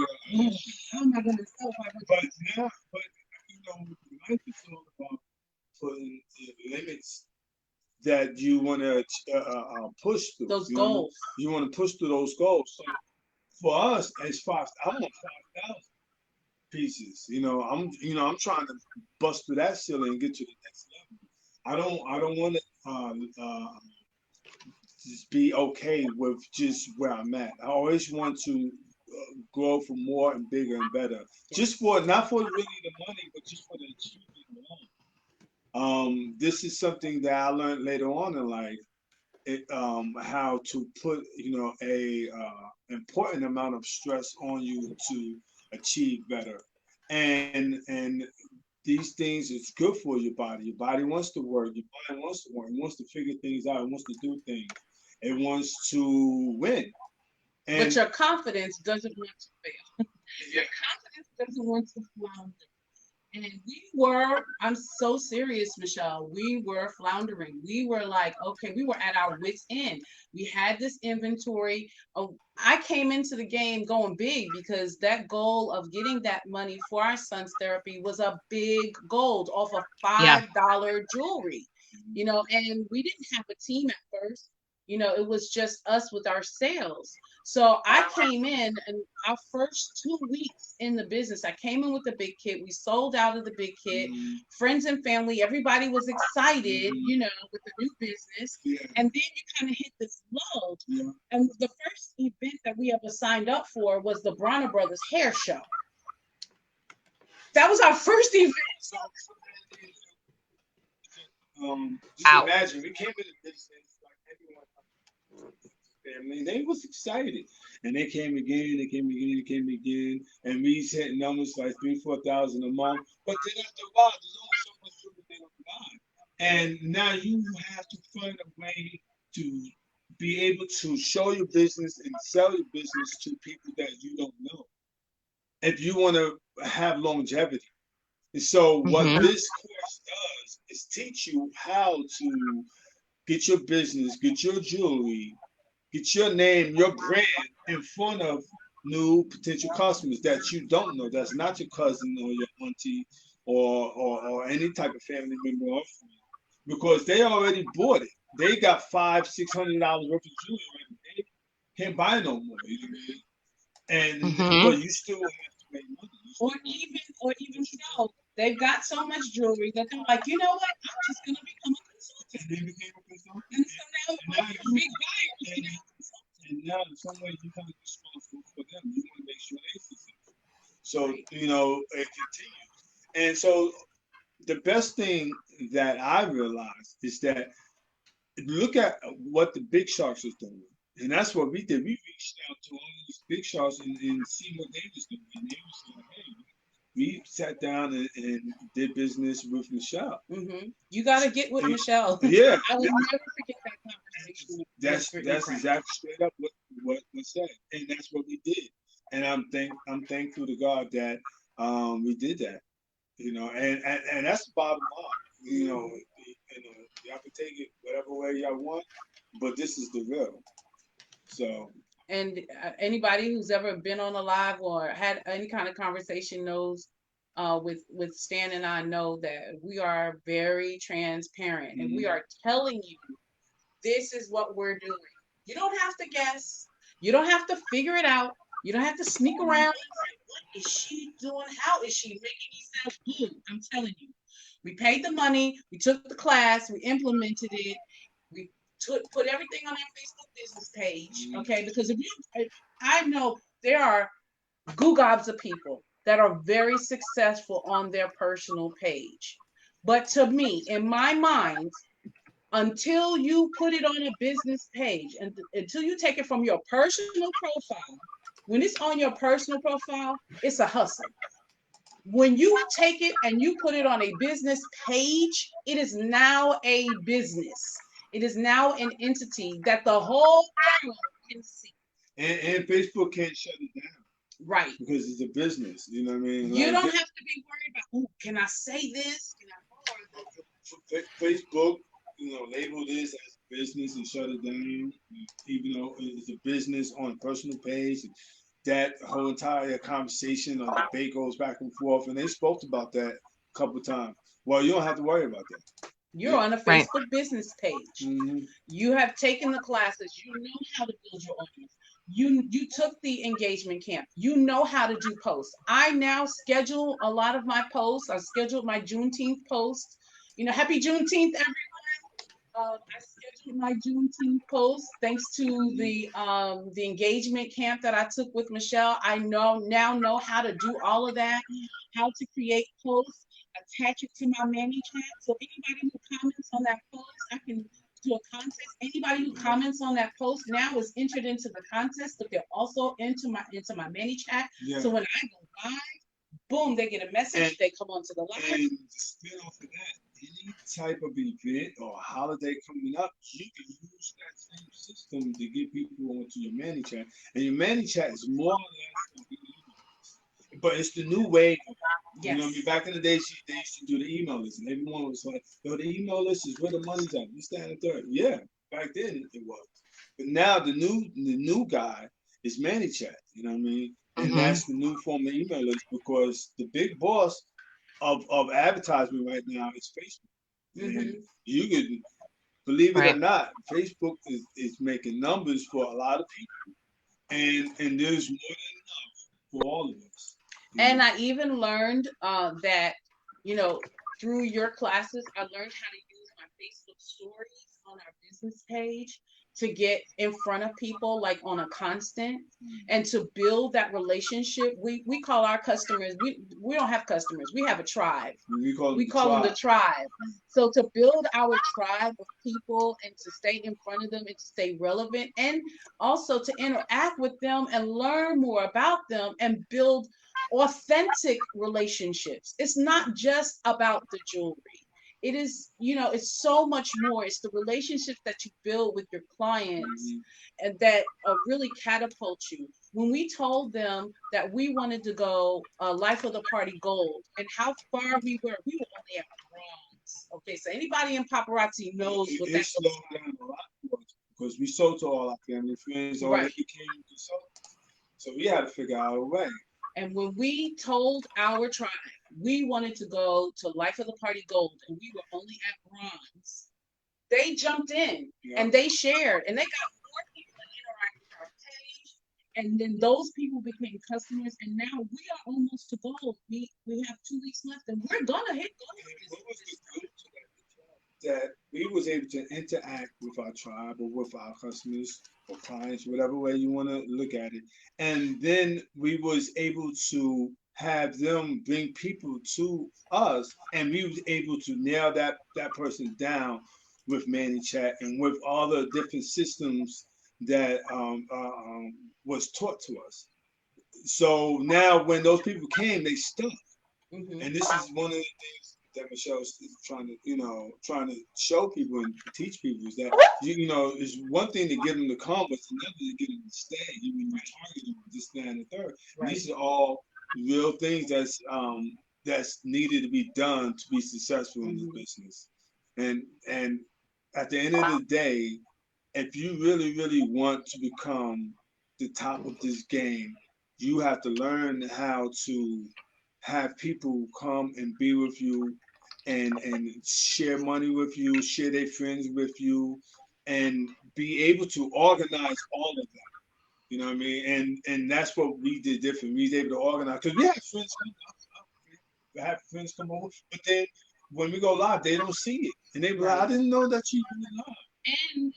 D: how am I going to sell 500?
B: but now, life is all about putting limits that you want to push through.
D: Those goals.
B: You want to push through those goals. So for us, it's I want 5,000 pieces. I'm trying to bust through that ceiling and get to the next level. I don't want to just be okay with just where I'm at. I always want to grow for more and bigger and better. Just not for really the money, but just for the achievement alone. This is something that I learned later on in life. How to put a important amount of stress on you to achieve better, and these things is good for your body. Your body wants to work. Your mind wants to work. It wants to figure things out. It wants to do things. It wants to win.
D: But your confidence doesn't want to fail. Your confidence doesn't want to flounder. And we were, I'm so serious, Michelle. We were floundering. We were like, okay, we were at our wits' end. We had this inventory. I came into the game going big because that goal of getting that money for our son's therapy was a big goal off of
A: Yeah.
D: $5 jewelry, and we didn't have a team at first. It was just us with our sales. So I came in, and our first 2 weeks in the business, I came in with the big kit. We sold out of the big kit. Friends and family, everybody was excited, with the new business.
B: Yeah.
D: And then you kind of hit this lull.
B: Yeah.
D: And the first event that we ever signed up for was the Bronner Brothers hair show. That was our first event.
B: Just imagine, we came into business like everyone family. They was excited, and they came again, and we hit numbers like 3,000-4,000 a month. But then after a while, there's only so much sugar they don't buy, and now you have to find a way to be able to show your business and sell your business to people that you don't know, if you want to have longevity. And so, what this course does is teach you how to get your business, get your jewelry, get your name, your brand in front of new potential customers that you don't know. That's not your cousin or your auntie or any type of family member or friend, because they already bought it. They got $500-600 worth of jewelry. They can't buy no more. You know what I mean? And but you still have to make money.
D: Or even so, they've got so much jewelry that they're like, you know what? I'm just gonna become a consultant.
B: And they became a consultant.
D: And so now big buyers.
B: And now in some ways you kind of responsible for them. You want to make sure they're successful. So it continues. And so the best thing that I realized is that look at what the big sharks are doing. And that's what we did. We reached out to all these big sharks and see what they was doing. And they was like, hey, we sat down and did business with Michelle.
D: You got to get with Michelle.
B: Yeah.
D: I will never forget that conversation.
B: That's exactly straight up what was said. And that's what we did. And I'm thankful to God that we did that. And that's the bottom line. Y'all can take it whatever way y'all want, but this is the real. So,
D: and anybody who's ever been on a live or had any kind of conversation knows, with Stan and I know that we are very transparent, and we are telling you this is what we're doing. You don't have to guess. You don't have to figure it out. You don't have to sneak around and say, what is she doing? How is she making these sounds good? I'm telling you. We paid the money. We took the class. We implemented it. We put everything on our Facebook business page, okay? Because I know there are gobs of people that are very successful on their personal page. But to me, in my mind, until you put it on a business page and until you take it from your personal profile, when it's on your personal profile, it's a hustle. When you take it and you put it on a business page, it is now a business. It is now an entity that the whole world can see.
B: And Facebook can't shut it down.
D: Right.
B: Because it's a business. You know what I mean?
D: You don't have to be worried about, can I say this? Can I
B: Facebook, label this as business and shut it down, even though it's a business on a personal page. That whole entire conversation or debate goes back and forth, and they spoke about that a couple of times. Well, you don't have to worry about that.
D: You're on a Facebook business page. You have taken the classes. You know how to build your audience. You took the engagement camp. You know how to do posts. I now schedule a lot of my posts. I scheduled my Juneteenth post. Happy Juneteenth, everyone. I scheduled my Juneteenth post thanks to the engagement camp that I took with Michelle. I now know how to do all of that, how to create posts, attach it to my ManyChat. So anybody who comments on that post, I can do a contest. Anybody who comments on that post now is entered into the contest, but they're also into my ManyChat. Yeah. So when I go live, boom, they get a message. They come onto the live.
B: And to spin off of that, any type of event or holiday coming up, you can use that same system to get people onto your ManyChat. And your ManyChat is more or less, but it's the new way. You know what I mean?
D: Yes.
B: Back in the day, they used to do the email list, and everyone was like, "Yo, the email list is where the money's at. You stand in third." Yeah, back then it was. But now the new guy is ManyChat. You know what I mean? And
A: Mhm.
B: that's the new form of email list because the big boss of advertisement right now is Facebook. And
D: Hmm.
B: you can believe it or
A: Right.
B: not, Facebook is making numbers for a lot of people, and there's more than enough for all of us. You know.
D: And I even learned that, you know, through your classes, I learned how to use my Facebook stories on our business page to get in front of people like on a constant and to build that relationship. We call our customers, we don't have customers, we have a tribe.
B: We call
D: We
B: it the
D: call them the
B: tribe.
D: tribe. So to build our tribe of people and to stay in front of them and to stay relevant and also to interact with them and learn more about them and build authentic relationships. It's not just about the jewelry. It is, you know, it's so much more. It's the relationships that you build with your clients
B: Hmm.
D: and that really catapult you. When we told them that we wanted to go Life of the Party Gold and how far we were only at bronze. Okay, so anybody in paparazzi knows what
B: It
D: that looks
B: slowed down a lot for us because we sold to all our family friends,
D: like.
B: or they
D: Right.
B: became consultants. So we had to figure out a way.
D: And when we told our tribe we wanted to go to Life of the Party Gold and we were only at bronze, they jumped in
B: Yeah.
D: and they shared and they got more people to interact with our page. And then those people became customers. And now we are almost to gold. We have 2 weeks left and we're gonna hit gold
B: And
D: this
B: what was the
D: this time.
B: good to that we was able to interact with our tribe or with our customers or clients, whatever way you want to look at it, and then we was able to have them bring people to us, and we was able to nail that person down with ManyChat and with all the different systems that was taught to us. So now when those people came, they stuck.
D: Hmm.
B: And this is one of the things that Michelle is trying to, trying to show people and teach people is that it's one thing to get them to come, but it's another to get them to stay. You target them this, that, and the third. And
D: Right.
B: these are all real things that's needed to be done to be successful in this
D: Hmm.
B: business. And at the end of the day, if you really, really want to become the top of this game, you have to learn how to have people come and be with you and share money with you, share their friends with you, and be able to organize all of that. You know what I mean? And that's what we did different. We was able to organize because we had friends come over, but then when we go live, they don't see it, and they be like,
D: Right.
B: "I didn't know that you were live."
D: And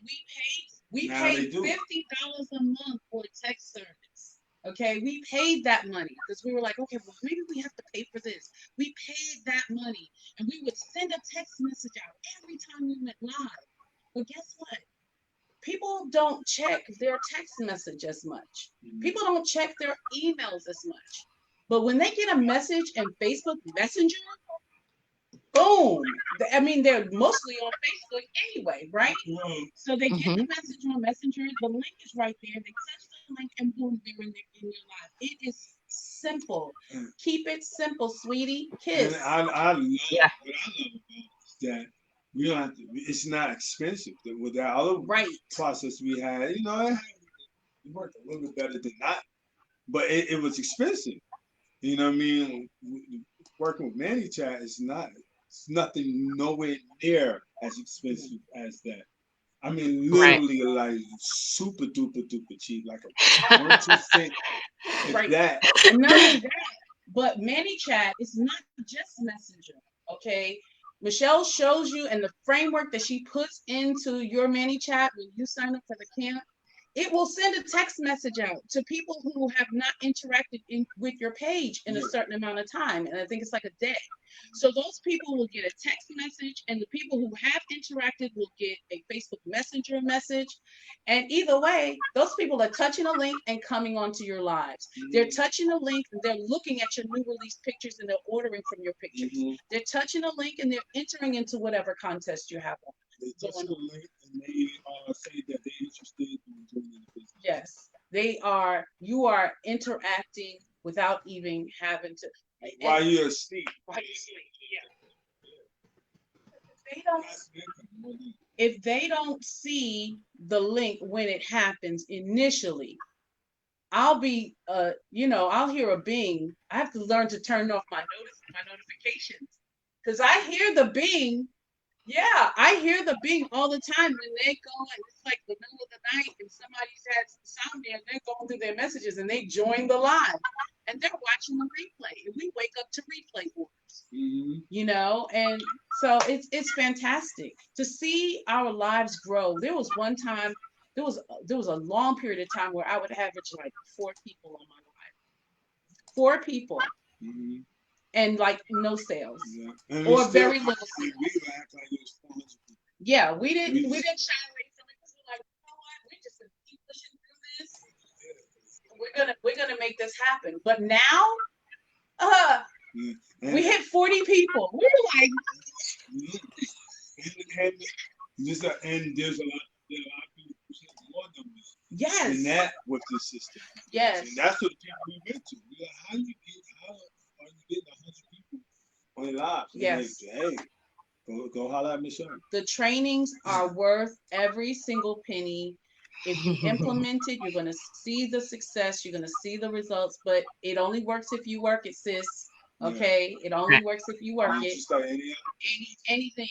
D: we
B: Now they
D: paid
B: do.
D: $50 a month for text service. Okay, we paid that money because we were like, okay, well, maybe we have to pay for this. We paid that money and we would send a text message out every time we went live. But guess what? People don't check their text message as much.
B: Mhm.
D: People don't check their emails as much. But when they get a message in Facebook Messenger, boom. I mean, they're mostly on Facebook anyway, right?
B: Well,
D: So they get the
A: Mhm.
D: message on Messenger. The link is right there. They touch the link and boom, they're in your life. It is simple. Keep it simple, sweetie.
B: and
D: Kiss.
B: I love
A: Yeah.
B: what I love about is that we don't have to. It's not expensive. With that other
D: Right.
B: process we had, it worked a little bit better than that, but it was expensive. You know what I mean? Working with ManyChat is not. It's nothing nowhere near as expensive as that. I mean,
A: Right.
B: literally like super duper duper cheap, like a 1%, if
D: Right.
B: that.
D: And not only that, but ManyChat is not just Messenger. Okay. Michelle shows you and the framework that she puts into your ManyChat when you sign up for the camp. It will send a text message out to people who have not interacted with your page in a
B: Yeah.
D: certain amount of time. And I think it's like a day. So those people will get a text message, and the people who have interacted will get a Facebook Messenger message. And either way, those people are touching a link and coming onto your lives. They're
B: Mm-hmm.
D: touching a link, and they're looking at your new release pictures, and they're ordering from your pictures.
B: Mm-hmm.
D: They're touching a link, and they're entering into whatever contest you have
B: They touch
D: going
B: the
D: on.
B: link and they say that they're interested in joining the business.
D: Yes, they are. You are interacting without even having to.
B: While you're asleep.
E: While you sleep. Yeah.
D: They don't, if they don't see the link when it happens initially, I'll be, I'll hear a bing. I have to learn to turn off my notifications because I hear the bing. Yeah, I hear the bing all the time when they go, and it's like the middle of the night and somebody's had sound there and they're going through their messages and they join the live and they're watching the replay and we wake up to replay orders, and so it's fantastic to see our lives grow. There was one time, there was a long period of time where I would average like 4 people on my live, 4 people. And like no sales, or very little sales. Yeah, we didn't shy away from it because we're like, you know what, we're just gonna keep pushing through this. We're gonna make this happen. But now, we hit 40 people. We were like,
B: and there's a lot of people who say more numbers.
D: Yes.
B: And that with this system.
D: Yes.
B: And that's what the people we went to. We're like, how are you getting 100 people on your lives?
D: Yes.
B: Like, hey, go holler at Michelle.
D: The trainings are worth every single penny. If you implement it, you're going to see the success. You're going to see the results. But it only works if you work it, sis. Okay? Yeah. It only works if you work it. Anything.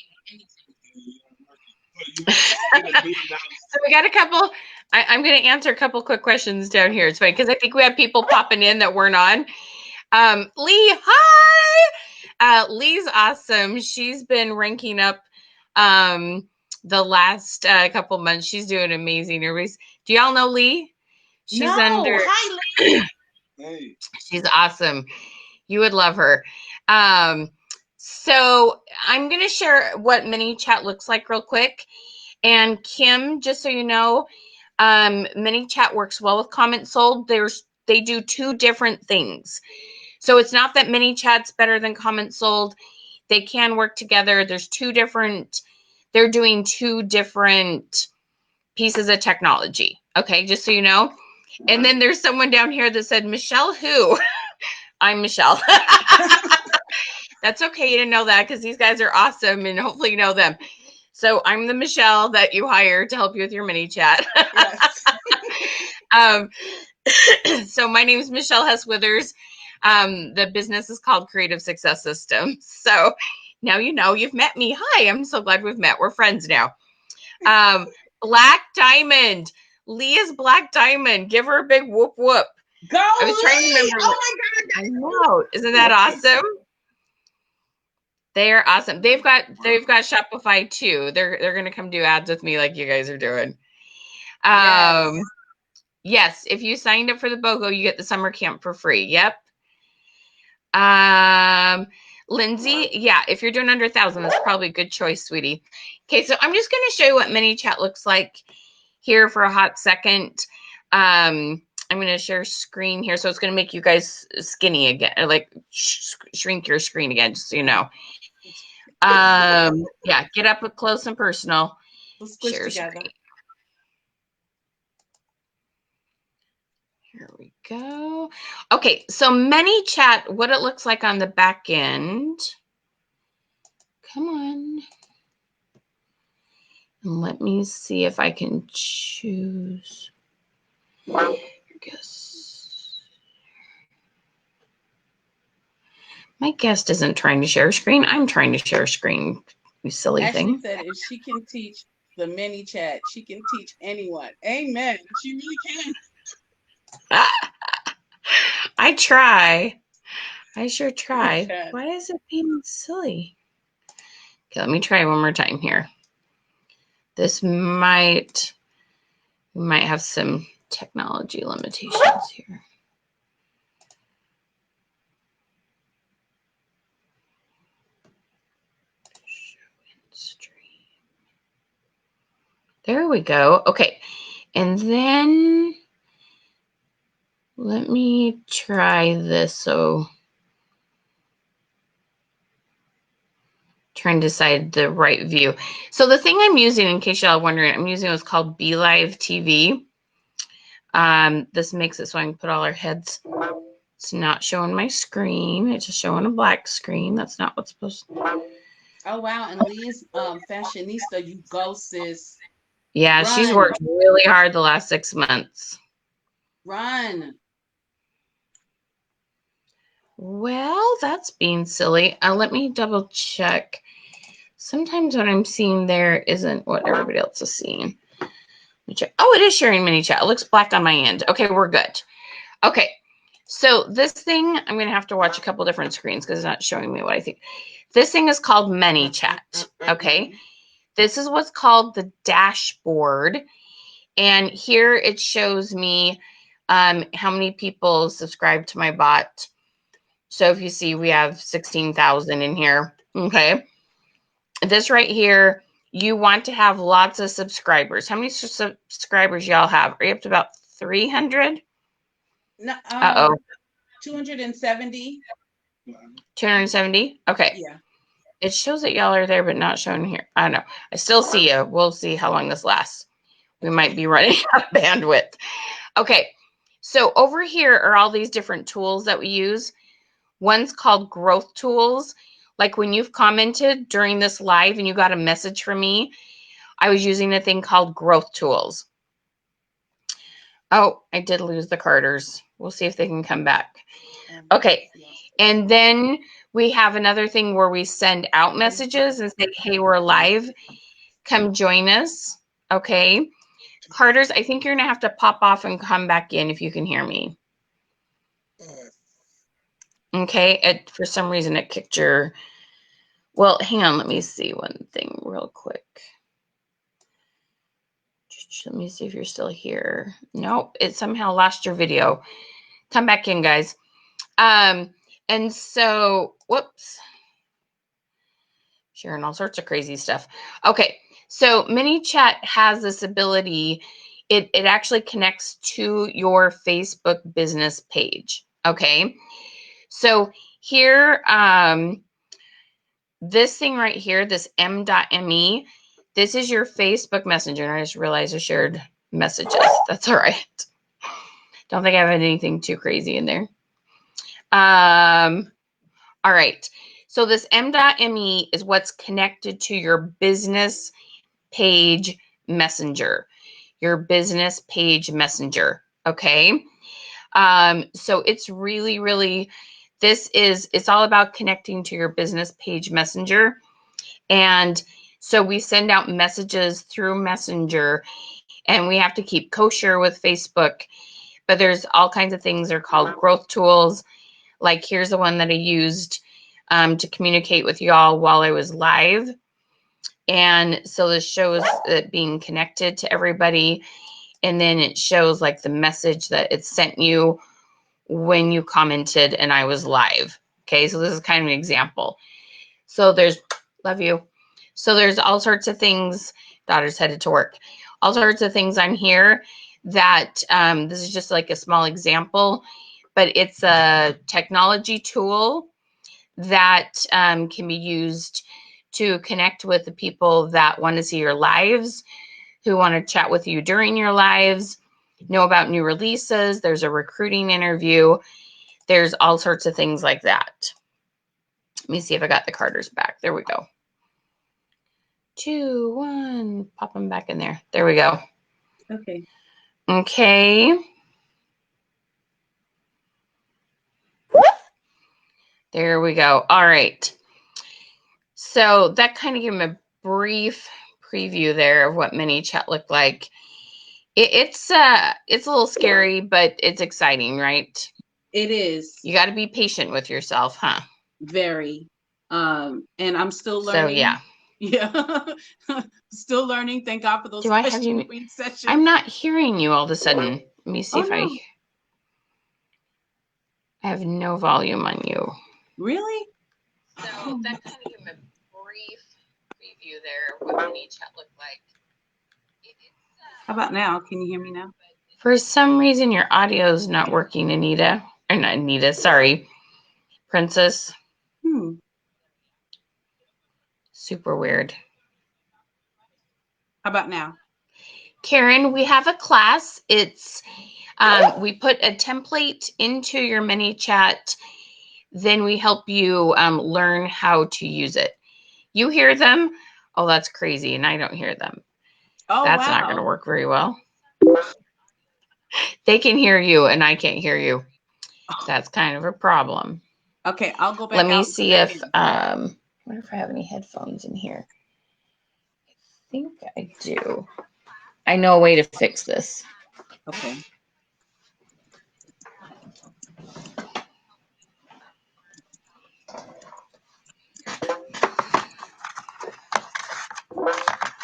A: So we got a couple. I'm going to answer a couple quick questions down here. It's funny because I think we have people popping in that weren't on. Lee, hi. Lee's awesome. She's been ranking up the last couple months. She's doing amazing. Everybody's, do y'all know Lee? She's under.
D: Hi, Lee.
B: Hey.
A: She's awesome. You would love her. So I'm going to share what ManyChat looks like real quick. And Kim, just so you know, ManyChat works well with Comment Sold. They do 2 different things. So it's not that ManyChat's better than Comment Sold. They can work together. They're doing 2 different pieces of technology. Okay, just so you know. And then there's someone down here that said, Michelle who? I'm Michelle. That's okay, you didn't know that because these guys are awesome and hopefully you know them. So I'm the Michelle that you hire to help you with your ManyChat. Yes. So my name is Michelle HESS Withers. The business is called Creative Success Systems. So now you know, you've met me. Hi, I'm so glad we've met. We're friends now. Black Diamond. Leah's Black Diamond. Give her a big whoop whoop.
D: Go,
A: I was trying to remember.
D: Oh my God.
A: I know. Isn't that awesome? They are awesome. They've got Shopify too. They're gonna come do ads with me like you guys are doing. Yes, if you signed up for the BOGO, you get the summer camp for free. Yep. Lindsay, yeah, if you're doing under 1,000, that's probably a good choice, sweetie. Okay, so I'm just gonna show you what ManyChat looks like here for a hot second. I'm gonna share screen here, so it's gonna make you guys skinny again, or like shrink your screen again, just so you know. Yeah, get up close and personal.
D: Let's squish together.
A: Screen. Here we go. Okay, so ManyChat, what it looks like on the back end. Come on. And let me see if I can choose. My guest isn't trying to share a screen. I'm trying to share a screen. You silly thing.
D: Ashley said if she can teach the ManyChat, she can teach anyone. Amen. She really can.
A: I try. I sure try. Why is it being silly? Okay, let me try one more time here. This might have some technology limitations here. There we go. Okay. And then let me try this. So trying to decide the right view. So the thing I'm using, in case y'all are wondering, I'm using what's called BeLive TV. This makes it so I can put all our heads It's not showing my screen. It's just showing a black screen. That's not what's supposed to.
D: Oh wow, and Lee's fashionista, you go, sis.
A: Yeah, she's
D: Run.
A: worked really hard the last 6 months.
D: Run.
A: Well, that's being silly. Let me double check. Sometimes what I'm seeing there isn't what everybody else is seeing. Oh, it is sharing ManyChat. It looks black on my end. Okay, we're good. Okay, so this thing, I'm going to have to watch a couple different screens because it's not showing me what I think. This thing is called ManyChat, okay? This is what's called the dashboard. And here it shows me how many people subscribe to my bot. So if you see, we have 16,000 in here, okay? This right here, you want to have lots of subscribers. How many subscribers y'all have? Are you up to about 300?
D: No,
A: Uh-oh.
D: 270.
A: 270? Okay.
D: Yeah.
A: It shows that y'all are there, but not showing here. I don't know. I still see you. We'll see how long this lasts. We might be running out of bandwidth. Okay. So over here are all these different tools that we use. One's called growth tools. Like when you've commented during this live and you got a message from me, I was using a thing called growth tools. Oh, I did lose the Carters. We'll see if they can come back. Okay. And then we have another thing where we send out messages and say, hey, we're live. Come join us. Okay. Carters, I think you're going to have to pop off and come back in if you can hear me. Okay. For some reason, it kicked your... Well, hang on. Let me see one thing real quick. Let me see if you're still here. Nope. It somehow lost your video. Come back in, guys. And so, whoops. Sharing all sorts of crazy stuff. Okay. So ManyChat has this ability. It actually connects to your Facebook business page. Okay. So here, this thing right here, this m.me, this is your Facebook Messenger. And I just realized I shared messages. That's all right. Don't think I have anything too crazy in there. All right. So this m.me is what's connected to your business page messenger. Your business page messenger. Okay. So it's really, really, it's all about connecting to your business page messenger. And so we send out messages through Messenger, and we have to keep kosher with Facebook. But there's all kinds of things. They're called growth tools. Like here's the one that I used to communicate with y'all while I was live. And so this shows it being connected to everybody. And then it shows like the message that it sent you when you commented and I was live. Okay, so this is kind of an example. So there's, love you. So there's all sorts of things, daughter's headed to work, all sorts of things on here that this is just like a small example, but it's a technology tool that can be used to connect with the people that want to see your lives, who want to chat with you during your lives, know about new releases. There's a recruiting interview. There's all sorts of things like that. Let me see if I got the Carters back. There we go. 2, 1, pop them back in there. There we go.
D: Okay.
A: Okay. There we go. All right. So that kind of gave me a brief preview there of what ManyChat looked like. It's a little scary, but it's exciting, right?
D: It is.
A: You got to be patient with yourself, huh?
D: Very. And I'm still learning.
A: So yeah.
D: Yeah. Still learning. Thank God for those question queen sessions.
A: I'm not hearing you all of a sudden. Let me see if I have no volume on you.
D: Really?
A: So that kind of gave me a brief preview there of what ManyChat looked like.
D: How about now? Can you hear me now?
A: For some reason, your audio is not working, Anita. Or not Anita, sorry. Princess. Super weird.
D: How about now?
A: Karen, we have a class. It's We put a template into your ManyChat. Then we help you learn how to use it. You hear them? Oh, that's crazy, and I don't hear them.
D: Oh,
A: That's
D: wow.
A: not going to work very well. They can hear you, and I can't hear you. That's kind of a problem.
D: Okay, I'll go back
A: Let
D: out
A: me
D: and
A: see
D: come back
A: if
D: in.
A: I wonder if I have any headphones in here. I think I do. I know a way to fix this.
D: Okay.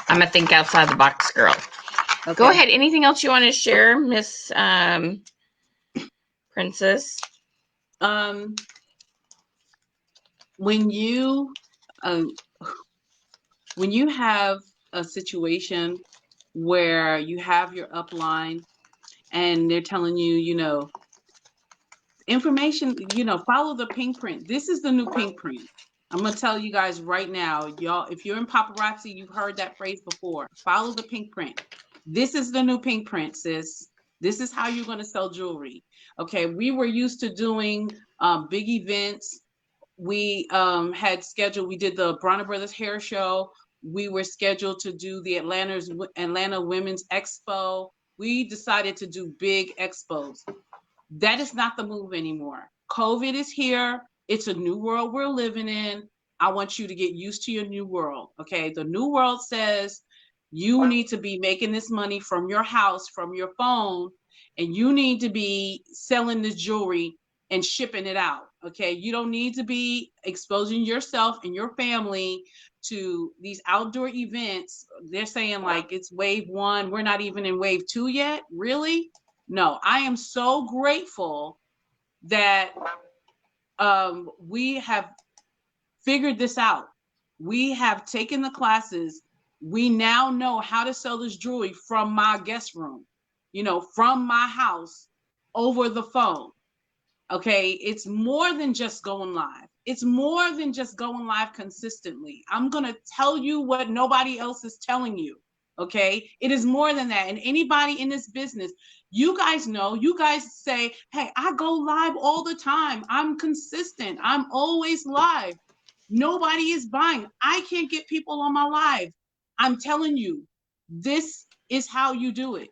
A: I'm a think outside the box girl.
D: Okay.
A: Go ahead. Anything else you want to share, Miss Princess?
D: When you have a situation where you have your upline and they're telling you, you know, information, you know, follow the pink print. This is the new pink print. I'm going to tell you guys right now, y'all, if you're in paparazzi, you've heard that phrase before. Follow the pink print. This is the new pink print, sis. This is how you're going to sell jewelry. Okay, we were used to doing big events. We had scheduled, we did the Bronner Brothers hair show. We were scheduled to do the Atlanta Women's Expo. We decided to do big expos. That is not the move anymore. COVID is here. It's a new world we're living in. I want you to get used to your new world. Okay. The new world says you need to be making this money from your house, from your phone, and you need to be selling this jewelry and shipping it out. Okay. You don't need to be exposing yourself and your family to these outdoor events. They're saying like it's wave 1. We're not even in wave 2 yet. Really? No, I am so grateful that we have figured this out. We have taken the classes. We now know how to sell this jewelry from my guest room, you know, from my house over the phone. Okay, it's more than just going live. It's more than just going live consistently. I'm going to tell you what nobody else is telling you. Okay, it is more than that. And anybody in this business, you guys know, you guys say, hey, I go live all the time. I'm consistent. I'm always live. Nobody is buying. I can't get people on my live. I'm telling you, this is how you do it.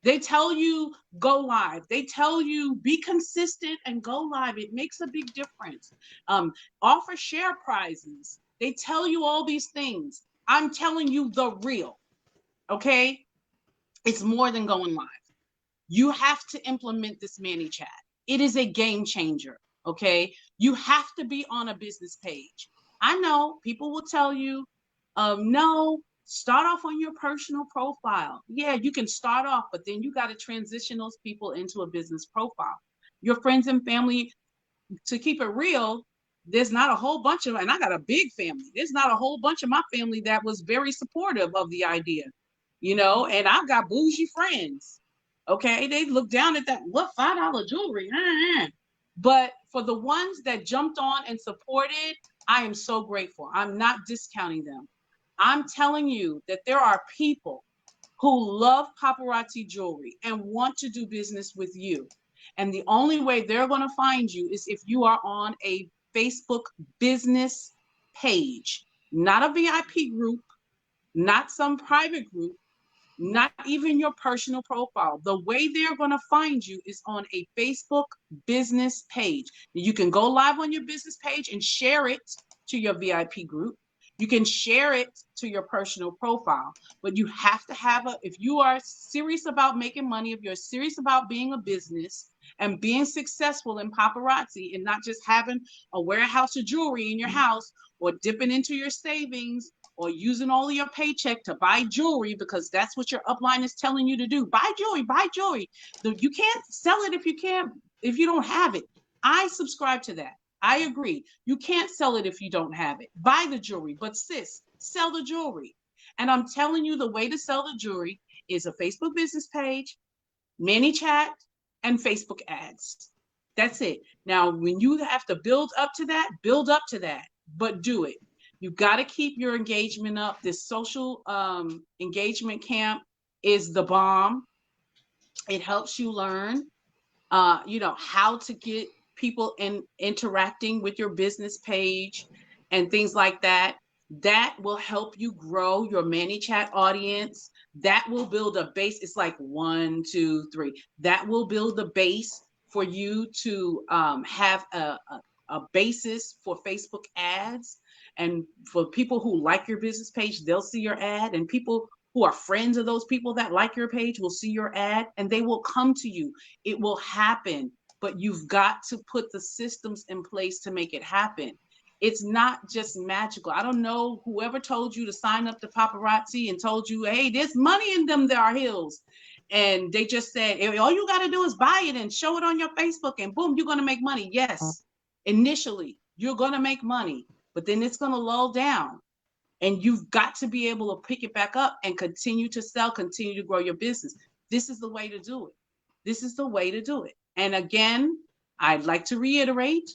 D: They tell you go live. They tell you be consistent and go live. It makes a big difference. Offer share prizes. They tell you all these things. I'm telling you the real. Okay? It's more than going live. You have to implement this ManyChat. It is a game changer. Okay? You have to be on a business page. I know people will tell you, no, start off on your personal profile. Yeah, you can start off, but then you got to transition those people into a business profile. Your friends and family, to keep it real, there's not a whole bunch of, and I got a big family. There's not a whole bunch of my family that was very supportive of the idea, you know, and I've got bougie friends. Okay, they look down at that, what, $5 jewelry? But for the ones that jumped on and supported, I am so grateful. I'm not discounting them. I'm telling you that there are people who love paparazzi jewelry and want to do business with you. And the only way they're going to find you is if you are on a Facebook business page, not a VIP group, not some private group, not even your personal profile. The way they're going to find you is on a Facebook business page. You can go live on your business page and share it to your VIP group. You can share it to your personal profile, but you have to have if you are serious about making money, if you're serious about being a business and being successful in paparazzi and not just having a warehouse of jewelry in your house or dipping into your savings or using all of your paycheck to buy jewelry because that's what your upline is telling you to do. Buy jewelry, buy jewelry. You can't sell it if you don't have it. I subscribe to that. I agree. You can't sell it if you don't have it. Buy the jewelry, but sis, sell the jewelry. And I'm telling you, the way to sell the jewelry is a Facebook business page, ManyChat, and Facebook ads. That's it. Now, when you have to build up to that, but do it. You've got to keep your engagement up. This social engagement camp is the bomb. It helps you learn, how to get people interacting with your business page and things like that. That will help you grow your ManyChat audience. That will build a base. It's like 1, 2, 3. That will build a base for you to have a basis for Facebook ads. And for people who like your business page, they'll see your ad, and people who are friends of those people that like your page will see your ad, and they will come to you. It will happen, but you've got to put the systems in place to make it happen. It's not just magical. I don't know whoever told you to sign up to Paparazzi and told you, hey, there's money in them there are hills. And they just said, all you got to do is buy it and show it on your Facebook, and boom, you're going to make money. Yes, initially, you're going to make money, but then it's going to lull down. And you've got to be able to pick it back up and continue to sell, continue to grow your business. This is the way to do it. This is the way to do it. And again, I'd like to reiterate,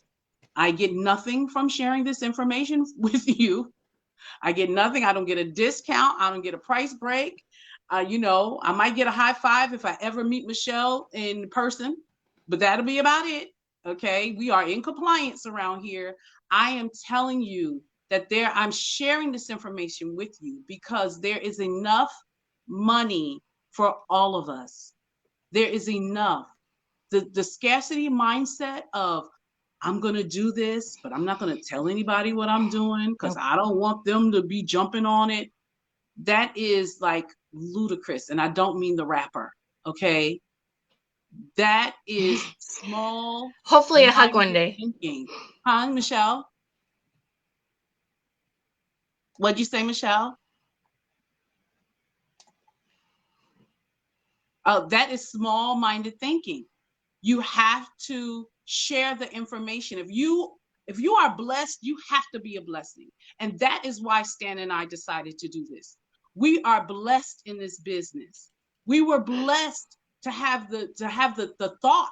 D: I get nothing from sharing this information with you. I get nothing. I don't get a discount. I don't get a price break. I might get a high five if I ever meet Michelle in person, but that'll be about it. Okay. We are in compliance around here. I am telling you that I'm sharing this information with you because there is enough money for all of us. There is enough. The scarcity mindset of, I'm going to do this, but I'm not going to tell anybody what I'm doing because I don't want them to be jumping on it. That is like ludicrous. And I don't mean the rapper. Okay. That is small.
A: Hopefully a hug one day.
D: Thinking. Huh, Michelle? What'd you say, Michelle? That is small-minded thinking. You have to share the information. If you are blessed, you have to be a blessing. And that is why Stan and I decided to do this. We are blessed in this business. We were blessed to have the thought.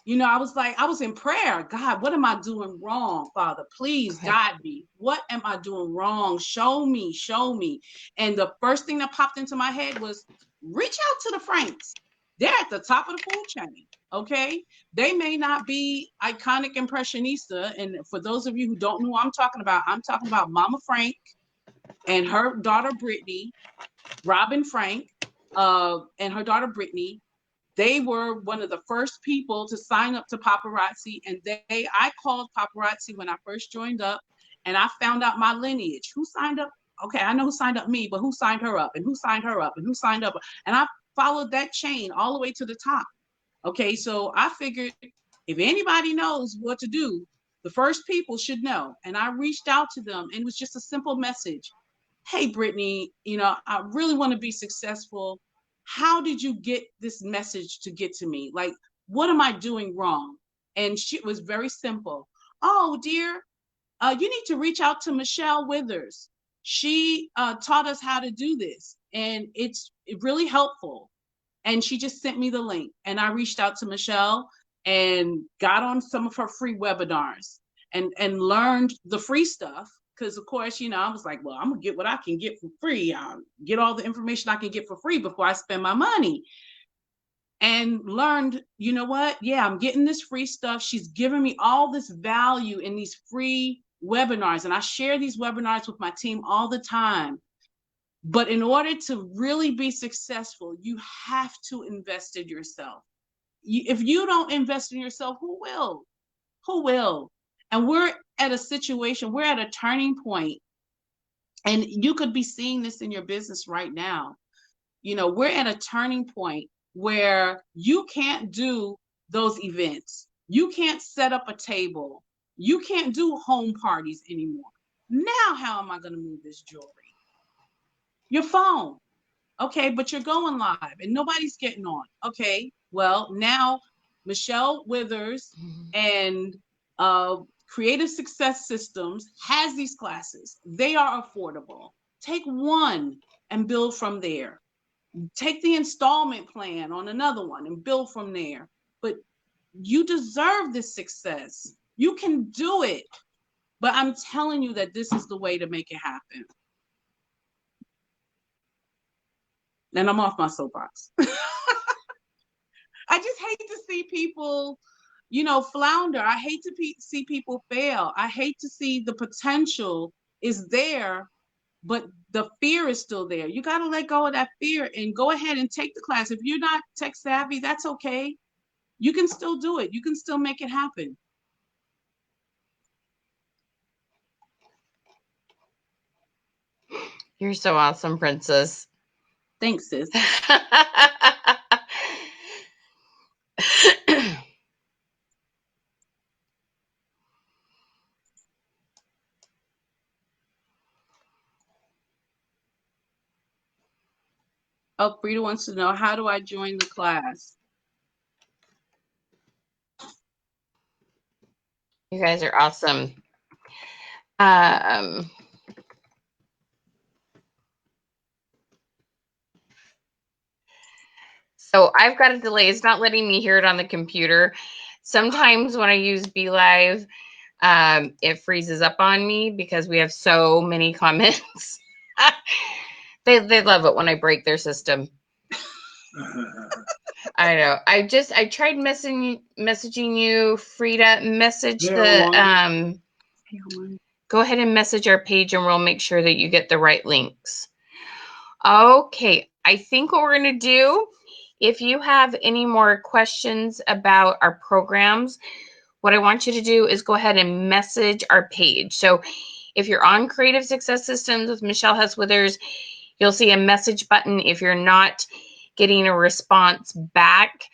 D: I was in prayer. God, what am I doing wrong, Father? Please guide me. What am I doing wrong? Show me. And the first thing that popped into my head was, reach out to the Franks. They're at the top of the food chain. Okay. They may not be iconic impressionista. And for those of you who don't know who I'm talking about Mama Frank and her daughter, Brittany, Robin Frank, and her daughter, Brittany. They were one of the first people to sign up to Paparazzi. And I called Paparazzi when I first joined up, and I found out my lineage. Who signed up? Okay, I know who signed up me, but who signed her up, and who signed her up, and who signed up? And I followed that chain all the way to the top. Okay, so I figured if anybody knows what to do, the first people should know. And I reached out to them, and it was just a simple message. Hey, Brittany, I really want to be successful. How did you get this message to get to me? Like, what am I doing wrong? And she was very simple. Oh, dear, you need to reach out to Michelle Withers. She taught us how to do this, and it's really helpful. And she just sent me the link, and I reached out to Michelle and got on some of her free webinars and learned the free stuff. Because, of course, I was like, well, I'm going to get what I can get for free. I'll get all the information I can get for free before I spend my money. And learned, you know what? Yeah, I'm getting this free stuff. She's giving me all this value in these free webinars. And I share these webinars with my team all the time. But in order to really be successful, you have to invest in yourself. If you don't invest in yourself, who will? Who will? And we're at a situation, we're at a turning point, and you could be seeing this in your business right now. We're at a turning point where you can't do those events. You can't set up a table. You can't do home parties anymore. Now, how am I going to move this jewelry? Your phone. Okay, but you're going live and nobody's getting on. Okay, well, now Michelle Withers and Creative Success Systems has these classes. They are affordable. Take one and build from there. Take the installment plan on another one and build from there. But you deserve this success. You can do it. But I'm telling you that this is the way to make it happen. And I'm off my soapbox. I just hate to see people, you know, flounder. I hate to see people fail. I hate to see the potential is there, but the fear is still there. You got to let go of that fear and go ahead and take the class. If you're not tech savvy, that's okay. You can still do it. You can still make it happen.
A: You're so awesome, Princess.
D: Thanks, sis. Oh, Frida wants to know, how do I join the class?
A: You guys are awesome. So I've got a delay. It's not letting me hear it on the computer. Sometimes when I use BeLive, it freezes up on me because we have so many comments. They love it when I break their system. I know. I tried messaging you, Frida. Message the go ahead and message our page and we'll make sure that you get the right links. Okay, I think what we're going to do, if you have any more questions about our programs, what I want you to do is go ahead and message our page. So if you're on Creative Success Systems with Michelle Hess Withers, you'll see a message button if you're not getting a response back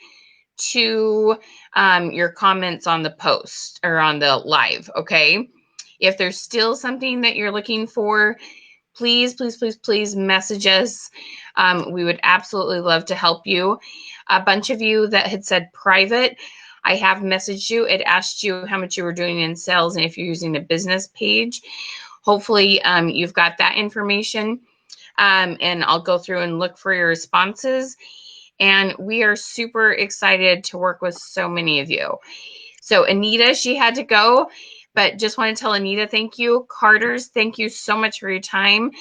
A: to your comments on the post or on the live, okay? If there's still something that you're looking for, please, please, please, please message us. We would absolutely love to help you. A bunch of you that had said private, I have messaged you. It asked you how much you were doing in sales and if you're using a business page. Hopefully you've got that information. And I'll go through and look for your responses. And we are super excited to work with so many of you. So Anita, she had to go, but just want to tell Anita, thank you. Carter's, thank you so much for your time.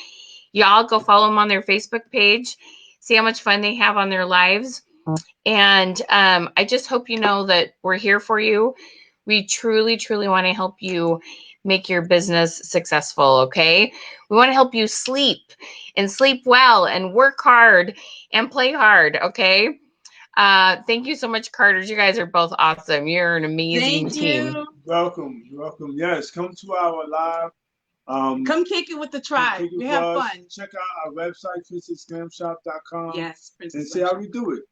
A: Y'all go follow them on their Facebook page. See how much fun they have on their lives. And I just hope you know that we're here for you. We truly, truly want to help you make your business successful, okay? We want to help you sleep and sleep well and work hard and play hard, okay? Thank you so much, Carter. You guys are both awesome. You're an amazing team.
D: You.
B: Welcome. Yes, come to our live.
D: Come kick it with the tribe. We have fun.
B: Check out our website, princessglamshop.com.
D: Yes, Princess.
B: And see how we do it.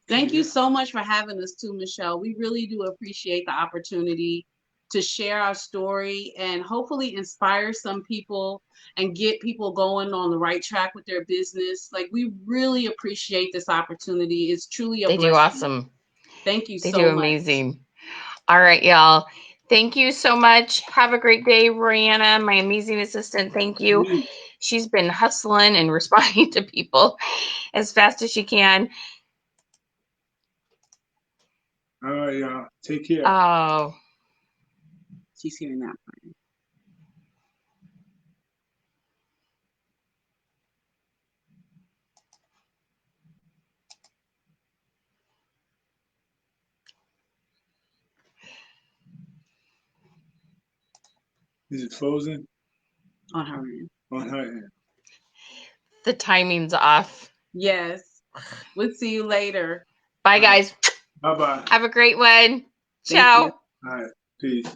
D: Thank you so much for having us too, Michelle. We really do appreciate the opportunity to share our story and hopefully inspire some people and get people going on the right track with their business. Like, we really appreciate this opportunity. It's truly a blessing.
A: They do awesome.
D: Thank you so much.
A: They do amazing. All right, y'all. Thank you so much. Have a great day, Brianna, my amazing assistant. Thank you. She's been hustling and responding to people as fast as she can.
B: All right, y'all. Take care.
A: Oh.
D: She's hearing that.
B: Is it frozen?
D: On her end.
B: On her end.
A: The timing's off.
D: Yes. We'll see you later.
A: Bye, guys.
B: Bye-bye.
A: Have a great one. Ciao.
B: All right. Peace.